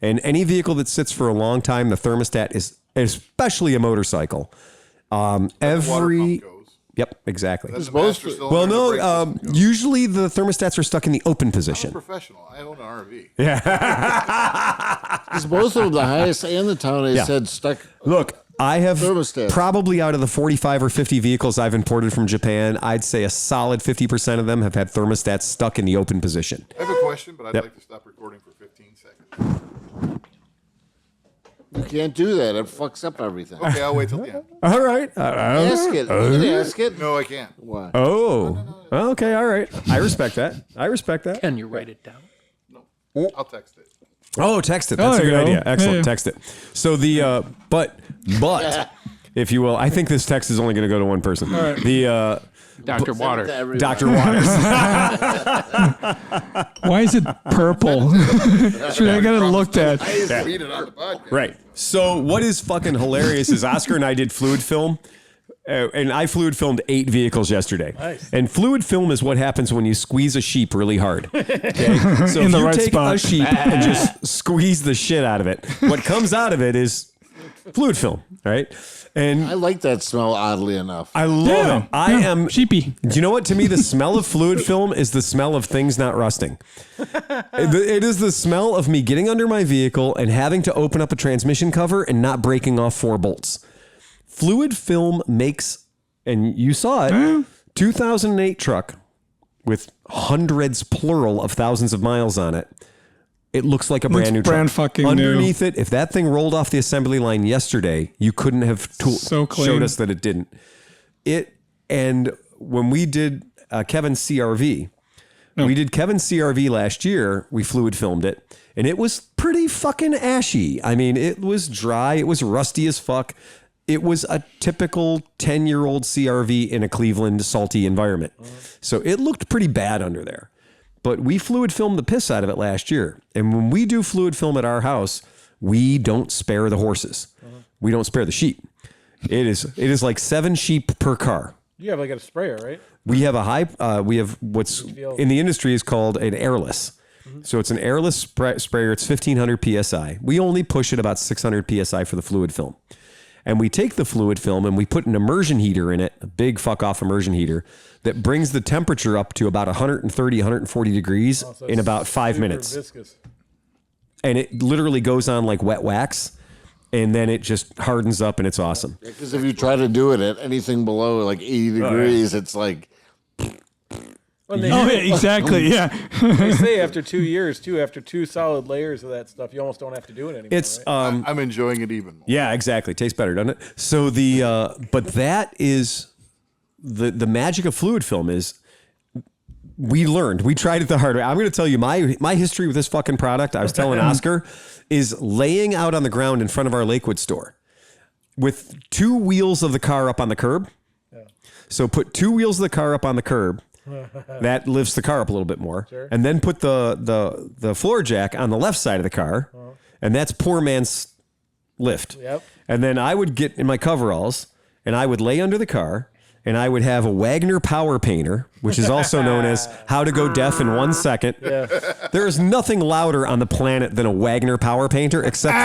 And any vehicle that sits for a long time, the thermostat is, especially a motorcycle. Yep, exactly. Well, no, usually the thermostats are stuck in the open position. I'm a professional. I own an RV. Yeah. Because both of them, the highest and the town, they said stuck. Look, I have Thermostats. probably out of the 45 or 50 vehicles I've imported from Japan, I'd say a solid 50% of them have had thermostats stuck in the open position. I have a question, but I'd like to stop recording for 15 seconds. You can't do that. It fucks up everything. Okay, I'll wait till the end. All right. Ask it. You can ask it. No, I can't. Why? Oh. Okay. All right. I respect that. Can you write it down? No, I'll text it. Oh, text it. That's a there good you go. idea. Excellent. Yeah. Text it. So the but if you will, I think this text is only going to go to one person. The Dr. Waters. Dr. Waters. Why is it purple? Should I got it looked at? I used to read it on the podcast. Right. So what is fucking hilarious is Oscar and I did fluid film. And I fluid filmed 8 vehicles yesterday. Nice. And fluid film is what happens when you squeeze a sheep really hard. Okay? So In if the you right take spot. a sheep and just squeeze the shit out of it, what comes out of it is fluid film, right? And I like that smell, oddly enough. I love it. I am sheepy. Do you know what? To me, the smell of fluid film is the smell of things not rusting. It is the smell of me getting under my vehicle and having to open up a transmission cover and not breaking off 4 bolts. Fluid film makes, and you saw it, 2008 truck with hundreds, plural, of thousands of miles on it. It looks like a brand new truck. Brand fucking new. Underneath it, if that thing rolled off the assembly line yesterday, you couldn't have So clean. showed us that it didn't. And when we did Kevin's CRV, we did Kevin's CRV last year. We fluid filmed it, and it was pretty fucking ashy. I mean, it was dry. It was rusty as fuck. It was a typical 10-year-old CRV in a Cleveland salty environment. So it looked pretty bad under there. But we fluid filmed the piss out of it last year. And when we do fluid film at our house, we don't spare the horses. We don't spare the sheep. It is like 7 sheep per car. You have like a sprayer, right? We have we have what's in the industry is called an airless. So it's an airless sprayer. It's 1500 PSI. We only push it about 600 PSI for the fluid film. And we take the fluid film and we put an immersion heater in it, a big fuck off immersion heater that brings the temperature up to about 130, 140 degrees in about 5 minutes. Viscous. And it literally goes on like wet wax. And then it just hardens up and it's awesome. Because if you try to do it at anything below like 80 degrees, it's like... Yeah, exactly. Yeah. They say after 2 years, too, after 2 solid layers of that stuff, you almost don't have to do it anymore. It's right? I'm enjoying it even more. Yeah, exactly. Tastes better, doesn't it? So but that is the magic of fluid film is we tried it the hard way. I'm going to tell you my history with this fucking product. I was telling Oscar is laying out on the ground in front of our Lakewood store with 2 wheels of the car up on the curb. Yeah. So put 2 wheels of the car up on the curb. That lifts the car up a little bit more. Sure. And then put the floor jack on the left side of the car. And that's poor man's lift. Yep. And then I would get in my coveralls and I would lay under the car and I would have a Wagner power painter, which is also known as how to go deaf in 1 second. Yeah. There is nothing louder on the planet than a Wagner power painter except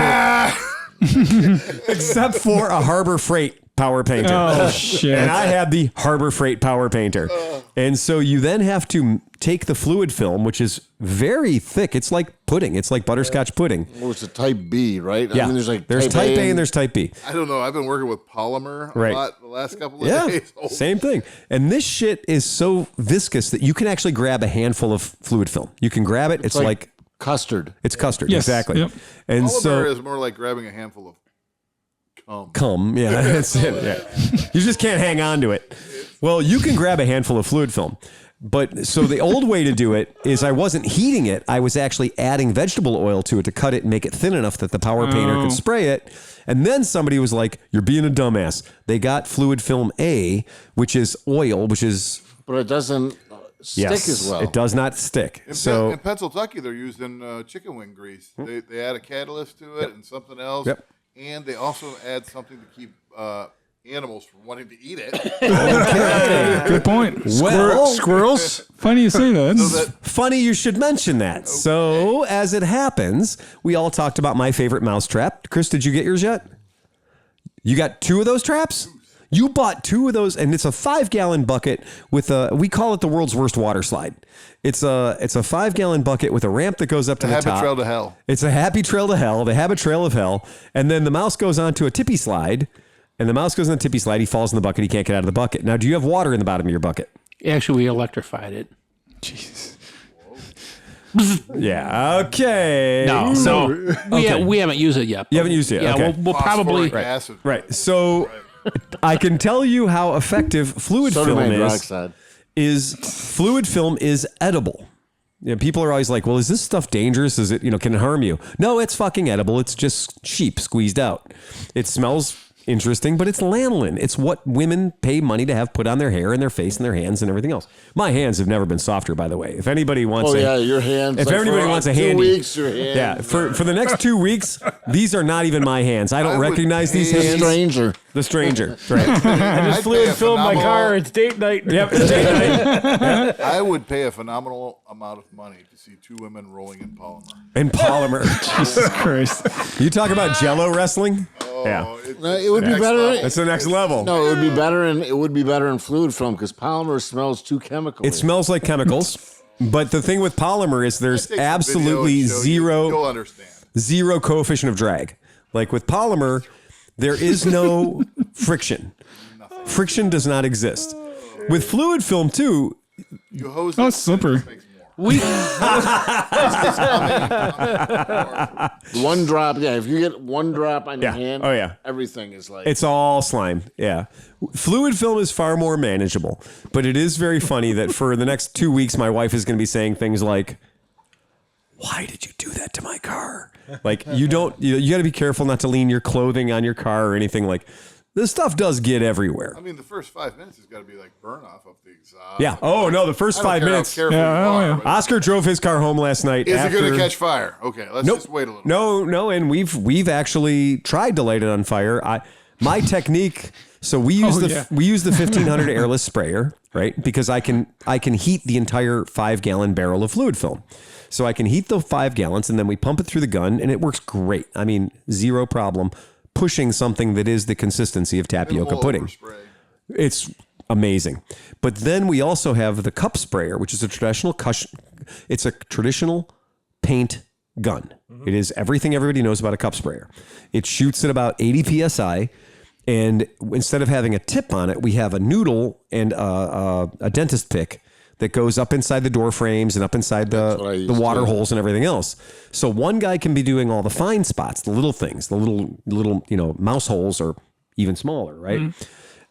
for a Harbor Freight power painter. Oh, shit. And I had the Harbor Freight power painter. And so you then have to take the fluid film, which is very thick. It's like pudding. It's like butterscotch pudding. Well, it's a type B, right? Yeah. I mean, there's type A and there's type B. I don't know. I've been working with polymer a lot the last couple of days. Oh. Same thing. And this shit is so viscous that you can actually grab a handful of fluid film. You can grab it. It's like custard. It's custard. Yes. Exactly. Yep. And Polymer is more like grabbing a handful of cum. Yeah, that's it. Yeah. You just can't hang on to it. Well, you can grab a handful of fluid film. But so the old way to do it is I wasn't heating it. I was actually adding vegetable oil to it to cut it and make it thin enough that the power painter could spray it. And then somebody was like, you're being a dumbass. They got fluid film A, which is oil, which is... But it doesn't stick as well. It does not stick. In Pennsylvania, they're using chicken wing grease. They add a catalyst to it and something else. Yep. And they also add something to keep animals from wanting to eat it. Okay. Good point. Well, Squirrels? Funny you say that. Funny you should mention that. Okay. So, as it happens, we all talked about my favorite mousetrap. Chris, did you get yours yet? You got 2 of those traps? You bought 2 of those, and it's a 5-gallon bucket with we call it the world's worst water slide. It's a 5-gallon bucket with a ramp that goes up to the top. Habit trail to hell. It's a happy trail to hell, the habit trail of hell. And then the mouse goes onto a tippy slide and the mouse goes in the tippy slide. He falls in the bucket. He can't get out of the bucket. Now, do you have water in the bottom of your bucket? Actually, we electrified it. Jesus. Yeah. Okay. No, So we haven't used it yet. you haven't used it. Yeah, Okay. we'll probably. Phosphoric acid. Right. So I can tell you how effective fluid film Sodium is. hydroxide. Fluid film is edible. You know, people are always like, well, is this stuff dangerous? Is it, can it harm you? No, it's fucking edible. It's just sheep squeezed out. It smells interesting, but it's lanolin. It's what women pay money to have put on their hair and their face and their hands and everything else. My hands have never been softer, by the way. If anybody wants your hands. if like anybody for wants a 2 handy, weeks, your hands. yeah, for the next 2 weeks, these are not even my hands. I don't recognize these hands. Stranger. The stranger, right? I just fluid filled my car. It's date night. Yep, it's date night. I would pay a phenomenal amount of money to see two women rolling in polymer. And polymer. Jesus Christ. You talk about Jello wrestling? Yeah, It would be better. that's the next level. No, it would be better in fluid film because polymer smells too chemical. It smells like chemicals, but the thing with polymer is there's Take some absolutely video and show you. You'll understand. zero coefficient of drag. Like with polymer, there is no friction. Friction does not exist. With fluid film too, You hose Oh, it, it's slippery. it makes more. One drop. Yeah, if you get one drop on your Yeah. hand, Oh, yeah. everything is like. it's all slime. Yeah. Fluid film is far more manageable, but it is very funny that for the next 2 weeks, my wife is going to be saying things like, why did you do that to my car? Like you got to be careful not to lean your clothing on your car or anything. Like this stuff does get everywhere. I mean, the first 5 minutes has got to be like burn off of the exhaust. Yeah. Oh no, the first 5 minutes. Yeah. Oscar drove his car home last night. Is after, it going to catch fire? Okay, let's Nope. just wait a little. No, and we've actually tried to light it on fire. My technique. So we use the 1500 airless sprayer, right? Because I can heat the entire 5-gallon barrel of fluid film. So I can heat the 5 gallons and then we pump it through the gun and it works great. I mean, zero problem pushing something that is the consistency of tapioca Minimal pudding. overspray. It's amazing. But then we also have the cup sprayer, which is a traditional paint gun. It is everything everybody knows about a cup sprayer. It shoots at about 80 PSI. And instead of having a tip on it, we have a noodle and a dentist pick that goes up inside the door frames and up inside the water holes and everything else. So one guy can be doing all the fine spots, the little things, the little mouse holes or even smaller, right? Mm-hmm.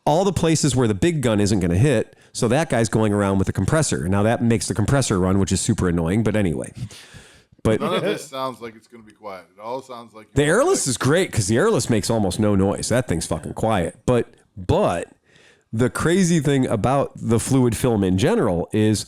All the places where the big gun isn't going to hit. So that guy's going around with a compressor. Now that makes the compressor run, which is super annoying. But anyway. But none of this sounds like it's going to be quiet. It all sounds like the airless is great because the airless makes almost no noise. That thing's fucking quiet. But the crazy thing about the fluid film in general is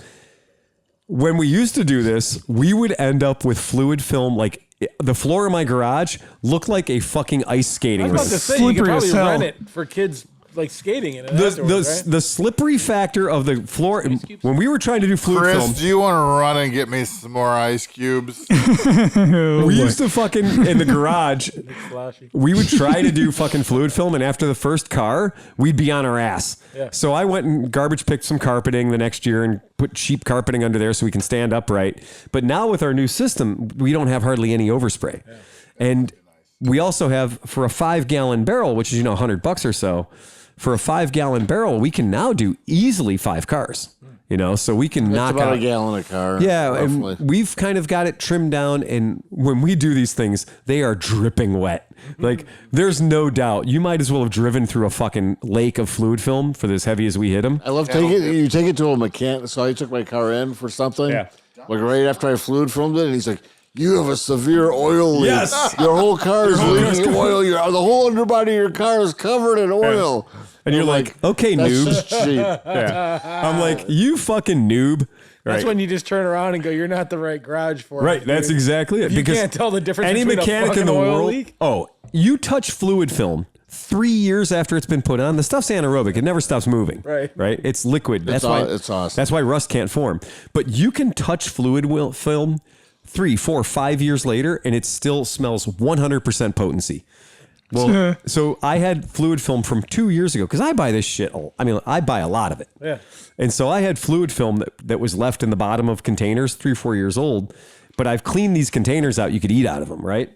when we used to do this, we would end up with fluid film like the floor of my garage looked like a fucking ice skating I was about to rink. say, you could Slippery as probably hell. rent it for kids like skating in it. The slippery factor of the floor when we were trying to do fluid Chris, film. do you want to run and get me some more ice cubes? We used to fucking in the garage. We would try to do fucking fluid film, and after the first car, we'd be on our ass. Yeah. So I went and garbage picked some carpeting the next year and put cheap carpeting under there so we can stand upright. But now with our new system, we don't have hardly any overspray, and we also have for a 5-gallon barrel, which is $100 or so. For a 5-gallon barrel, we can now do easily 5 cars. So we can knock about out a gallon a car. Yeah, roughly. and we've kind of got it trimmed down. And when we do these things, they are dripping wet. Like there's no doubt. You might as well have driven through a fucking lake of fluid film for as heavy as we hit them. I love taking it. You take it to a mechanic. So I took my car in for something. Yeah. Like right after I fluid filmed it, and he's like, "You have a severe oil leak. Yes. Your whole car is leaking oil. The whole underbody of your car is covered in oil." And you're like, okay, That's noob. just cheap. Yeah. I'm like, you fucking noob. That's Right. when you just turn around and go, "You're not the right garage for it." Right, that's dude. exactly it. You Because can't tell the difference any between mechanic a fucking in the oil world. leak. Oh, you touch fluid film 3 years after it's been put on, the stuff's anaerobic. It never stops moving. Right. It's liquid. That's why it's awesome. That's why rust can't form. But you can touch fluid film 3, 4, 5 years later, and it still smells 100% potency. Well, so I had fluid film from 2 years ago because I buy this shit. I buy a lot of it. Yeah. And so I had fluid film that was left in the bottom of containers, 3 or 4 years old. But I've cleaned these containers out. You could eat out of them, right?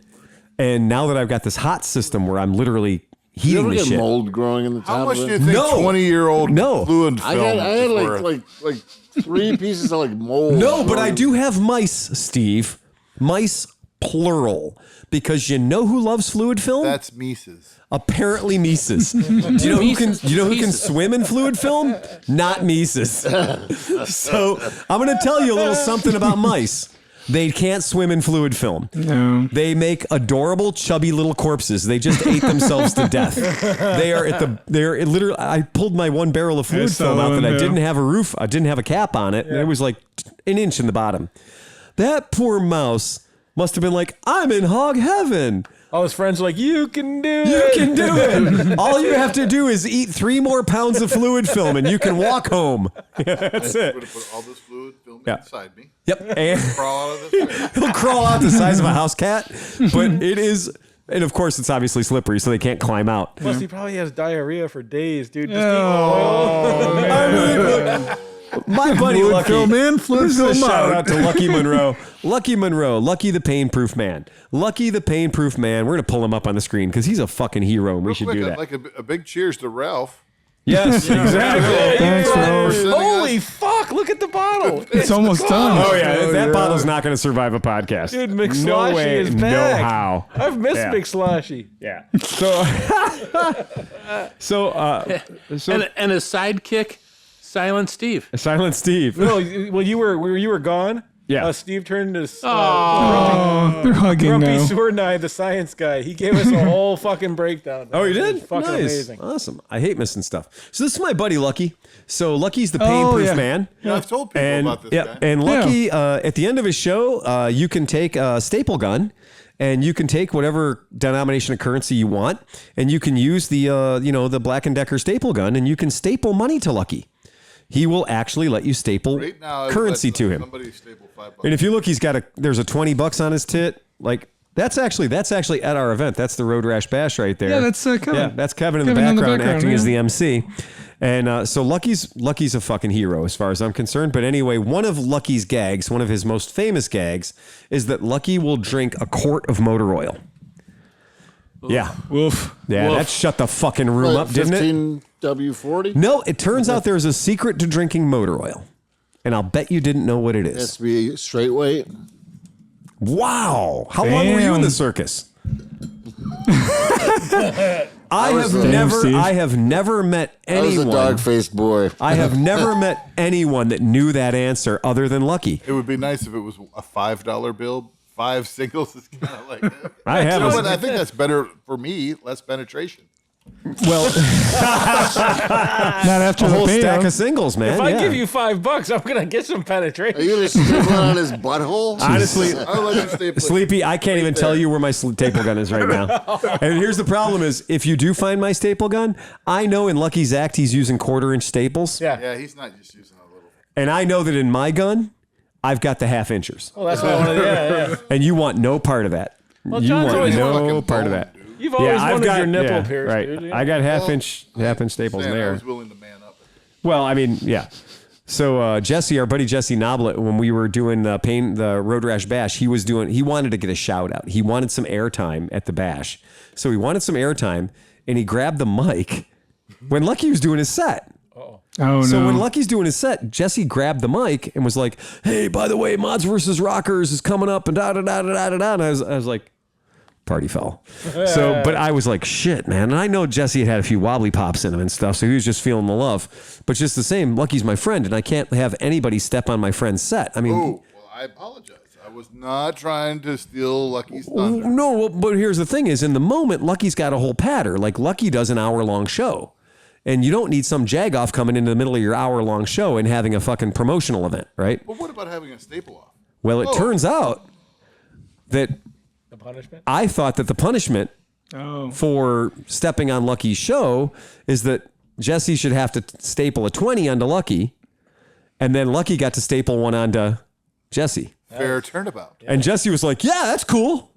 And now that I've got this hot system where I'm literally You heating ever the get shit. mold growing in the top How much of do you it? think No. 20-year-old No. fluid I film had is worth? like 3 pieces of like mold. No, but I growing. do have mice, Steve. Mice, plural. Because you know who loves fluid film? That's Mises. Apparently Mises. Do you know who can swim in fluid film? Not Mises. So I'm going to tell you a little something about mice. They can't swim in fluid film. No. They make adorable, chubby little corpses. They just ate themselves to death. They're literally. I pulled my one barrel of fluid saw film out one, that I yeah. didn't have a roof. I didn't have a cap on it. And it was like an inch in the bottom. That poor mouse must have been like, I'm in hog heaven. All his friends are like, you can do it. You can do it. All you have to do is eat 3 more pounds of fluid film and you can walk home. That's I'm it. going to put all this fluid film Yeah. inside me. Yep. And Crawl out of this. he'll crawl out the size of a house cat, but it is, and of course it's obviously slippery, so they can't climb out. Plus, he probably has diarrhea for days, dude. Just My buddy Fluid Lucky. film in, fluid This is a film shout out. out to Lucky Monroe. Lucky Monroe. Lucky the pain-proof man. Lucky the pain-proof man. We're going to pull him up on the screen because he's a fucking hero and we Real should quick, do I'd that. like a big cheers to Ralph. Yes, exactly. Thanks, Rose. Holy fuck, look at the bottle. It's almost done. Oh, yeah. That bottle's not going to survive a podcast. Dude, McSloshy no way, is no back. how. I've missed Yeah. McSloshy. Yeah. So, And a sidekick, Silent Steve. Silent Steve. No, when you were gone, Yeah. Steve turned to Oh, they're hugging Grumpy now. Swordknife, the science guy. He gave us a whole fucking breakdown. Oh, you It did? was fucking Nice. amazing. Awesome. I hate missing stuff. So this is my buddy Lucky. So Lucky's the pain-proof yeah. man. Yeah, I've told people And about this guy. and Lucky at the end of his show, you can take a staple gun and you can take whatever denomination of currency you want, and you can use the the Black & Decker staple gun, and you can staple money to Lucky. He will actually let you staple Right now, I would currency let to him. Somebody staple $5. And if you look, there's a $20 on his tit. Like that's actually at our event. That's the Road Rash Bash right there. Yeah, that's Kevin. Yeah, that's Kevin in the Kevin in the background acting background, as the yeah. MC. And so Lucky's a fucking hero as far as I'm concerned. But anyway, one of Lucky's gags, one of his most famous gags, is that Lucky will drink a quart of motor oil. Yeah. Woof. Yeah, that shut the fucking room up, didn't it? 15W40. No, it turns out there's a secret to drinking motor oil. And I'll bet you didn't know what it It has is. to be straight weight. Wow. How long were you in the Damn. circus? I was have the- never Steve. I have never met I was a anyone. dog-faced boy. I have never met anyone that knew that answer other than Lucky. It would be nice if it was a $5 bill. 5 singles is kind of like. I have You know a- what? I think that's better for me. Less penetration. Well, Not after a the whole pay. stack of singles, man. If I yeah. give you $5, I'm gonna get some Are penetration. you gonna staple it on his butthole? Honestly, I'll let you staple it. Sleepy, I can't even tell you where my staple gun is right now. And here's the problem is, if you do find my staple gun, I know in Lucky's act he's using 1/4-inch staples. Yeah. Yeah, he's not just using a little. And I know that in my gun, I've got the 1/2 inchers. Well, that's what I wanted. Yeah. And you want no part of that. Well, you John's want always no fucking part of bone, that. dude. You've always wanted your nipple pierced, right. dude. I got half-inch staples Man, I there. was willing to man up. Well, I mean, yeah. So Jesse, our buddy Jesse Noblet, when we were doing the Road Rash Bash, he wanted to get a shout out. He wanted some airtime at the bash. So he wanted some airtime, and he grabbed the mic when Lucky was doing his set. Oh, So no. when Lucky's doing his set, Jesse grabbed the mic and was like, "Hey, by the way, Mods versus Rockers is coming up," and da da da da da da. And I was like, party foul. So, but I was like, shit, man. And I know Jesse had a few wobbly pops in him and stuff, so he was just feeling the love. But just the same, Lucky's my friend, and I can't have anybody step on my friend's set. I mean, Oh, well, I apologize. I was not trying to steal Lucky's thunder. no, but here's the thing is, in the moment, Lucky's got a whole patter. Like, Lucky does an hour-long show. And you don't need some jagoff coming into the middle of your hour-long show and having a fucking promotional event, right? But what about having a staple off? Well, it turns out that The punishment. I thought that the punishment for stepping on Lucky's show is that Jesse should have to staple a 20 onto Lucky, and then Lucky got to staple one onto Jesse. Fair turnabout. And Jesse was like, "Yeah, that's cool."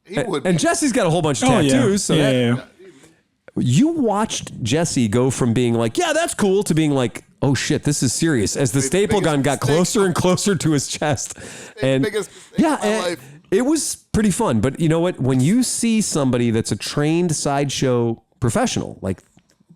He would. And Jesse's got a whole bunch of Oh, yeah. tattoos. So that- yeah. you watched Jesse go from being like, "Yeah, that's cool," to being like, "Oh shit, this is serious." As the The staple biggest gun got mistake. closer and closer to his chest, and biggest mistake of my and life. it was pretty fun. But you know what? When you see somebody that's a trained sideshow professional. Like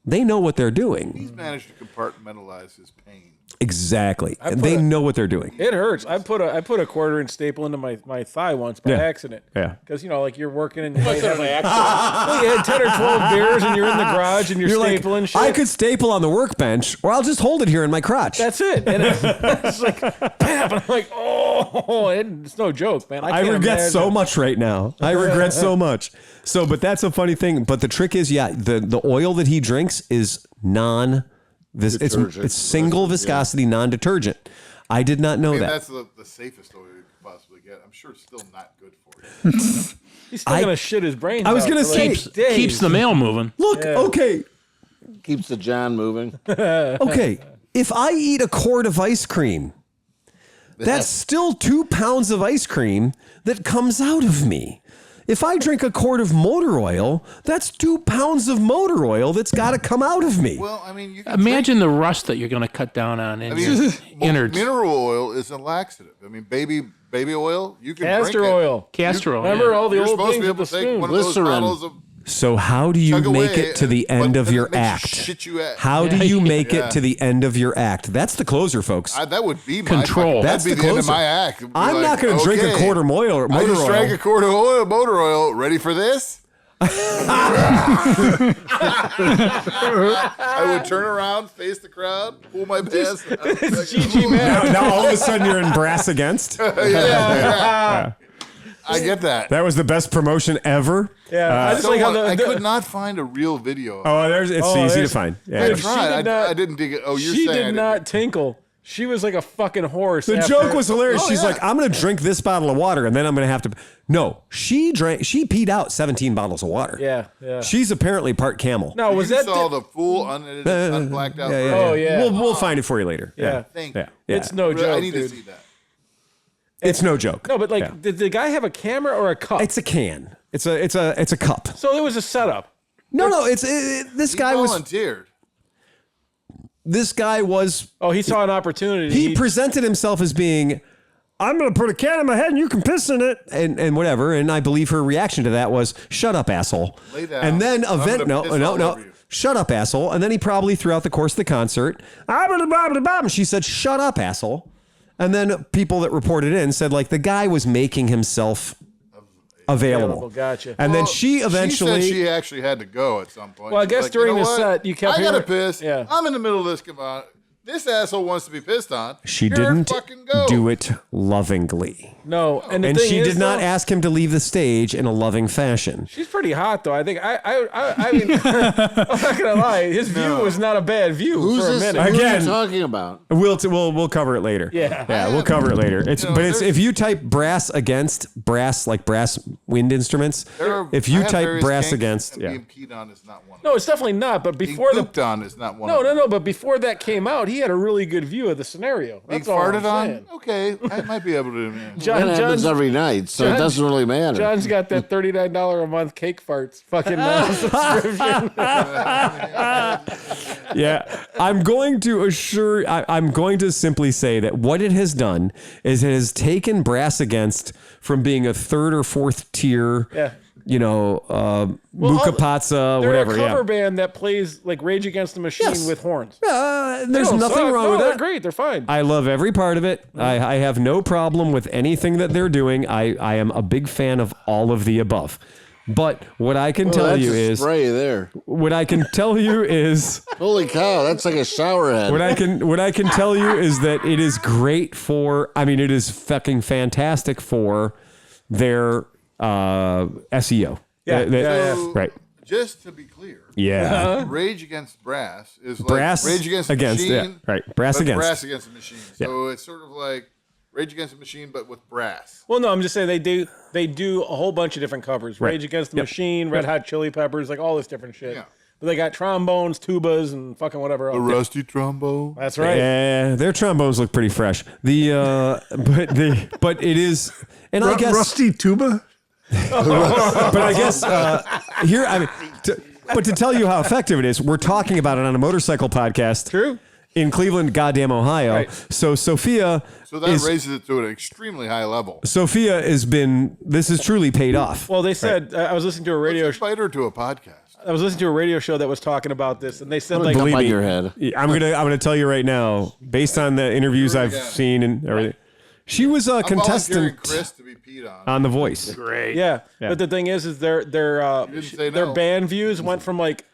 they know what they're doing. He's managed to compartmentalize his pain. Exactly. And they know what they're doing. It hurts. I put a quarter-inch staple into my thigh once by accident. Yeah. Because, like you're working and you might have well, you had 10 or 12 beers and you're in the garage and you're stapling like, shit. I could staple on the workbench or I'll just hold it here in my crotch. That's it. And it's like, bam. And I'm like, oh, it's no joke, man. I regret so much right now. I regret so much. So, but that's a funny thing. But the trick is, the oil that he drinks is it's single viscosity, non-detergent. I did not know that. That's the safest oil you could possibly get. I'm sure it's still not good for you. He's still going to shit his brains I was out going to for say, like days. Keeps the mail moving. Look, okay. Keeps the John moving. Okay. If I eat a quart of ice cream, that's still 2 pounds of ice cream that comes out of me. If I drink a quart of motor oil, that's 2 pounds of motor oil that's got to come out of me. Well, I mean, you can Imagine the rust that you're going to cut down on in your innards. Mineral oil is a laxative. I mean, baby oil, you can Castor drink it. oil. Castor oil. Remember all the You're old supposed to things be with able the to take spoon. one of those bottles of So how do you chug make away, it to the end but of then your it makes act? shit you at. How do you make Yeah. it to the end of your act? That's the closer, folks. That would be my Control. That's That'd be the the end of closer. my act. It'd be I'm like, not going to drink a okay, quart of motor I just oil. drank a quart of motor oil. Ready for this? I would turn around, face the crowd, pull my pants. Now all of a sudden you're in brass against. Yeah. I get that. That was the best promotion ever. Yeah, I just like how I could not find a real video. It's easy to find. I Yeah. tried. I didn't dig it. Oh, you're she saying I did didn't not tinkle. She was like a fucking horse. The after- joke was hilarious. Oh, She's yeah. like, I'm going to drink this bottle of water and then I'm going to have to. No, she peed out 17 bottles of water. Yeah. She's apparently part camel. No, was you that saw the full unedited, unblacked out. version? Oh, yeah. We'll find it for you later. Yeah. Thank Yeah. you. It's no Really, joke, I need dude. to see that. It's no joke. No, but like, Yeah. did the guy have a camera or a cup? It's a can. It's a cup. So it was a setup. No, this He guy volunteered. was Oh, he saw an opportunity. he presented himself as being, I'm going to put a can in my head and you can piss in it and whatever. And I believe her reaction to that was, shut up, asshole. Lay down. And then I'm gonna piss all no. over you. Shut up, asshole. And then he probably throughout the course of the concert, and she said, shut up, asshole. And then people that reported in said like the guy was making himself available. Gotcha. And then she eventually She said she actually had to go at some point. Well, I She's guess like, during you know the what? set, you kept I gotta hearing- piss. Yeah. I'm in the middle of this. Come on. This asshole wants to be pissed on. she Here didn't fucking go. do it lovingly. No, and the And thing she is, did not though, ask him to leave the stage in a loving fashion. She's pretty hot, though. I think. I mean, I'm not gonna lie. His view was not a bad view Who's for a this? minute. Who are Again. you talking about? We'll cover it later. Yeah. We'll cover it later. It's You know, but it's there's- if you type brass against brass like brass wind instruments. If you I have type various brass kinks, against, and yeah. being peed on is not one. No, it's definitely not. But Being before the pooped on is not one. of them. no. But before that came out, he had a really good view of the scenario. Being That's all I'm farted on. saying. Okay, I might be able to. John, That happens every night, so it doesn't really matter. John's got that $39 a month cake farts fucking subscription. Yeah, I'm going to simply say that what it has done is it has taken brass against from being a third or fourth tier, Yeah. Mukapatsa, They're whatever. a cover Yeah. band that plays like Rage Against the Machine Yes. with horns. There's They don't nothing suck. wrong No, with they're that. great. They're fine. I love every part of it. I have no problem with anything that they're doing. I am a big fan of all of the above. But what I can tell That's you a is spray there. what I can tell you is Holy cow, that's like a shower head. what I can tell you is that it is great for. I mean, it is fucking fantastic for their SEO. So, Right. Just to be clear, Yeah. Rage Against Brass is like Brass Rage Against the against, Machine. yeah, right. Brass but against. Brass Against the Machine. So it's sort of like Rage Against the Machine, but with brass. Well, no, I'm just saying they do a whole bunch of different covers. Right. Rage Against the Yep. Machine, Red Hot Chili Peppers, like all this different shit. Yeah. But they got trombones, tubas, and fucking whatever else. The rusty trombone. That's right. Yeah, their trombones look pretty fresh. But it is, and I guess Rusty tuba? But I guess here, I mean, but to tell you how effective it is, we're talking about it on a motorcycle podcast. True. In Cleveland, goddamn Ohio. Right. So Sophia. So that raises it to an extremely high level. Sophia has been. This has truly paid off. Well, they said I was listening to a radio. Invite her to a podcast. I was listening to a radio show that was talking about this, and they said Like, like, up on your head. I'm gonna tell you right now, based on the interviews I've seen and everything, she was a I'm volunteering contestant Chris to be peed on. on The Voice. yeah. But the thing is their say their no. band views went from like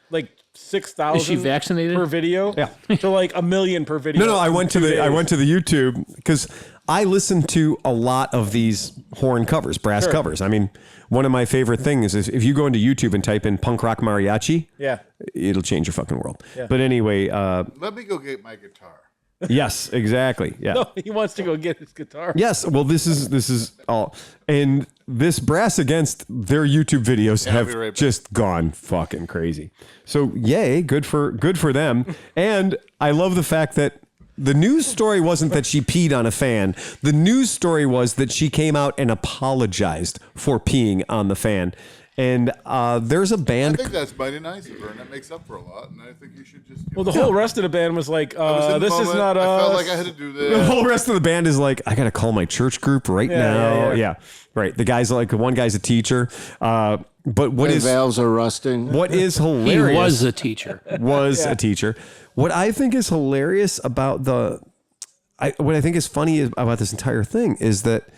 6,000 Is she vaccinated? per video to like 1 million per video. No, I in went to 2 the days. YouTube because I listen to a lot of these horn covers, brass covers. I mean, one of my favorite things is if you go into YouTube and type in punk rock mariachi, Yeah. it'll change your fucking world. Yeah. But anyway, Let me go get my guitar. yes, exactly. Yeah. No, he wants to go get his guitar. Yes, well, this is all, and this Brass Against their YouTube videos I'll have be right back. just gone fucking crazy. So yay, good for them. And I love the fact that the news story wasn't that she peed on a fan. The news story was that she came out and apologized for peeing on the fan. And there's a I band. think that's mighty nice of her, and that makes up for a lot. And I think you should just. Well, the whole rest of the band was like, I was in the this is moment. not I us. felt like I had to do The this. whole rest of the band is like, I got to call my church group right now. yeah. Right. The guy's like, one guy's a teacher. But what My is valves are rusting. what is He hilarious was a teacher. was a teacher. What I think is hilarious about what I think is funny about this entire thing is that,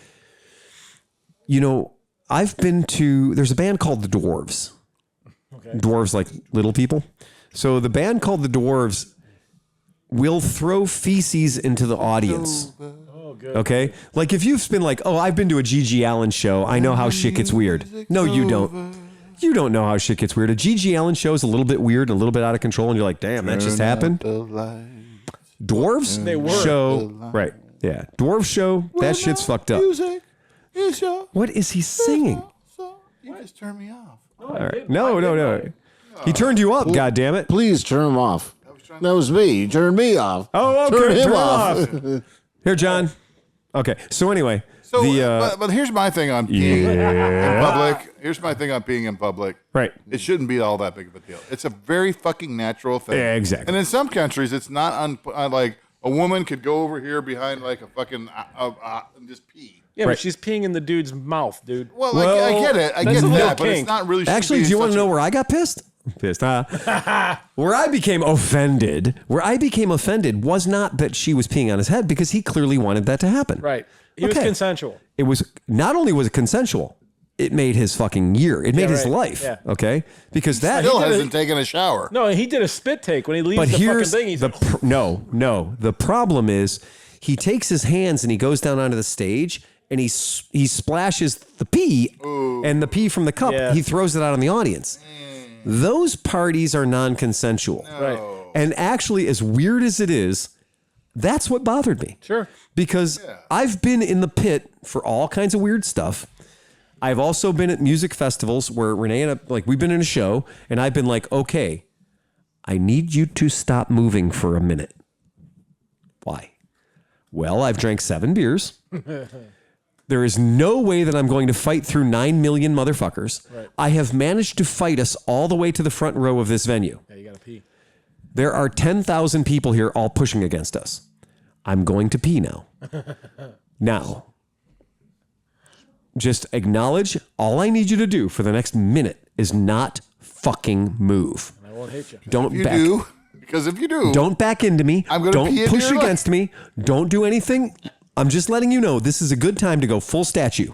I've been to, there's a band called the Dwarves. Okay. Dwarves like little people. So the band called the Dwarves will throw feces into the audience. Oh, good. Okay? Like if you've been like, oh, I've been to a G.G. Allen show. I know how shit gets weird. No, you don't. You don't know how shit gets weird. A G.G. Allen show is a little bit weird, a little bit out of control, and you're like, damn, that just happened. Dwarves They were. show, right? Yeah, Dwarves show. That shit's fucked up. What is he singing? You just turned me off. All right, no. He turned you up. God damn it! Please turn him off. That was me. You turned me off. Oh, okay. Turn him Turn off. Here, John. Okay. So anyway, So, but here's my thing on peeing in public. Here's my thing on peeing in public. Right. It shouldn't be all that big of a deal. It's a very fucking natural thing. Yeah, exactly. And in some countries, it's not like a woman could go over here behind like a fucking and just pee. Yeah, but she's peeing in the dude's mouth, dude. Well, I get it. I that's get a little that, but kink. it's not really. actually, do you want to know where I got pissed? Where I became offended was not that she was peeing on his head, because he clearly wanted that to happen. Right. He was consensual. It was not only was it consensual, it made his fucking year. It made his right. life. Yeah. Okay, because that Still hasn't taken a shower. No, he did a spit take when he leaves But the here's fucking thing. He's the like, no. The problem is he takes his hands and he goes down onto the stage and he splashes the pee and the pee from the cup. Yeah. He throws it out on the audience. Those parties are non-consensual. right. And actually, as weird as it is, that's what bothered me. Sure. Because I've been in the pit for all kinds of weird stuff. I've also been at music festivals where Renee and we've been in a show and I've been like, okay, I need you to stop moving for a minute. Why? Well, I've drank 7 beers. There is no way that I'm going to fight through 9 million motherfuckers. Right. I have managed to fight us all the way to the front row of this venue. Yeah, you gotta pee. There are 10,000 people here all pushing against us. I'm going to pee now. Now, just acknowledge all I need you to do for the next minute is not fucking move. I won't hate you. Don't You back. do. Because if you do, Don't back into me. I'm gonna Don't pee into push your against me. Don't do anything. I'm just letting you know this is a good time to go full statue.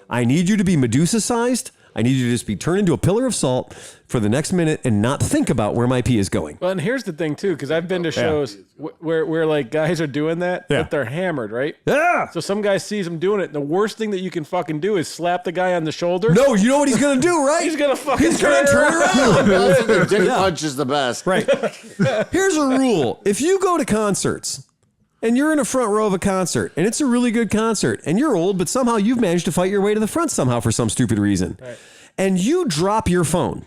I need you to be Medusa-sized. I need you to just be turned into a pillar of salt for the next minute and not think about where my pee is going. Well, and here's the thing too, because I've been to shows where like guys are doing that, Yeah. but they're hammered, right? Yeah. So some guy sees him doing it, and the worst thing that you can fucking do is slap the guy on the shoulder. No, you know what he's going to do, right? He's gonna fucking He's gonna turn around. I think the dick punch is the best. Right. Here's a rule. If you go to concerts and you're in a front row of a concert and it's a really good concert and you're old, but somehow you've managed to fight your way to the front somehow for some stupid reason, and you drop your phone,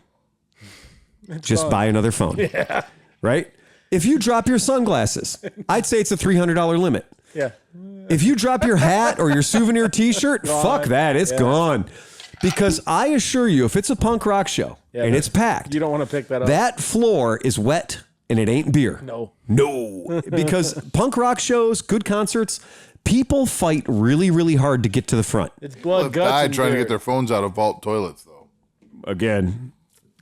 just buy another phone. Yeah. Right? If you drop your sunglasses, I'd say it's a $300 limit. Yeah. If you drop your hat or your souvenir t-shirt, fuck that. It's gone. Because I assure you, if it's a punk rock show and it's packed, You don't want to pick that up. that floor is wet and it ain't beer. No. Because punk rock shows, good concerts, people fight really, really hard to get to the front. It's blood, People guts, died and trying to beer. get their phones out of vault toilets, though. Again,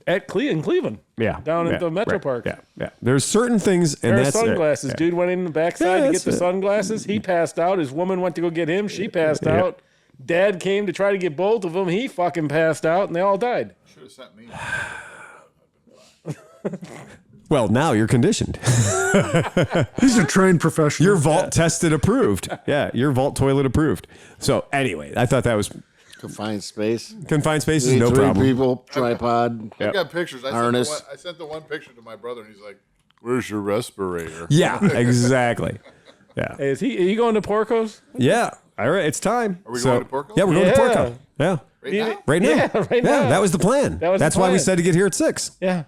in Cleveland. Yeah. Down at the Metro right. Park. Yeah. There's certain things, and Pair of that's sunglasses. yeah. Dude went in the backside Yeah, to get that's the it. sunglasses. He passed out. His woman went to go get him. She passed out. Dad came to try to get both of them. He fucking passed out, and they all died. Should have sent me. Well, now you're conditioned. He's a trained professional. Your vault tested approved. Yeah, your vault toilet approved. So anyway, I thought that was Confined space. confined spaces, Need no three problem. people, tripod. I've got pictures. I Harness. sent the one picture to my brother, and he's like, "Where's your respirator?" Yeah, exactly. Yeah, Hey, are you going to Porco's? yeah. All right, it's time. Are we going to Porco? Yeah, we're going to Yeah. Porco. Yeah, Right now? right now. Yeah, right now. that was the plan. That was the That's why we plan. said to get here at 6. Yeah.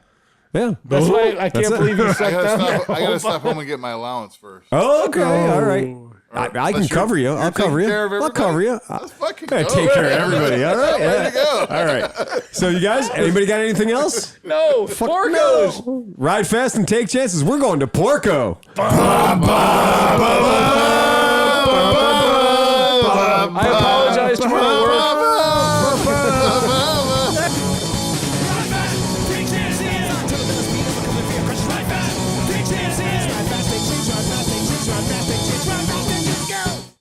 Yeah. That's why I can't it. believe you I sucked gotta down. stop. I gotta stop home and get my allowance first. Oh, okay. All right. I can Unless cover you. you're I'll cover taking you. care of I'll cover you. Let's fucking Yeah, go. take care of everybody. All right. Ready to go. All right. So you guys, anybody got anything else? No, Porco's. Ride fast and take chances. We're going to Porco. Ba, ba, ba, ba.